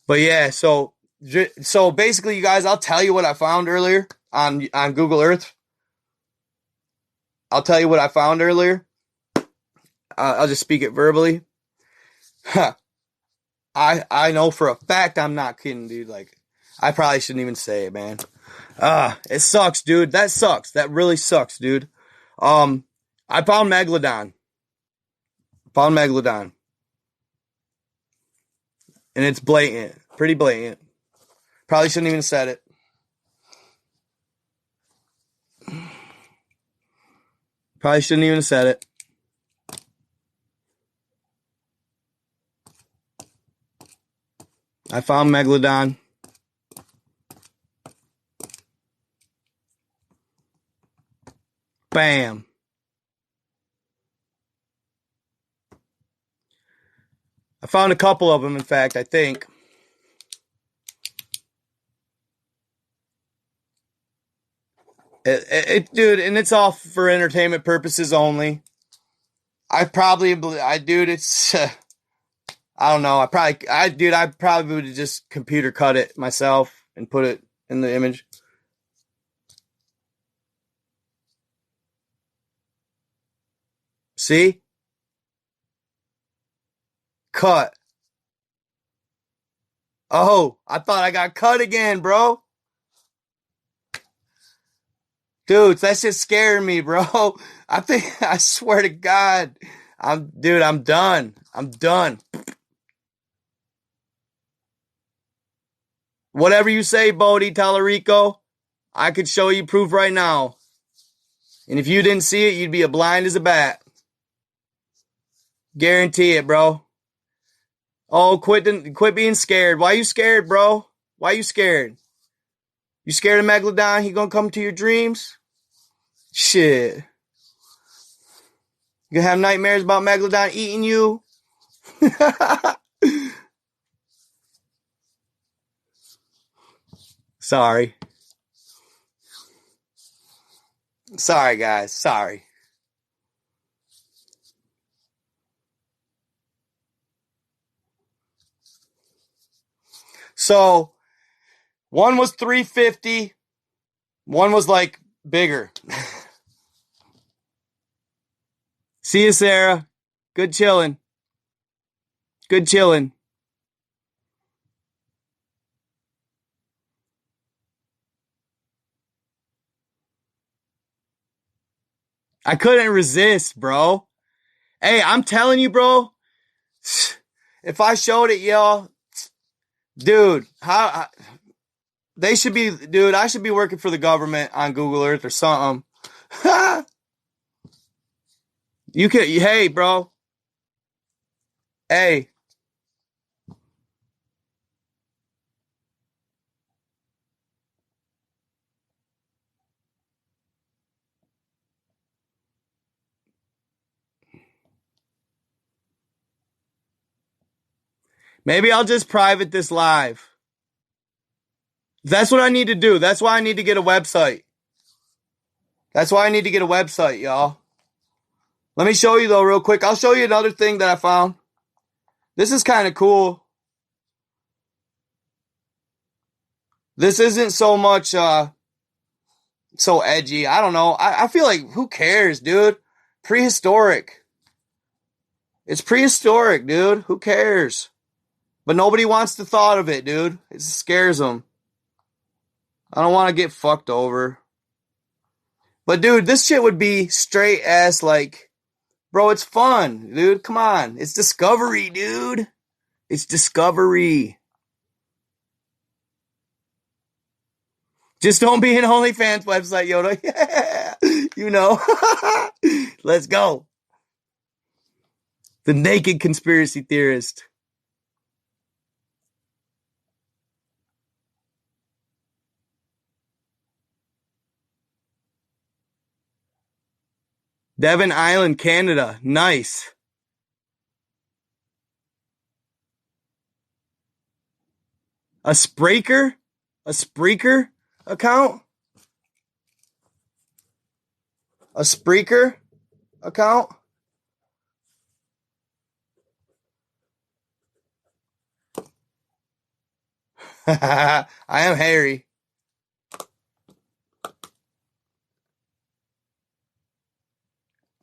But yeah, so basically, you guys, I'll tell you what I found earlier on Google Earth. I'll tell you what I found earlier. I'll just speak it verbally. Huh. I know for a fact I'm not kidding, dude. Like, I probably shouldn't even say it, man. It sucks, dude. That sucks. That really sucks, dude. I found Megalodon. And it's blatant. Pretty blatant. Probably shouldn't even have said it. Probably shouldn't even have said it. I found Megalodon. Bam. I found a couple of them, in fact, I think. Dude, and it's all for entertainment purposes only. Dude, it's, I don't know. I probably would have just computer cut it myself and put it in the image. See? Cut. Oh, I thought I got cut again, bro. Dude, that's just scaring me, bro. I swear to God, I'm done. I'm done. Whatever you say, Bodie Tallarico, I could show you proof right now. And if you didn't see it, you'd be as blind as a bat. Guarantee it, bro. Oh, quit being scared. Why you scared, bro? Why you scared? You scared of Megalodon? He gonna come to your dreams? Shit. You gonna have nightmares about Megalodon eating you? Sorry. Sorry, guys. Sorry. So, one was 350. One was like bigger. See you, Sarah. Good chilling. Good chilling. I couldn't resist, bro. Hey, I'm telling you, bro. If I showed it, y'all, dude, they should be, dude, I should be working for the government on Google Earth or something. You could, hey, bro. Hey. Maybe I'll just private this live. That's what I need to do. That's why I need to get a website. That's why I need to get a website, y'all. Let me show you, though, real quick. I'll show you another thing that I found. This is kind of cool. This isn't so much, so edgy. I don't know. I feel like, who cares, dude? Prehistoric. It's prehistoric, dude. Who cares? But nobody wants the thought of it, dude. It scares them. I don't want to get fucked over. But, dude, this shit would be straight ass, like, bro, it's fun, dude. Come on. It's discovery, dude. It's discovery. Just don't be an OnlyFans website, Yoda. Yeah, you know. Let's go. The naked conspiracy theorist. Devon Island, Canada. Nice. A Spreaker? A Spreaker account? A Spreaker account? I am Harry.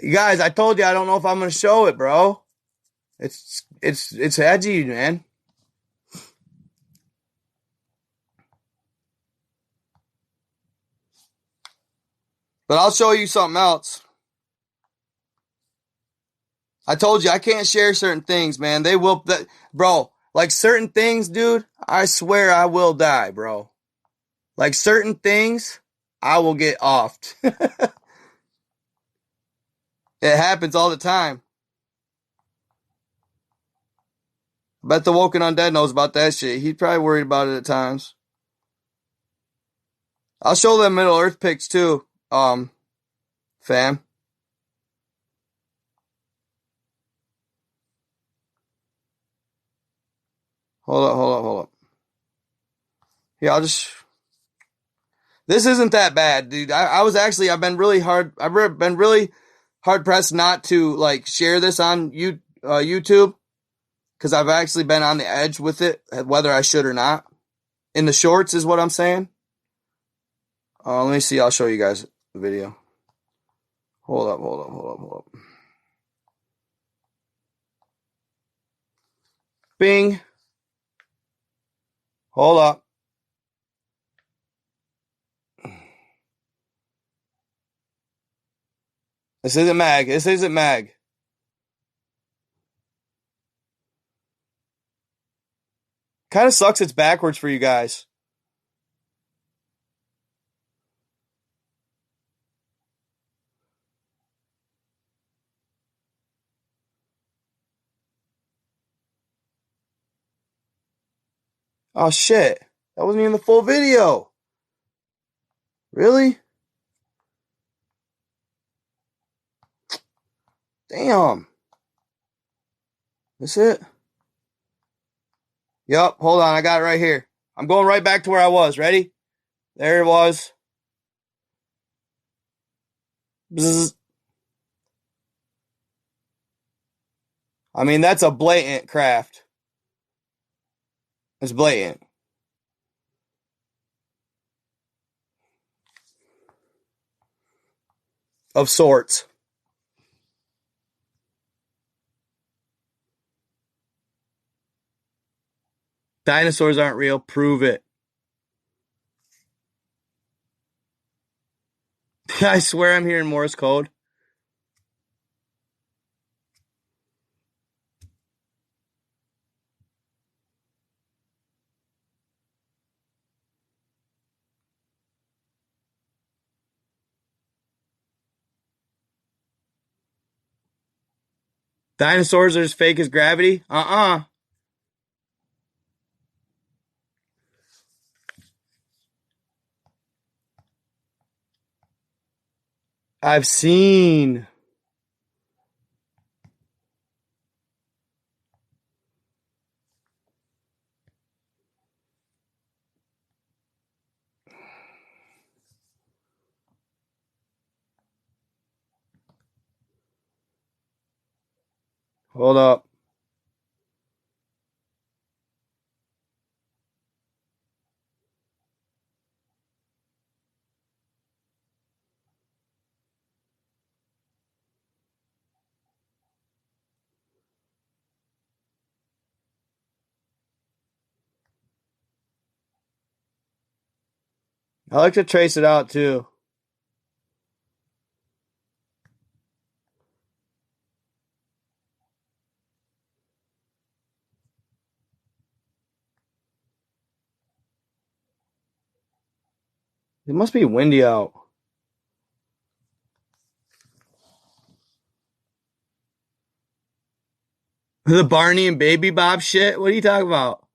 You guys, I told you I don't know if I'm gonna show it, bro. It's edgy, man. But I'll show you something else. I told you I can't share certain things, man. They will, bro. Like certain things, dude. I swear I will die, bro. Like certain things, I will get offed. It happens all the time. I bet the Woken Undead knows about that shit. He's probably worried about it at times. I'll show them Middle Earth pics too, fam. Hold up. Yeah, This isn't that bad, dude. I've been really hard pressed not to like share this on YouTube because I've actually been on the edge with it, whether I should or not. In the shorts is what I'm saying. Let me see. I'll show you guys the video. Hold up. Bing. Hold up. This isn't mag. Kind of sucks it's backwards for you guys. Oh shit. That wasn't even the full video. Really? Damn. This it? Yup, hold on, I got it right here. I'm going right back to where I was. Ready? There it was. Bzzz. I mean, that's a blatant craft. It's blatant. Of sorts. Dinosaurs aren't real. Prove it. I swear I'm hearing Morse code. Dinosaurs are as fake as gravity? I've seen. Hold up. I like to trace it out too. It must be windy out. The Barney and Baby Bob shit? What are you talking about?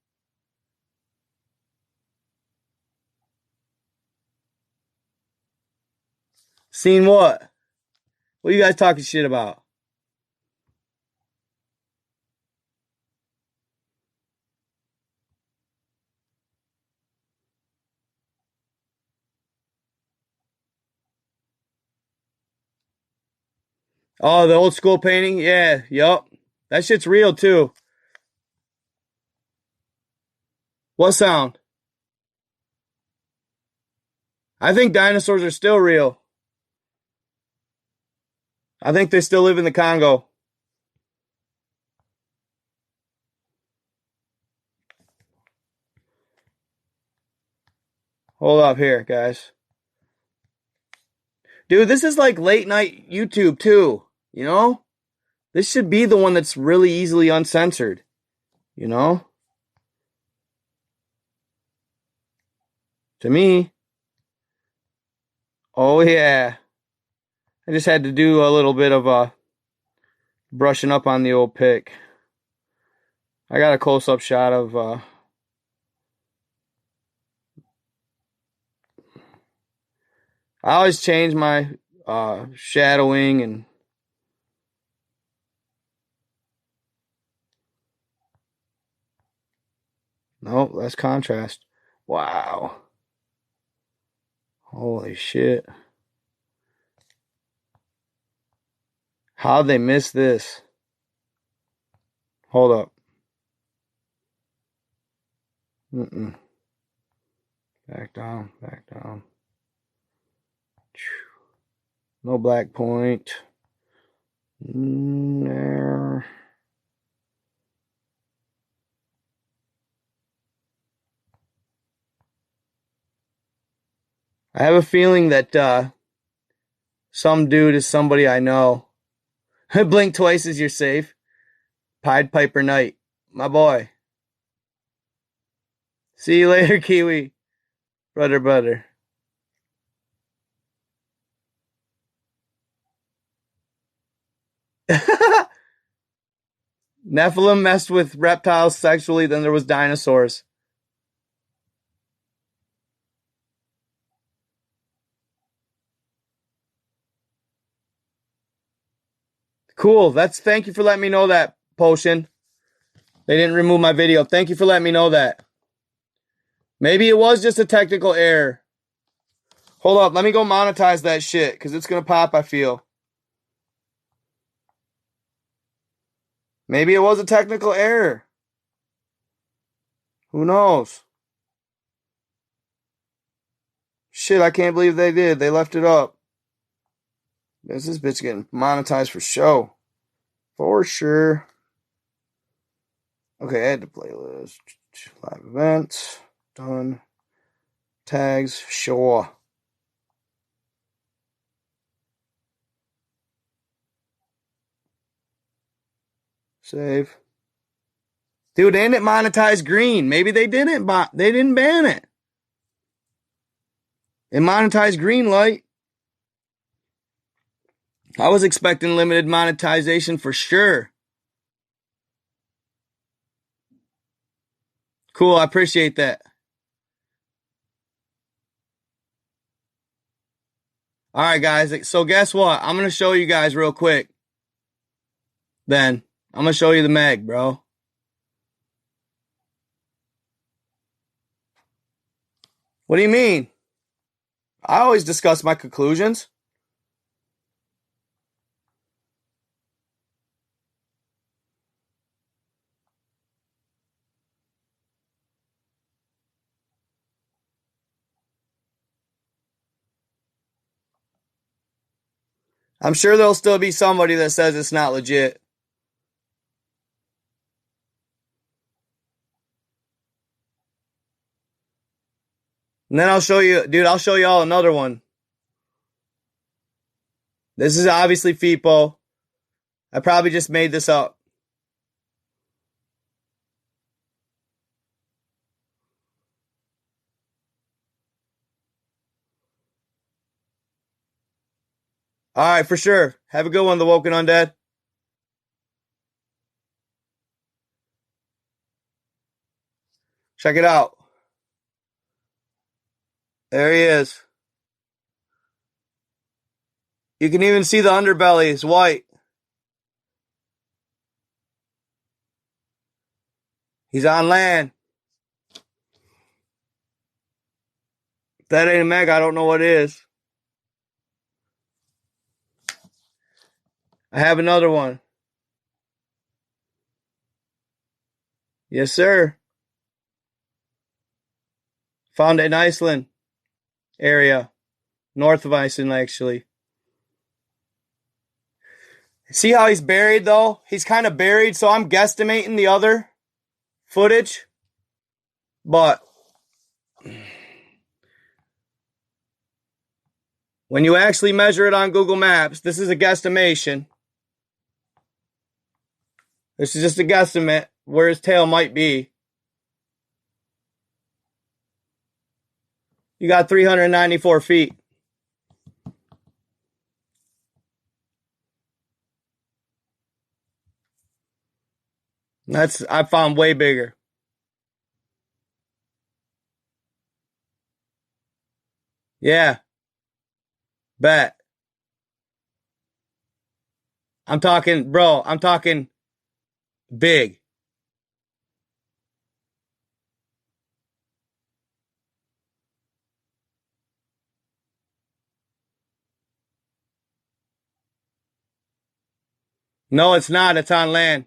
Seen what? What are you guys talking shit about? Oh, the old school painting? Yeah, yup. That shit's real too. What sound? I think dinosaurs are still real. I think they still live in the Congo. Hold up here, guys. Dude, this is like late night YouTube too, you know? This should be the one that's really easily uncensored, you know? To me. Oh yeah. I just had to do a little bit of brushing up on the old pic. I got a close-up shot of I always change my shadowing and no, that's contrast. Wow. Holy shit. How'd they miss this? Hold up. Back down, back down. No black point. There. I have a feeling that some dude is somebody I know. Blink twice as you're safe. Pied Piper Knight. My boy. See you later, Kiwi. Brother. Nephilim messed with reptiles sexually, then there was dinosaurs. Cool. Thank you for letting me know that, Potion. They didn't remove my video. Thank you for letting me know that. Maybe it was just a technical error. Hold up. Let me go monetize that shit, because it's going to pop, I feel. Maybe it was a technical error. Who knows? Shit, I can't believe they did. They left it up. This bitch getting monetized for show. For sure. Okay, add to playlist. Live events. Done. Tags. Sure. Save. Dude, and it monetized green. Maybe they didn't ban it. It monetized green light. I was expecting limited monetization for sure. Cool, I appreciate that. All right, guys. So guess what? I'm going to show you guys real quick. Then I'm going to show you the Meg, bro. What do you mean? I always discuss my conclusions. I'm sure there'll still be somebody that says it's not legit. And then I'll show you, dude, I'll show you all another one. This is obviously FIPO. I probably just made this up. All right, for sure. Have a good one, The Woken Undead. Check it out. There he is. You can even see the underbelly. It's white. He's on land. If that ain't a Meg, I don't know what is. I have another one. Yes, sir. Found it in Iceland area. North of Iceland, actually. See how he's buried, though? He's kind of buried, so I'm guesstimating the other footage. But when you actually measure it on Google Maps, this is a guesstimation. This is just a guesstimate where his tail might be. You got 394 feet. I found way bigger. Yeah. Bet. I'm talking big. No, it's not. It's on land.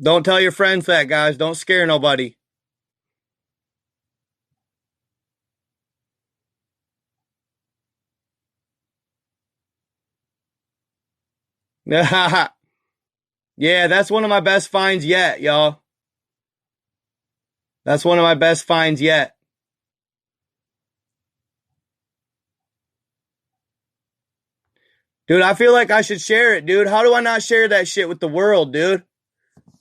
Don't tell your friends that, guys. Don't scare nobody. Yeah, that's one of my best finds yet, y'all. That's one of my best finds yet. Dude, I feel like I should share it, dude. How do I not share that shit with the world, dude?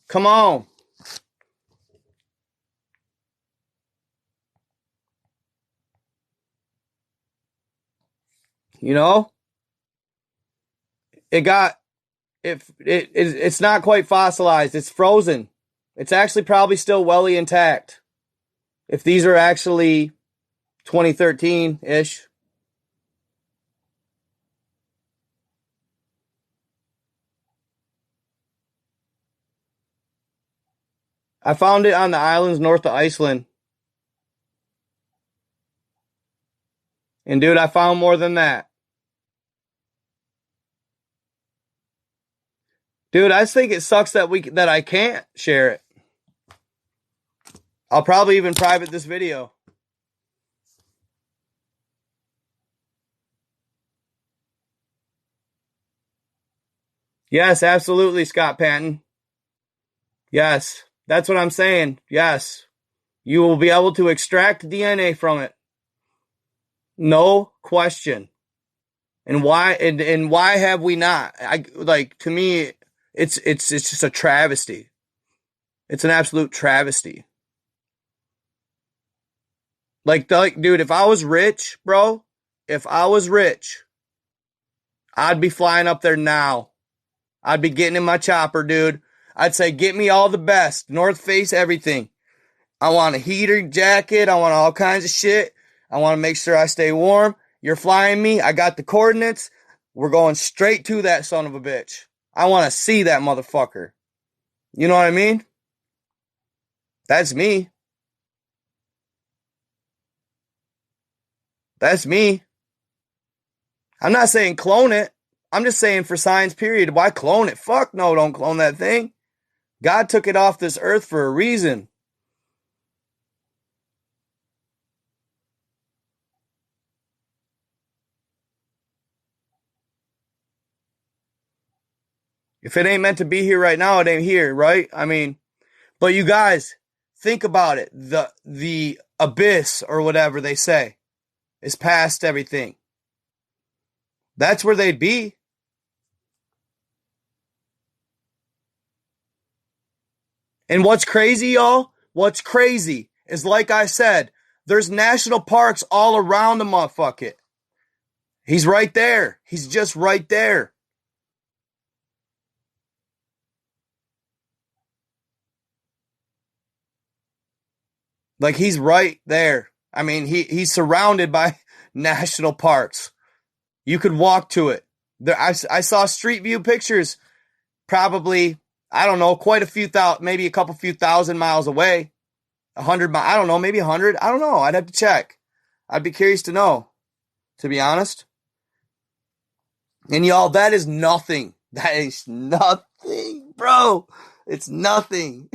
Come on. You know? It got it's not quite fossilized. It's frozen. It's actually probably still welly intact. If these are actually 2013-ish. I found it on the islands north of Iceland. And dude, I found more than that. Dude, I just think it sucks that I can't share it. I'll probably even private this video. Yes, absolutely, Scott Panton. Yes, that's what I'm saying. Yes. You will be able to extract DNA from it. No question. And why have we not? To me, it's just a travesty. It's an absolute travesty. Dude, if I was rich, bro, if I was rich, I'd be flying up there now. I'd be getting in my chopper, dude. I'd say, get me all the best. North Face, everything. I want a heater jacket. I want all kinds of shit. I want to make sure I stay warm. You're flying me. I got the coordinates. We're going straight to that son of a bitch. I want to see that motherfucker. You know what I mean? That's me. That's me. I'm not saying clone it. I'm just saying for science, period. Why clone it? Fuck no, don't clone that thing. God took it off this earth for a reason. If it ain't meant to be here right now, it ain't here, right? I mean, but you guys, think about it. The abyss or whatever they say is past everything. That's where they'd be. And what's crazy, y'all? What's crazy is, like I said, there's national parks all around the motherfucker. He's right there. He's just right there. Like, he's right there. I mean, he's surrounded by national parks. You could walk to it. I saw street view pictures, probably, I don't know, quite a few thousand, maybe a couple few thousand miles away. 100 miles, I don't know, maybe 100. I don't know. I'd have to check. I'd be curious to know, to be honest. And y'all, that is nothing. That is nothing, bro. It's nothing.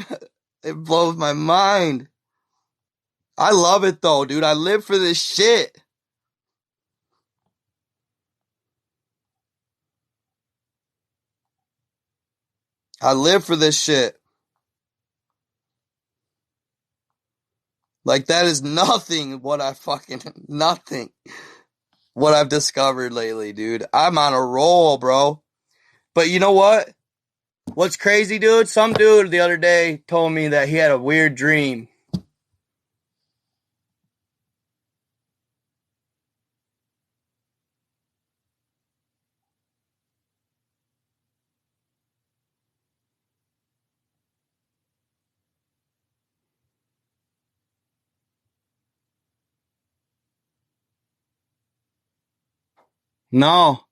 It blows my mind. I love it though, dude. I live for this shit. I live for this shit. Like, that is nothing nothing what I've discovered lately, dude. I'm on a roll, bro. But you know what? What's crazy, dude? Some dude the other day told me that he had a weird dream. No.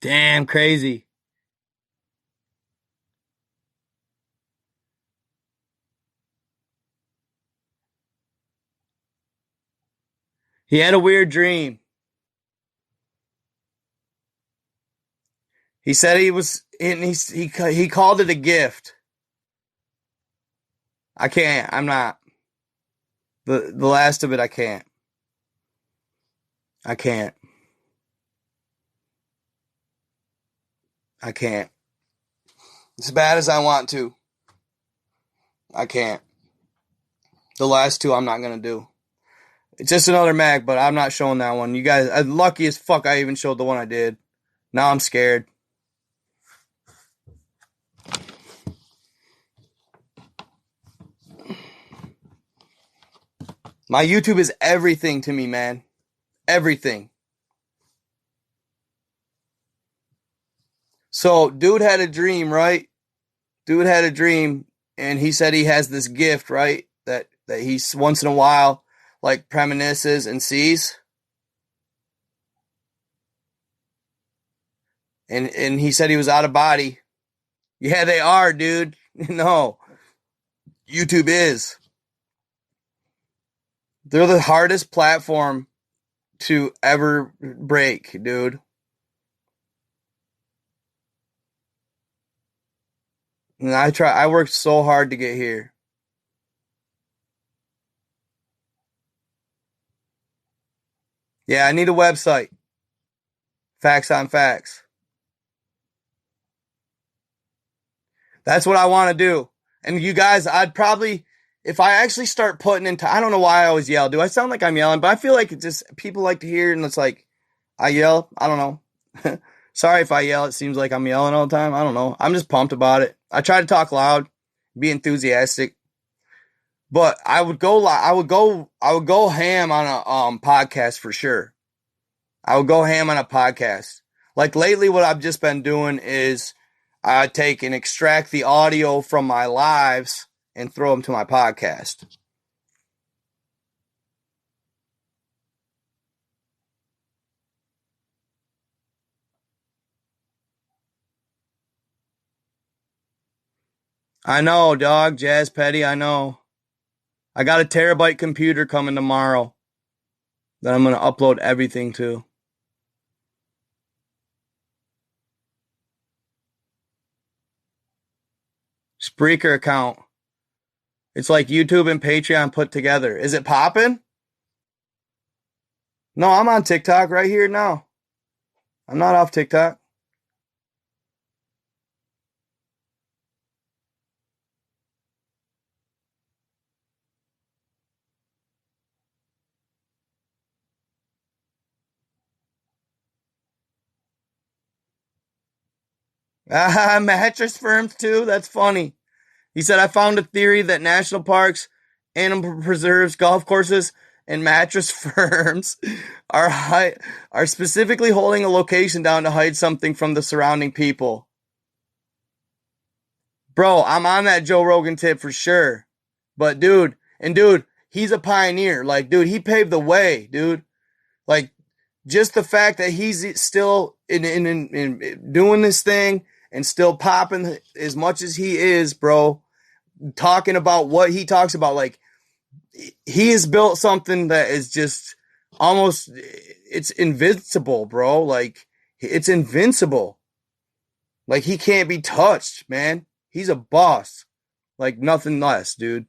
Damn crazy. He had a weird dream. He said he was, and he called it a gift. I can't. I'm not. The last of it, I can't. I can't. I can't. As bad as I want to, I can't. The last two, I'm not gonna do. It's just another mag, but I'm not showing that one. You guys, lucky as fuck I even showed the one I did. Now I'm scared. My YouTube is everything to me, man. Everything. So, dude had a dream, right? Dude had a dream, and he said he has this gift, right? That he once in a while, like, premonises and sees. And he said he was out of body. Yeah, they are, dude. No. YouTube is. They're the hardest platform to ever break, dude. And I worked so hard to get here. Yeah, I need a website. Facts on facts. That's what I want to do. And you guys, I'd probably, if I actually start putting into, I don't know why I always yell. Do I sound like I'm yelling? But I feel like it just, people like to hear it, and it's like, I yell. I don't know. Sorry if I yell. It seems like I'm yelling all the time. I don't know. I'm just pumped about it. I try to talk loud, be enthusiastic. But I would go ham on a podcast for sure. I would go ham on a podcast. Like lately, what I've just been doing is I take and extract the audio from my lives and throw them to my podcast. I know, dog, Jazz Petty, I know. I got a terabyte computer coming tomorrow that I'm going to upload everything to. Spreaker account. It's like YouTube and Patreon put together. Is it popping? No, I'm on TikTok right here now. I'm not off TikTok. Mattress firms too? That's funny. He said, I found a theory that national parks, animal preserves, golf courses, and mattress firms are specifically holding a location down to hide something from the surrounding people. Bro, I'm on that Joe Rogan tip for sure. But dude, he's a pioneer. Like, dude, he paved the way, dude. Like, just the fact that he's still in doing this thing and still popping as much as he is, bro, talking about what he talks about, like, he has built something that is just almost, it's invincible, bro. Like, it's invincible. Like, he can't be touched, man. He's a boss. Like, nothing less, dude.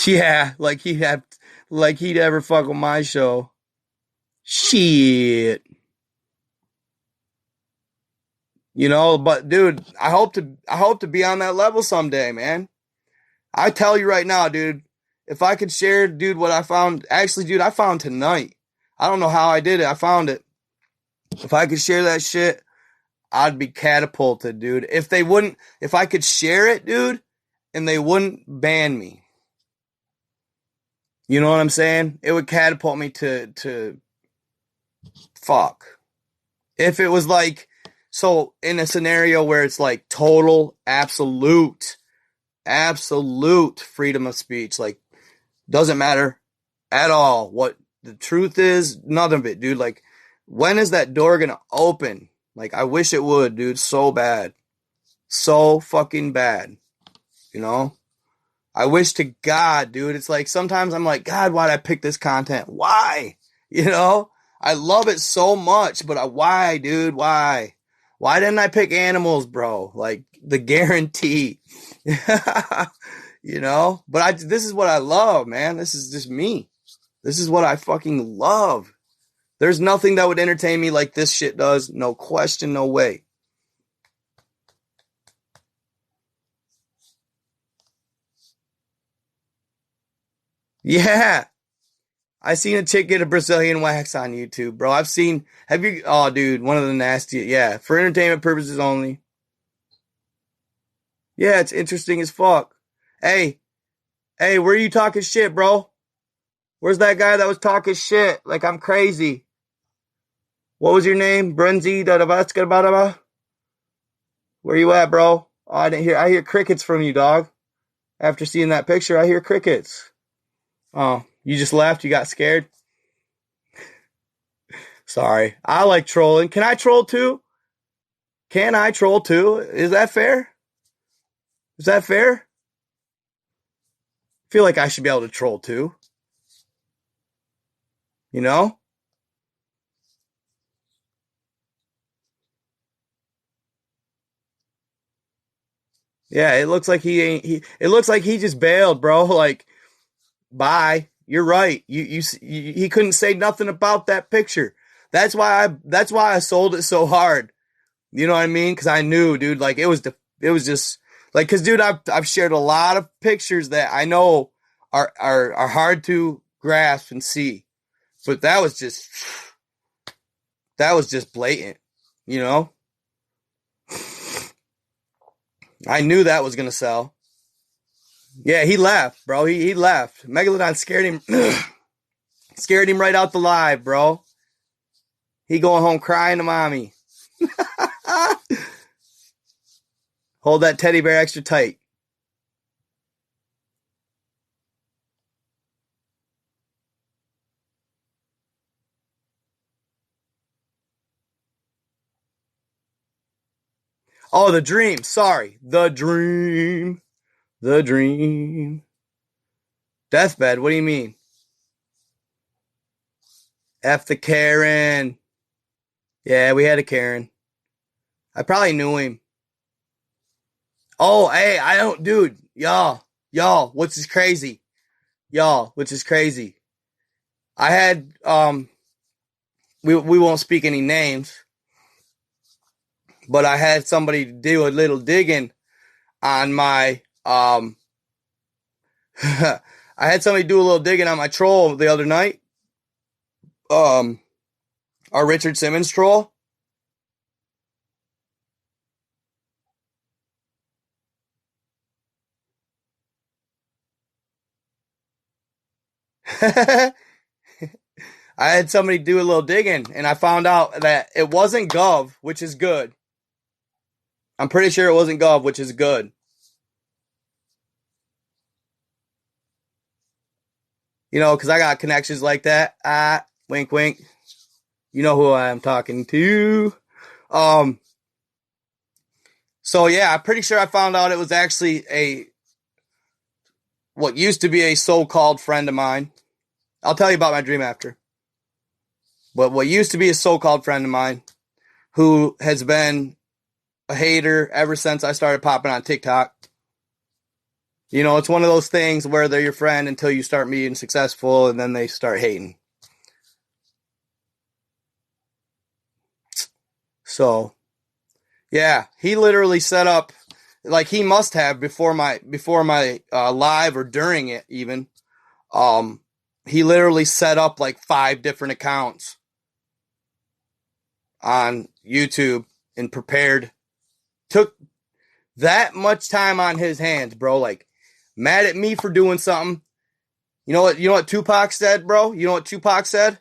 Yeah, like he'd ever fuck with my show. Shit. You know, but dude, I hope to be on that level someday, man. I tell you right now, dude, if I could share, dude, what I found, actually, dude, I found tonight. I don't know how I did it. I found it. If I could share that shit, I'd be catapulted, dude. If I could share it, dude, and they wouldn't ban me. You know what I'm saying? It would catapult me to fuck. If it was like, so in a scenario where it's like total, absolute freedom of speech, like, doesn't matter at all what the truth is, none of it, dude. Like, when is that door gonna open? Like, I wish it would, dude, so bad. So fucking bad. You know? I wish to God, dude. It's like sometimes I'm like, God, why'd I pick this content? Why? You know, I love it so much, but why, dude? Why? Why didn't I pick animals, bro? Like the guarantee, you know, but this is what I love, man. This is just me. This is what I fucking love. There's nothing that would entertain me like this shit does. No question, no way. Yeah. I seen a chick get a Brazilian wax on YouTube, bro. Oh, dude, one of the nastiest. Yeah, for entertainment purposes only. Yeah, it's interesting as fuck. Hey, where are you talking shit, bro? Where's that guy that was talking shit? Like I'm crazy. What was your name? Brunzi da. Where you at, bro? Oh, I hear crickets from you, dog. After seeing that picture, I hear crickets. Oh, you just left? You got scared? Sorry. I like trolling. Can I troll too? Can I troll too? Is that fair? Is that fair? I feel like I should be able to troll too. You know? Yeah, it looks like it looks like he just bailed, bro. Like, bye. You're right. He couldn't say nothing about that picture. That's why I sold it so hard. You know what I mean? Cause I knew, dude, like it was just like, cause dude, I've shared a lot of pictures that I know are hard to grasp and see, but that was just blatant, you know? I knew that was going to sell. Yeah, he left, bro. He left. Megalodon scared him, scared him right out the live, bro. He going home crying to mommy. Hold that teddy bear extra tight. Oh, the dream. Sorry. The dream. The dream. Deathbed. What do you mean? F the Karen. Yeah, we had a Karen. I probably knew him. Oh, hey, I don't, dude. Y'all, which is crazy. I had, we won't speak any names, but I had somebody do a little digging on my, I had somebody do a little digging on my troll the other night. Our Richard Simmons troll. I had somebody do a little digging and I found out that it wasn't Gov, which is good. I'm pretty sure it wasn't Gov, which is good. You know, because I got connections like that. Wink, wink. You know who I am talking to. So yeah, I'm pretty sure I found out it was actually what used to be a so-called friend of mine. I'll tell you about my dream after. But what used to be a so-called friend of mine who has been a hater ever since I started popping on TikTok. You know, it's one of those things where they're your friend until you start being successful and then they start hating. So, yeah, he literally set up, like he must have before my live or during it even. He literally set up like 5 different accounts on YouTube and took that much time on his hands, bro. Like, mad at me for doing something. You know what Tupac said, bro? You know what Tupac said?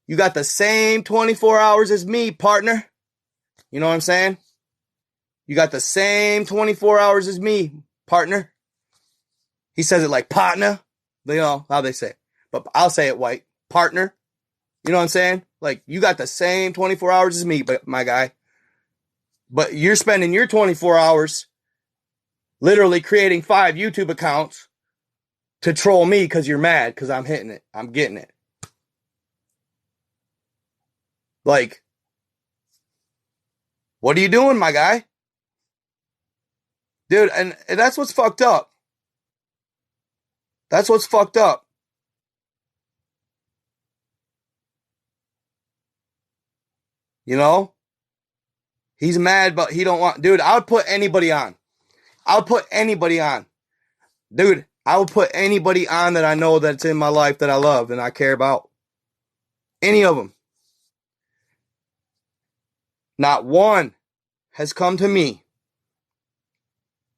You got the same 24 hours as me, partner. You know what I'm saying? You got the same 24 hours as me, partner. He says it like partner. You know how they say it. But I'll say it white. Partner. You know what I'm saying? Like, you got the same 24 hours as me, but my guy. But you're spending your 24 hours literally creating 5 YouTube accounts to troll me because you're mad because I'm hitting it. I'm getting it. Like, what are you doing, my guy? Dude, and that's what's fucked up. That's what's fucked up. You know? He's mad, but he don't want... Dude, I would put anybody on. I'll put anybody on. Dude, I will put anybody on that I know that's in my life that I love and I care about. Any of them. Not one has come to me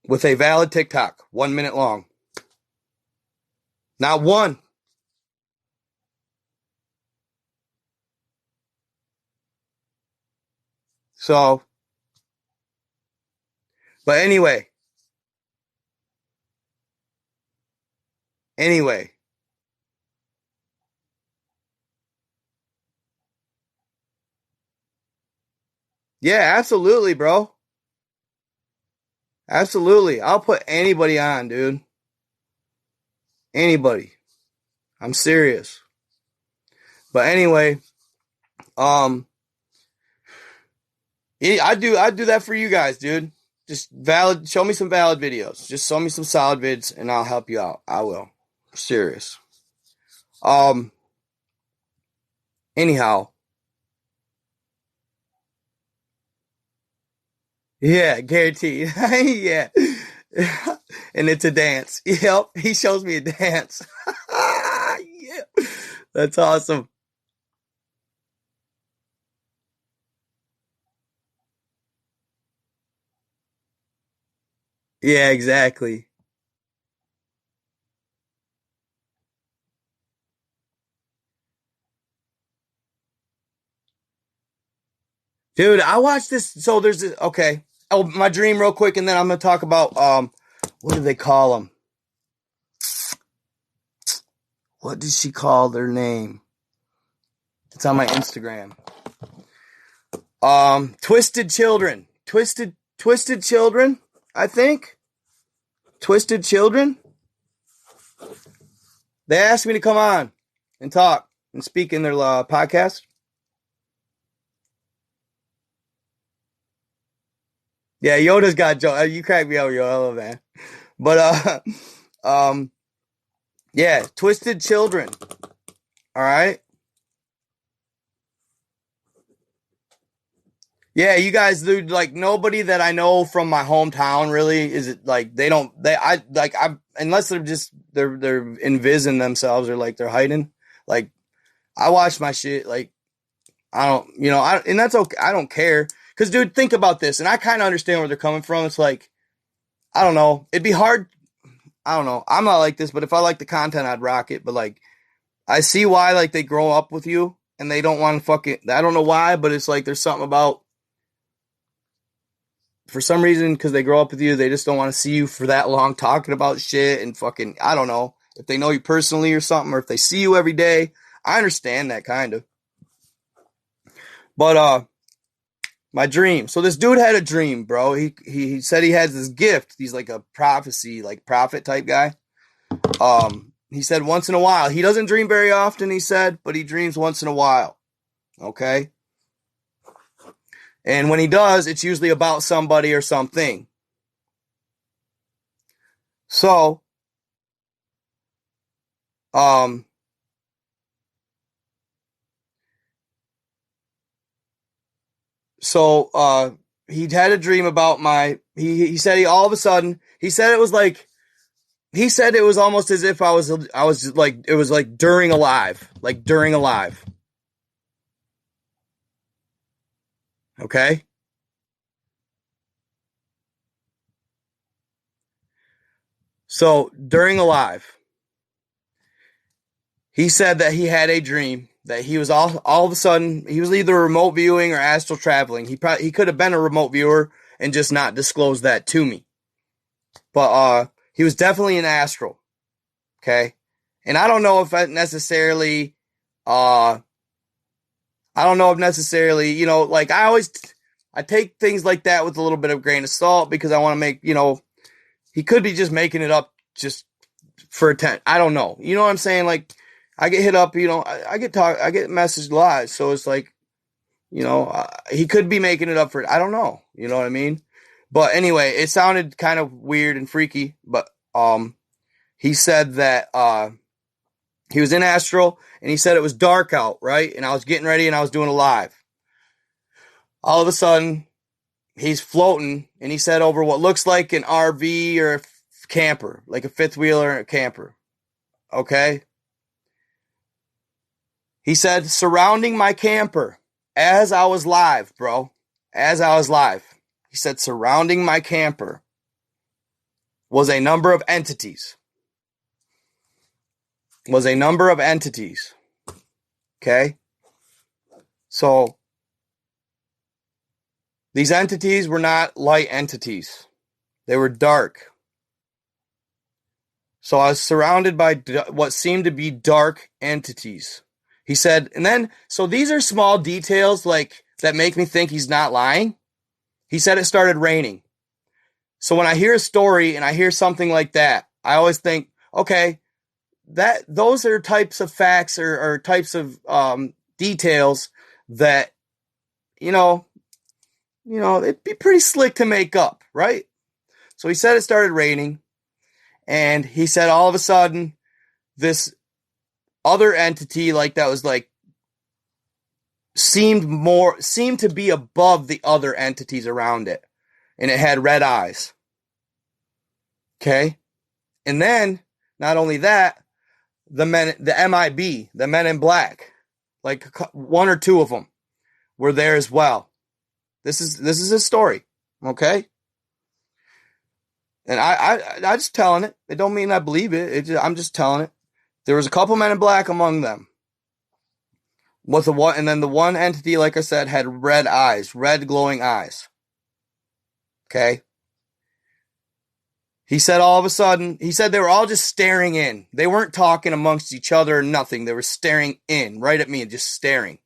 with a valid TikTok, 1 minute long. Not one. So, but anyway. Yeah, absolutely, bro. Absolutely. I'll put anybody on, dude. Anybody. I'm serious. But anyway, I do that for you guys, dude. Just show me some valid videos. Just show me some solid vids and I'll help you out. I will. I'm serious. Anyhow. Yeah, guaranteed. Yeah. And it's a dance. Yep. He shows me a dance. Yeah. That's awesome. Yeah, exactly. Dude, I watched this. So there's this, okay. Oh, my dream real quick. And then I'm going to talk about, what do they call them? What did she call their name? It's on my Instagram. Twisted Children. Twisted Children, I think. Twisted Children. They asked me to come on and talk and speak in their podcast. Yeah, Yoda's got Joe. You crack me up, Yoda, man. But yeah, Twisted Children. All right. Yeah, you guys, dude, like nobody that I know from my hometown really is it like unless they're invising themselves or like they're hiding. Like I watch my shit like I don't, and that's okay. I don't care. Cause dude, think about this. And I kind of understand where they're coming from. It's like, I don't know. It'd be hard. I don't know. I'm not like this, but if I like the content, I'd rock it. But like, I see why like they grow up with you and they don't want to fucking, I don't know why, but it's like, there's something about, for some reason, because they grow up with you, they just don't want to see you for that long talking about shit and fucking, I don't know, if they know you personally or something, or if they see you every day. I understand that kind of. But, my dream. So this dude had a dream, bro. He said he has this gift. He's like a prophecy, like prophet type guy. He said once in a while. He doesn't dream very often, he said, but he dreams once in a while. Okay? And when he does, it's usually about somebody or something. So, he'd had a dream about he said he all of a sudden, he said it was like, he said it was almost as if I was like, it was like during alive. Okay? So, during alive, he said that he had a dream that he was all of a sudden, he was either remote viewing or astral traveling. He could have been a remote viewer and just not disclosed that to me. But he was definitely an astral. Okay? And I don't know if that necessarily like I take things like that with a little bit of grain of salt because I want to make, he he could be just making it up just for attention. I don't know. You know what I'm saying? Like, I get hit up, you know, I get messaged live. So it's like, you know, he could be making it up for it. I don't know. You know what I mean? But anyway, it sounded kind of weird and freaky. But he said that he was in Astral, and he said it was dark out, right? And I was getting ready, and I was doing a live. All of a sudden, he's floating, and he said over what looks like an RV or a camper, like a fifth wheeler and a camper. Okay? He said, surrounding my camper, as I was live, bro. As I was live. He said, surrounding my camper was a number of entities. Okay? So, these entities were not light entities. They were dark. So I was surrounded by what seemed to be dark entities. He said, and then, so these are small details like that make me think he's not lying. He said it started raining. So when I hear a story and I hear something like that, I always think, okay, those are types of facts or types of details that, you know, it'd be pretty slick to make up, right? So he said it started raining, and he said all of a sudden this other entity like that was like seemed to be above the other entities around it, and it had red eyes. Okay? And then not only that, the MIB, the men in black, like one or two of them were there as well. This is a story, okay? And I just telling it. It don't mean I believe it. I'm just telling it. There was a couple men in black among them. And then the one entity, like I said, had red eyes, red glowing eyes. Okay? He said all of a sudden, they were all just staring in. They weren't talking amongst each other or nothing. They were staring in, right at me, and just staring.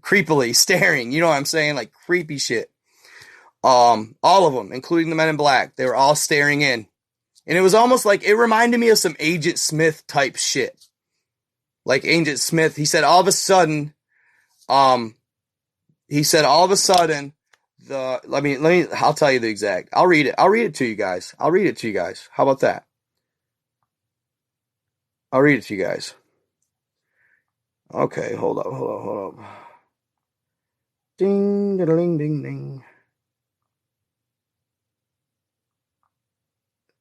Creepily staring. You know what I'm saying? Like creepy shit. All of them, including the men in black, they were all staring in. And it was almost like, it reminded me of some Agent Smith type shit. Like Agent Smith, he said all of a sudden, I'll tell you the exact. I'll read it to you guys. How about that? I'll read it to you guys. Okay, hold up. Ding, ding, ding, ding.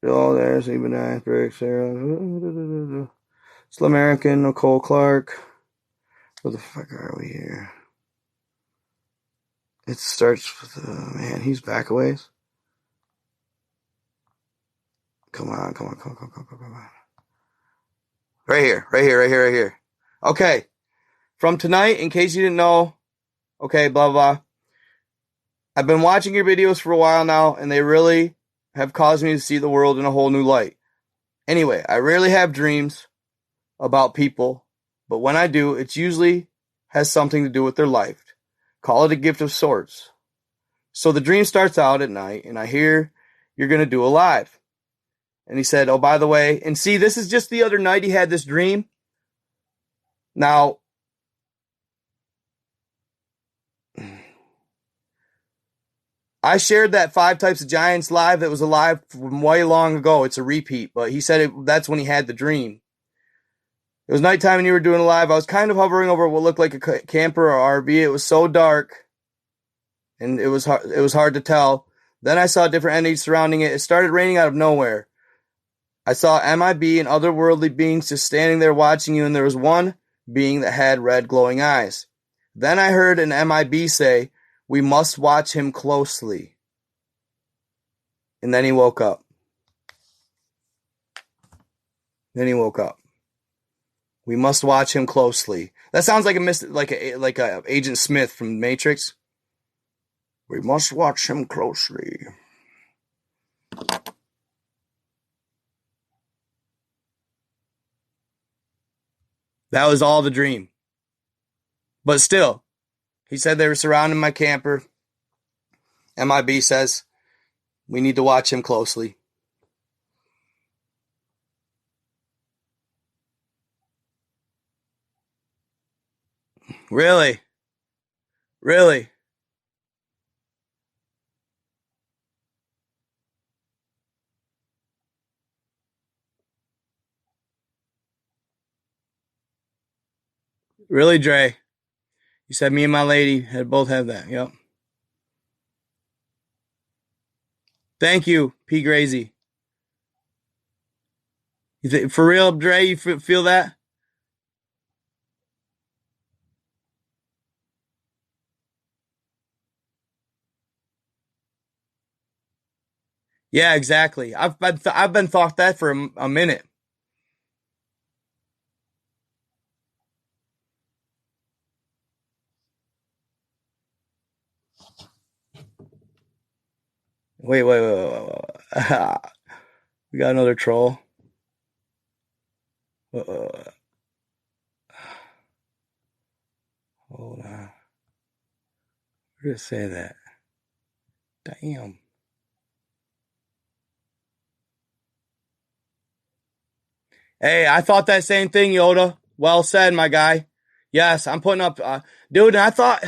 Oh, there's even Iceberg, Sarah. Slim American, Nicole Clark. Where the fuck are we here? It starts with, man, he's back a ways. Come on. Right here. Okay. From tonight, in case you didn't know, okay, blah, blah. I've been watching your videos for a while now, and they really have caused me to see the world in a whole new light. Anyway, I rarely have dreams about people, but when I do, it usually has something to do with their life. Call it a gift of sorts. So the dream starts out at night, and I hear you're going to do a live. And he said, oh, by the way, and see, this is just the other night he had this dream. Now, I shared that 5 Types of Giants live that was a live from way long ago. It's a repeat, but he said that's when he had the dream. It was nighttime and you were doing a live. I was kind of hovering over what looked like a camper or RV. It was so dark, and it was hard to tell. Then I saw different entities surrounding it. It started raining out of nowhere. I saw MIB and otherworldly beings just standing there watching you, and there was one being that had red glowing eyes. Then I heard an MIB say, we must watch him closely. And then he woke up. We must watch him closely. That sounds like a Agent Smith from Matrix. We must watch him closely. That was all the dream. But still, he said they were surrounding my camper. MIB says, we need to watch him closely. Really? Really? Really, Dre? You said me and my lady had both have that. Yep. Thank you, P. Grazy. For real, Dre, you feel that? Yeah, exactly. I've been thought that for a minute. Wait. We got another troll. Hold on. Where did it say that? Damn. Hey, I thought that same thing, Yoda. Well said, my guy. Yes, I'm putting up, dude. I thought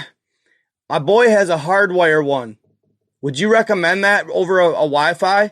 my boy has a hardwire one. Would you recommend that over a Wi-Fi?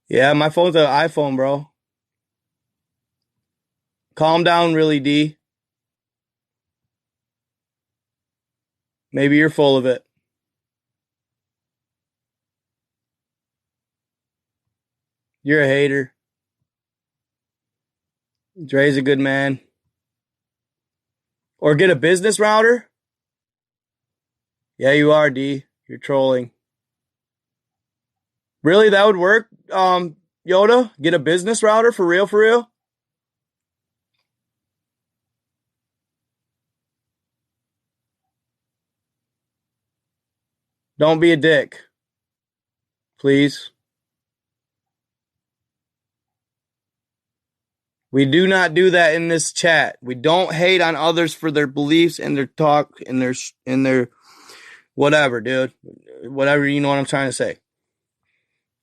Yeah, my phone's an iPhone, bro. Calm down, really, D. Maybe you're full of it. You're a hater. Dre's a good man. Or get a business router? Yeah, you are, D. You're trolling. Really, that would work, Yoda? Get a business router for real, for real? Don't be a dick. Please. We do not do that in this chat. We don't hate on others for their beliefs and their talk and their whatever, dude. Whatever, you know what I'm trying to say.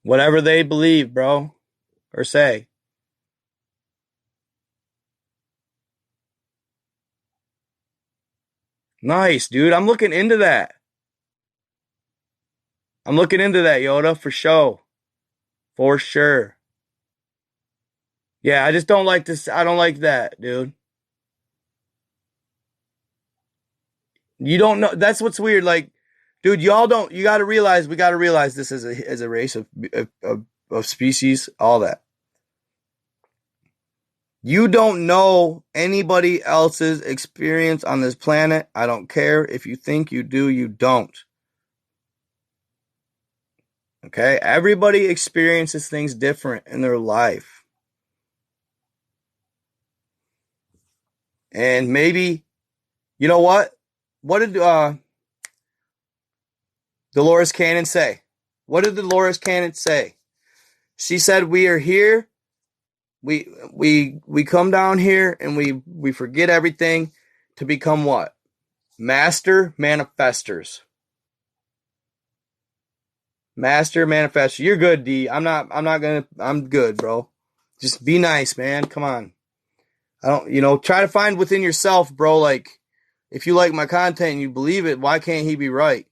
Whatever they believe, bro, or say. Nice, dude. I'm looking into that. I'm looking into that, Yoda, for sure. For sure. Yeah, I just don't like this. I don't like that, dude. You don't know. That's what's weird. Like, dude, y'all don't. You got to realize. We got to realize this as a race of species. All that. You don't know anybody else's experience on this planet. I don't care if you think you do. You don't. Okay, everybody experiences things different in their life, and maybe, you know what? What did Dolores Cannon say? What did Dolores Cannon say? She said, "We are here. We come down here and we forget everything to become what? Master manifestors. Master manifestors. You're good, D. I'm good, bro. Just be nice, man. Come on. I don't, try to find within yourself, bro. Like, if you like my content and you believe it, why can't he be right?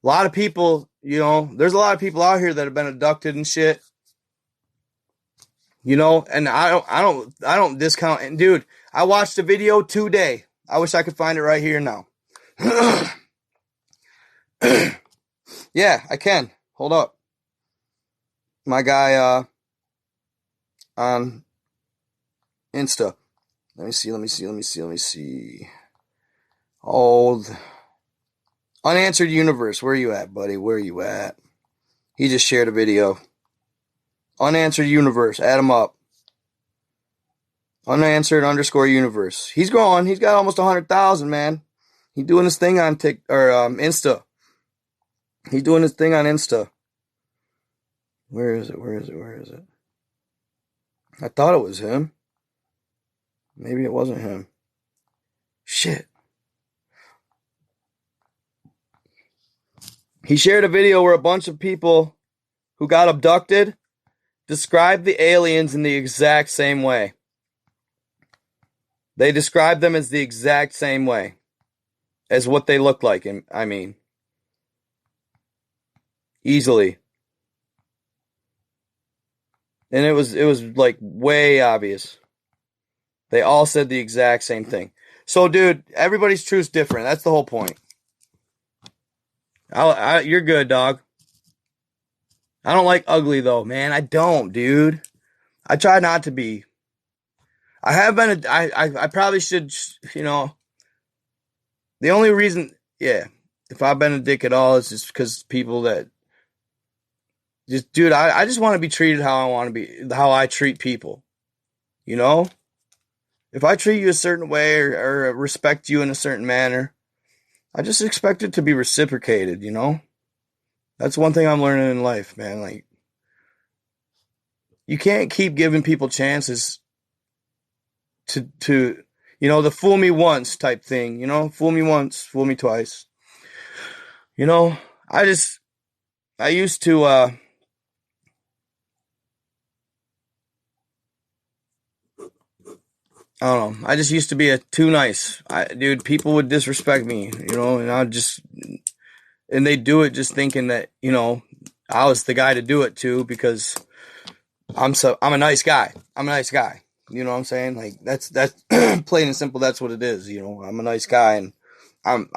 A lot of people, there's a lot of people out here that have been abducted and shit. And I don't discount. And dude, I watched a video today. I wish I could find it right here now. Yeah, I can. Hold up. My guy, on Insta. Let me see. Old Unanswered Universe. Where are you at, buddy? Where are you at? He just shared a video. Unanswered universe. Add him up. Unanswered _ universe. He's growing. He's got almost 100,000, man. He's doing his thing on Insta. He's doing his thing on Insta. Where is it? I thought it was him. Maybe it wasn't him. Shit. He shared a video where a bunch of people who got abducted described the aliens in the exact same way. They described them as the exact same way as what they look like. I mean, easily. And it was like way obvious. They all said the exact same thing. So, dude, everybody's truth's different. That's the whole point. You're good, dog. I don't like ugly, though, man. I don't, dude. I try not to be. I have been. I probably should, you know. The only reason, yeah, if I've been a dick at all, is just because people that just, dude, I just want to be treated how I want to be, how I treat people. You know? If I treat you a certain way or respect you in a certain manner, I just expect it to be reciprocated, you know? That's one thing I'm learning in life, man. Like, you can't keep giving people chances to you know, the fool me once type thing, you know? Fool me once, fool me twice. You know, I used to, I don't know. I just used to be too nice. Dude, people would disrespect me, you know, and they do it just thinking that, you know, I was the guy to do it to because I'm a nice guy. I'm a nice guy. You know what I'm saying? Like that's plain and simple. That's what it is. You know, I'm a nice guy, and I've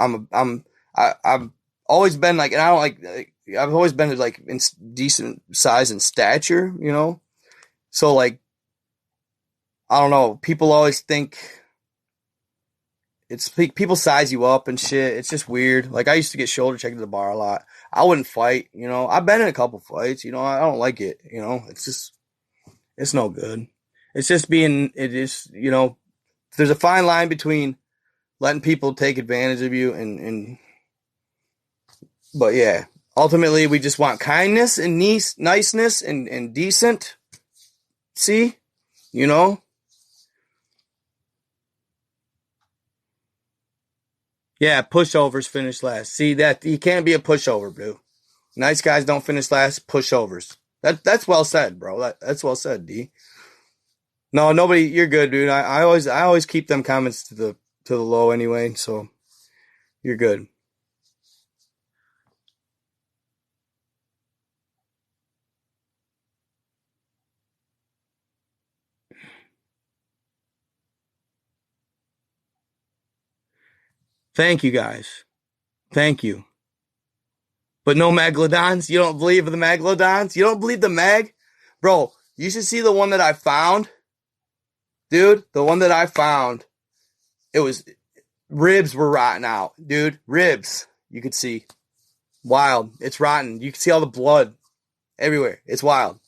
always been like, and I don't like, I've always been like in decent size and stature, you know? So like, I don't know. People always think people size you up and shit. It's just weird. Like I used to get shoulder checked at the bar a lot. I wouldn't fight, you know. I've been in a couple fights, you know. I don't like it, you know. It's no good. It's just it is, you know, there's a fine line between letting people take advantage of you but yeah, ultimately we just want kindness and niceness and decent. See, you know. Yeah, pushovers finish last. See that you can't be a pushover, bro. Nice guys don't finish last. Pushovers. That's well said, bro. That's well said, D. No, nobody. You're good, dude. I always keep them comments to the low anyway, so you're good. Thank you, guys. Thank you. But no megalodons? You don't believe the megalodons? You don't believe the meg? Bro, you should see the one that I found. Dude, the one that I found, it was, ribs were rotting out. Dude, ribs. You could see. Wild. It's rotten. You can see all the blood everywhere. It's wild.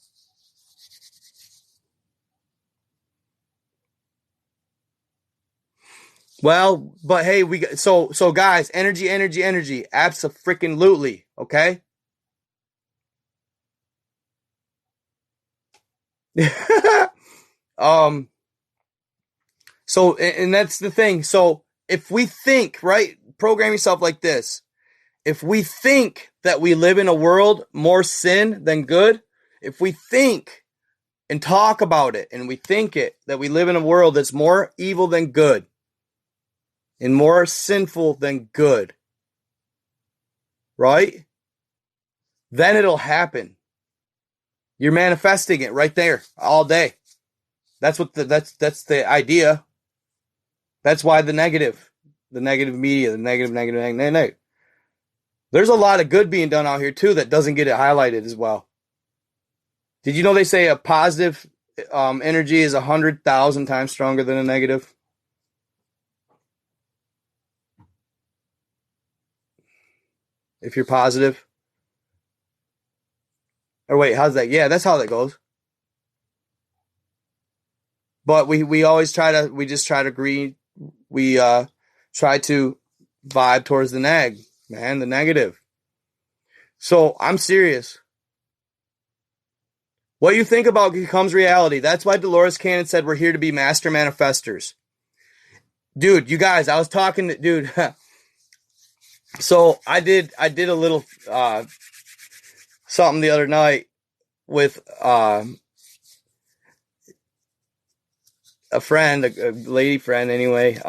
Well, but hey, so guys, energy, abso-freaking-lutely, okay? So, and that's the thing. So, if we think, right, program yourself like this. If we think that we live in a world more sin than good, if we think and talk about it and we think it, that we live in a world that's more evil than good and more sinful than good, right? Then it'll happen. You're manifesting it right there all day. That's what that's the idea. That's why the negative media, the negative. There's a lot of good being done out here too that doesn't get it highlighted as well. Did you know they say a positive energy is 100,000 times stronger than a negative? If you're positive. Or wait, how's that? Yeah, that's how that goes. But we always try to agree. We try to vibe towards the the negative. So I'm serious. What you think about becomes reality. That's why Dolores Cannon said we're here to be master manifestors. Dude, you guys, I was talking to, dude. So I did a little something the other night with a friend, a lady friend anyway.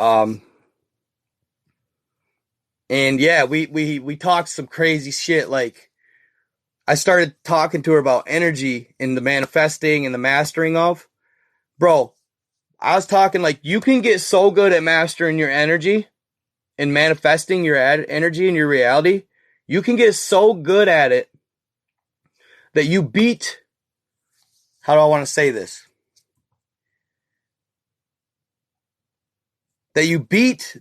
And yeah, we talked some crazy shit. Like, I started talking to her about energy and the manifesting and the mastering of. Bro, I was talking like you can get so good at mastering your energy and manifesting your energy and your reality. You can get so good at it that you beat, how do I want to say this? That you beat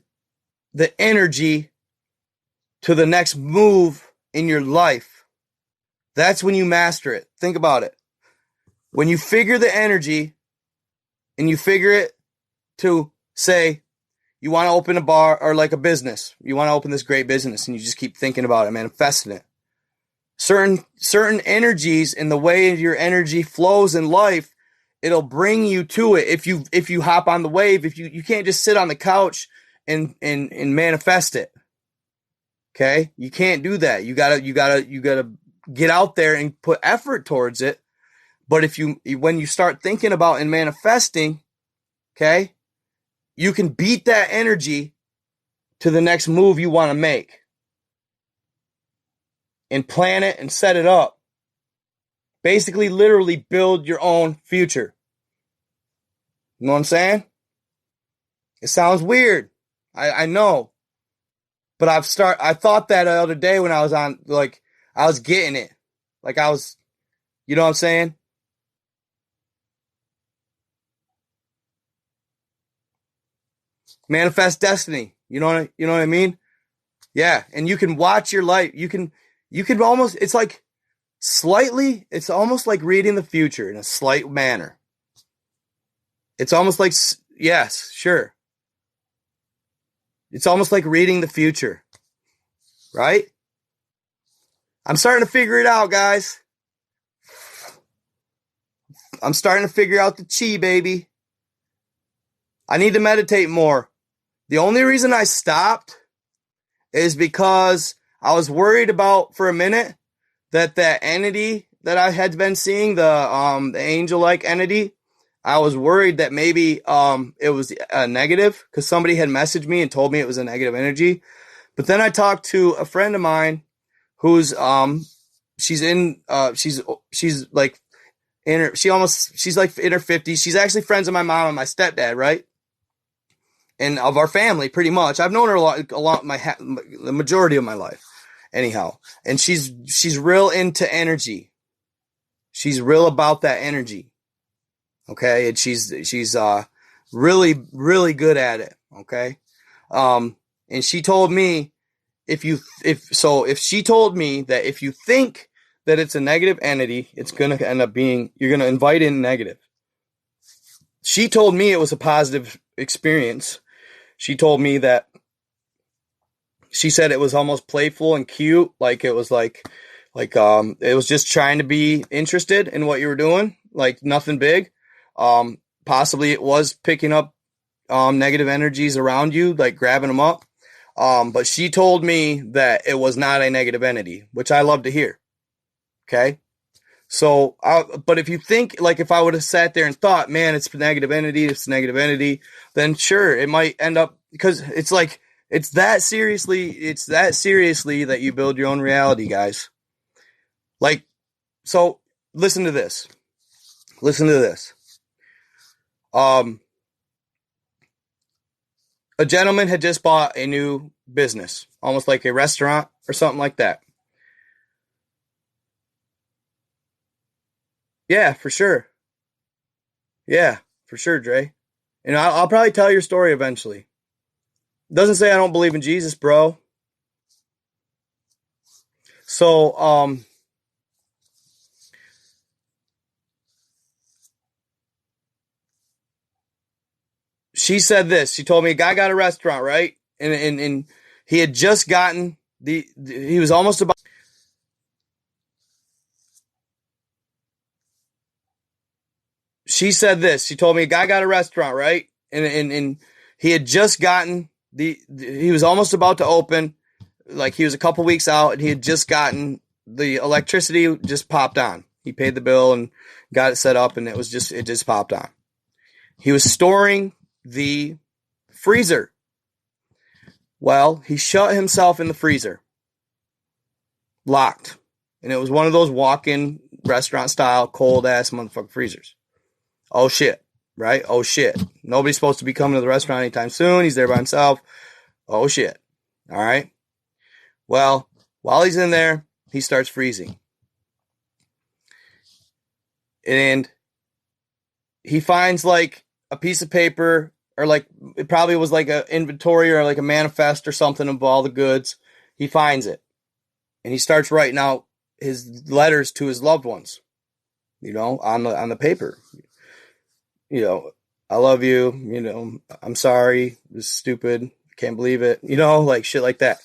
the energy to the next move in your life. That's when you master it. Think about it. When you figure the energy and you figure it to say, you want to open a bar or like a business. You want to open this great business and you just keep thinking about it, manifesting it. Certain energies in the way your energy flows in life, it'll bring you to it. If you hop on the wave, if you can't just sit on the couch and manifest it. Okay? You can't do that. You gotta get out there and put effort towards it. But when you start thinking about and manifesting, okay, you can beat that energy to the next move you want to make. And plan it and set it up. Basically, literally build your own future. You know what I'm saying? It sounds weird. I know. But I thought that the other day when I was on, like, I was getting it. Like I was, you know what I'm saying? Manifest destiny. You know what I mean? Yeah. And you can watch your life. You can almost, it's almost like reading the future in a slight manner. It's almost like, yes, sure. It's almost like reading the future, right? I'm starting to figure it out, guys. I'm starting to figure out the chi, baby. I need to meditate more. The only reason I stopped is because I was worried about, for a minute, that entity that I had been seeing, the angel-like entity, I was worried that maybe it was a negative because somebody had messaged me and told me it was a negative energy. But then I talked to a friend of mine who's she's like she's like in her 50s. She's actually friends with my mom and my stepdad, right? And of our family, pretty much. I've known her a lot the majority of my life, anyhow. And she's real into energy. She's real about that energy. Okay, and she's really, really good at it. Okay, and she told me if she told me that if you think that it's a negative entity, it's gonna end up being, you're gonna invite in negative. She told me it was a positive experience. She told me that she said it was almost playful and cute, like it was like it was just trying to be interested in what you were doing, like nothing big. Possibly it was picking up negative energies around you, like grabbing them up. But she told me that it was not a negative entity, which I love to hear. Okay. So, but if you think, like, if I would have sat there and thought, man, it's a negative entity, then sure, it might end up, because it's like, it's that seriously that you build your own reality, guys. Like, so listen to this. A gentleman had just bought a new business, almost like a restaurant or something like that. Yeah, for sure. Yeah, for sure, Dre. And I'll probably tell your story eventually. Doesn't say I don't believe in Jesus, bro. So, she said this. She told me a guy got a restaurant, right? And he had just gotten he was almost about. She said this. She told me a guy got a restaurant, right? And he had just gotten he was almost about to open, like he was a couple weeks out, and he had just gotten the electricity just popped on. He paid the bill and got it set up, and it just popped on. He was storing the freezer. Well, he shut himself in the freezer, locked, and it was one of those walk-in restaurant style cold ass motherfucking freezers. Oh shit, right? Oh shit. Nobody's supposed to be coming to the restaurant anytime soon. He's there by himself. Oh shit. All right. Well, while he's in there, he starts freezing. And he finds like a piece of paper, or like it probably was like an inventory or like a manifest or something of all the goods. He finds it. And he starts writing out his letters to his loved ones, on the paper. I love you, I'm sorry, this is stupid, can't believe it, like shit like that.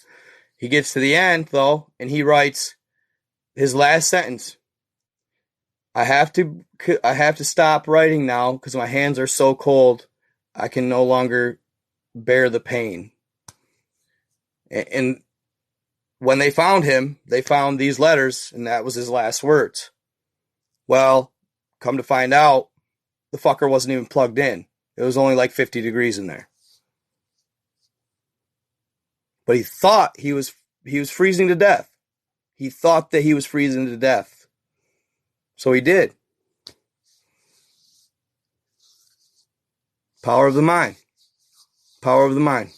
He gets to the end, though, and he writes his last sentence. I have to stop writing now because my hands are so cold, I can no longer bear the pain. And when they found him, they found these letters, and that was his last words. Well, come to find out, the fucker wasn't even plugged in. It was only like 50 degrees in there. But he thought he was freezing to death. He thought that he was freezing to death. So he did. Power of the mind. Power of the mind.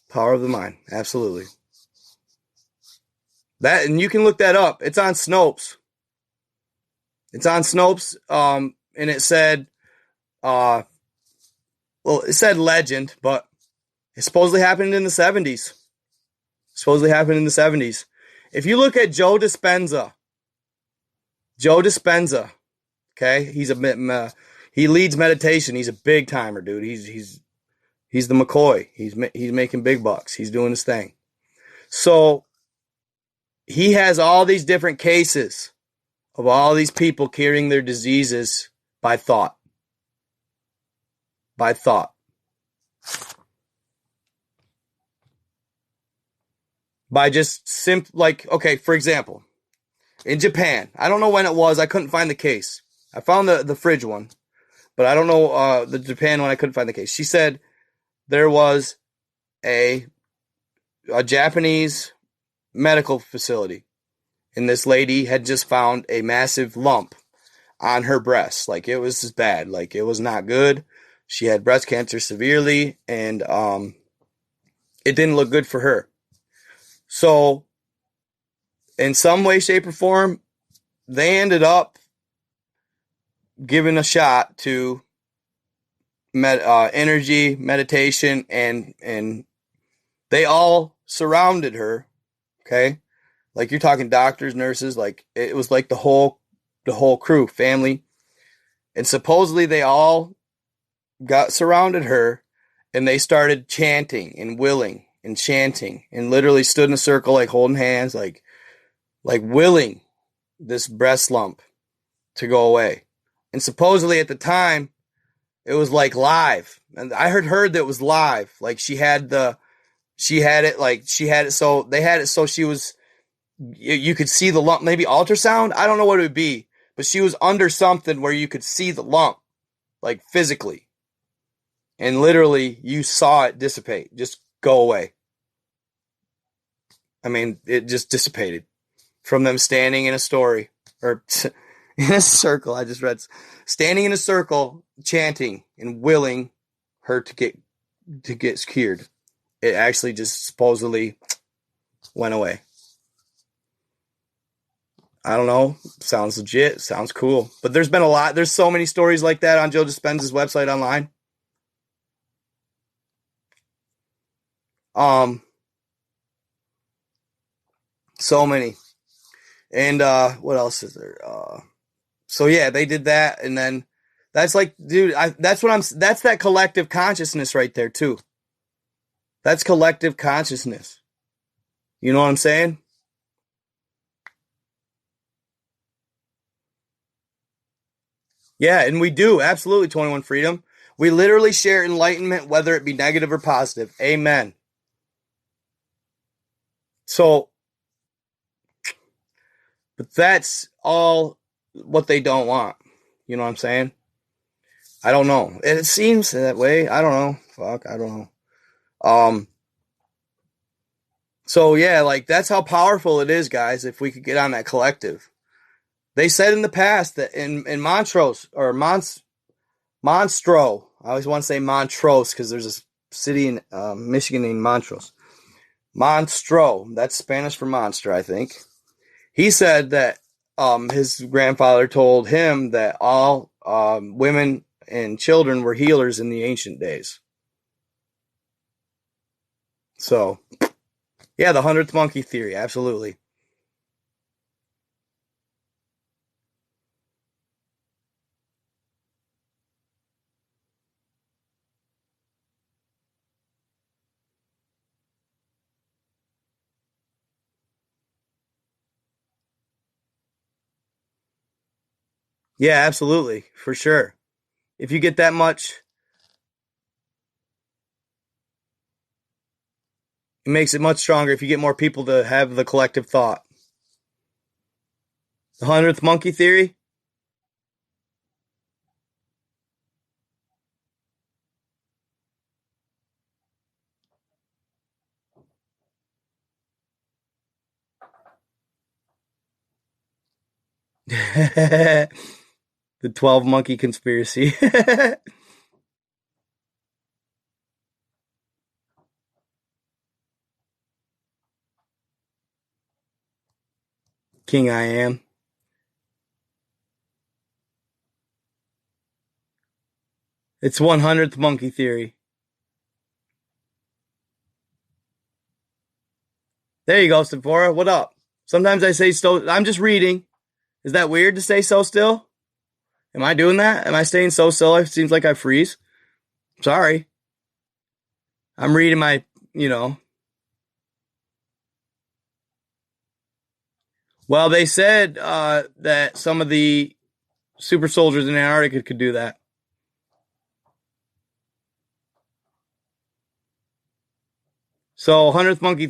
Power of the mind. Absolutely. That, and you can look that up. It's on Snopes. It's on Snopes. And it said, it said legend, but it supposedly happened in the 70s. If you look at Joe Dispenza, okay, he leads meditation. He's a big timer, dude. He's the McCoy. He's making big bucks. He's doing his thing. So he has all these different cases of all these people curing their diseases by thought. By thought. By just okay, for example, in Japan, I don't know when it was, I couldn't find the case. I found the fridge one, but I don't know the Japan one, I couldn't find the case. She said there was a Japanese medical facility, and this lady had just found a massive lump on her breast. Like, it was just bad. Like, it was not good. She had breast cancer severely, and it didn't look good for her. So, in some way, shape, or form, they ended up giving a shot to energy, meditation, and they all surrounded her, okay? Like, you're talking doctors, nurses, like, it was like the whole crew, family. And supposedly they all got surrounded her, and they started chanting and willing and chanting, and literally stood in a circle, like holding hands, like willing this breast lump to go away. And supposedly at the time, it was like live. And I heard that it was live. Like, she had it so they had it so she was, you could see the lump, maybe ultrasound. I don't know what it would be, but she was under something where you could see the lump, like physically. And literally you saw it dissipate, just go away. I mean, it just dissipated from them standing in a story or in a circle. I just read standing in a circle, chanting and willing her to get cured. It actually just supposedly went away. I don't know. Sounds legit. Sounds cool. But there's so many stories like that on Joe Dispenza's website online. So many. And what else is there? So yeah, they did that, and then That's like, dude, that's that collective consciousness right there too. That's collective consciousness. You know what I'm saying? Yeah, and we do. Absolutely, 21 Freedom. We literally share enlightenment, whether it be negative or positive. Amen. So, but that's all what they don't want. You know what I'm saying? I don't know. It seems that way. I don't know. Fuck, I don't know. So yeah, like that's how powerful it is, guys, if we could get on that collective. They said in the past that in Montrose or Monstro, I always want to say Montrose because there's a city in Michigan named Montrose. Monstro, that's Spanish for monster, I think. He said that his grandfather told him that all women and children were healers in the ancient days. So, yeah, the 100th monkey theory, absolutely. Yeah, absolutely, for sure. If you get that much, it makes it much stronger if you get more people to have the collective thought. The 100th monkey theory? The 12 monkey conspiracy. King I am. It's 100th monkey theory. There you go, Sephora. What up? Sometimes I say so. I'm just reading. Is that weird to say so still? Am I doing that? Am I staying so still? It seems like I freeze. Sorry. I'm reading my, you know. Well, they said that some of the super soldiers in Antarctica could do that. So, 100th monkey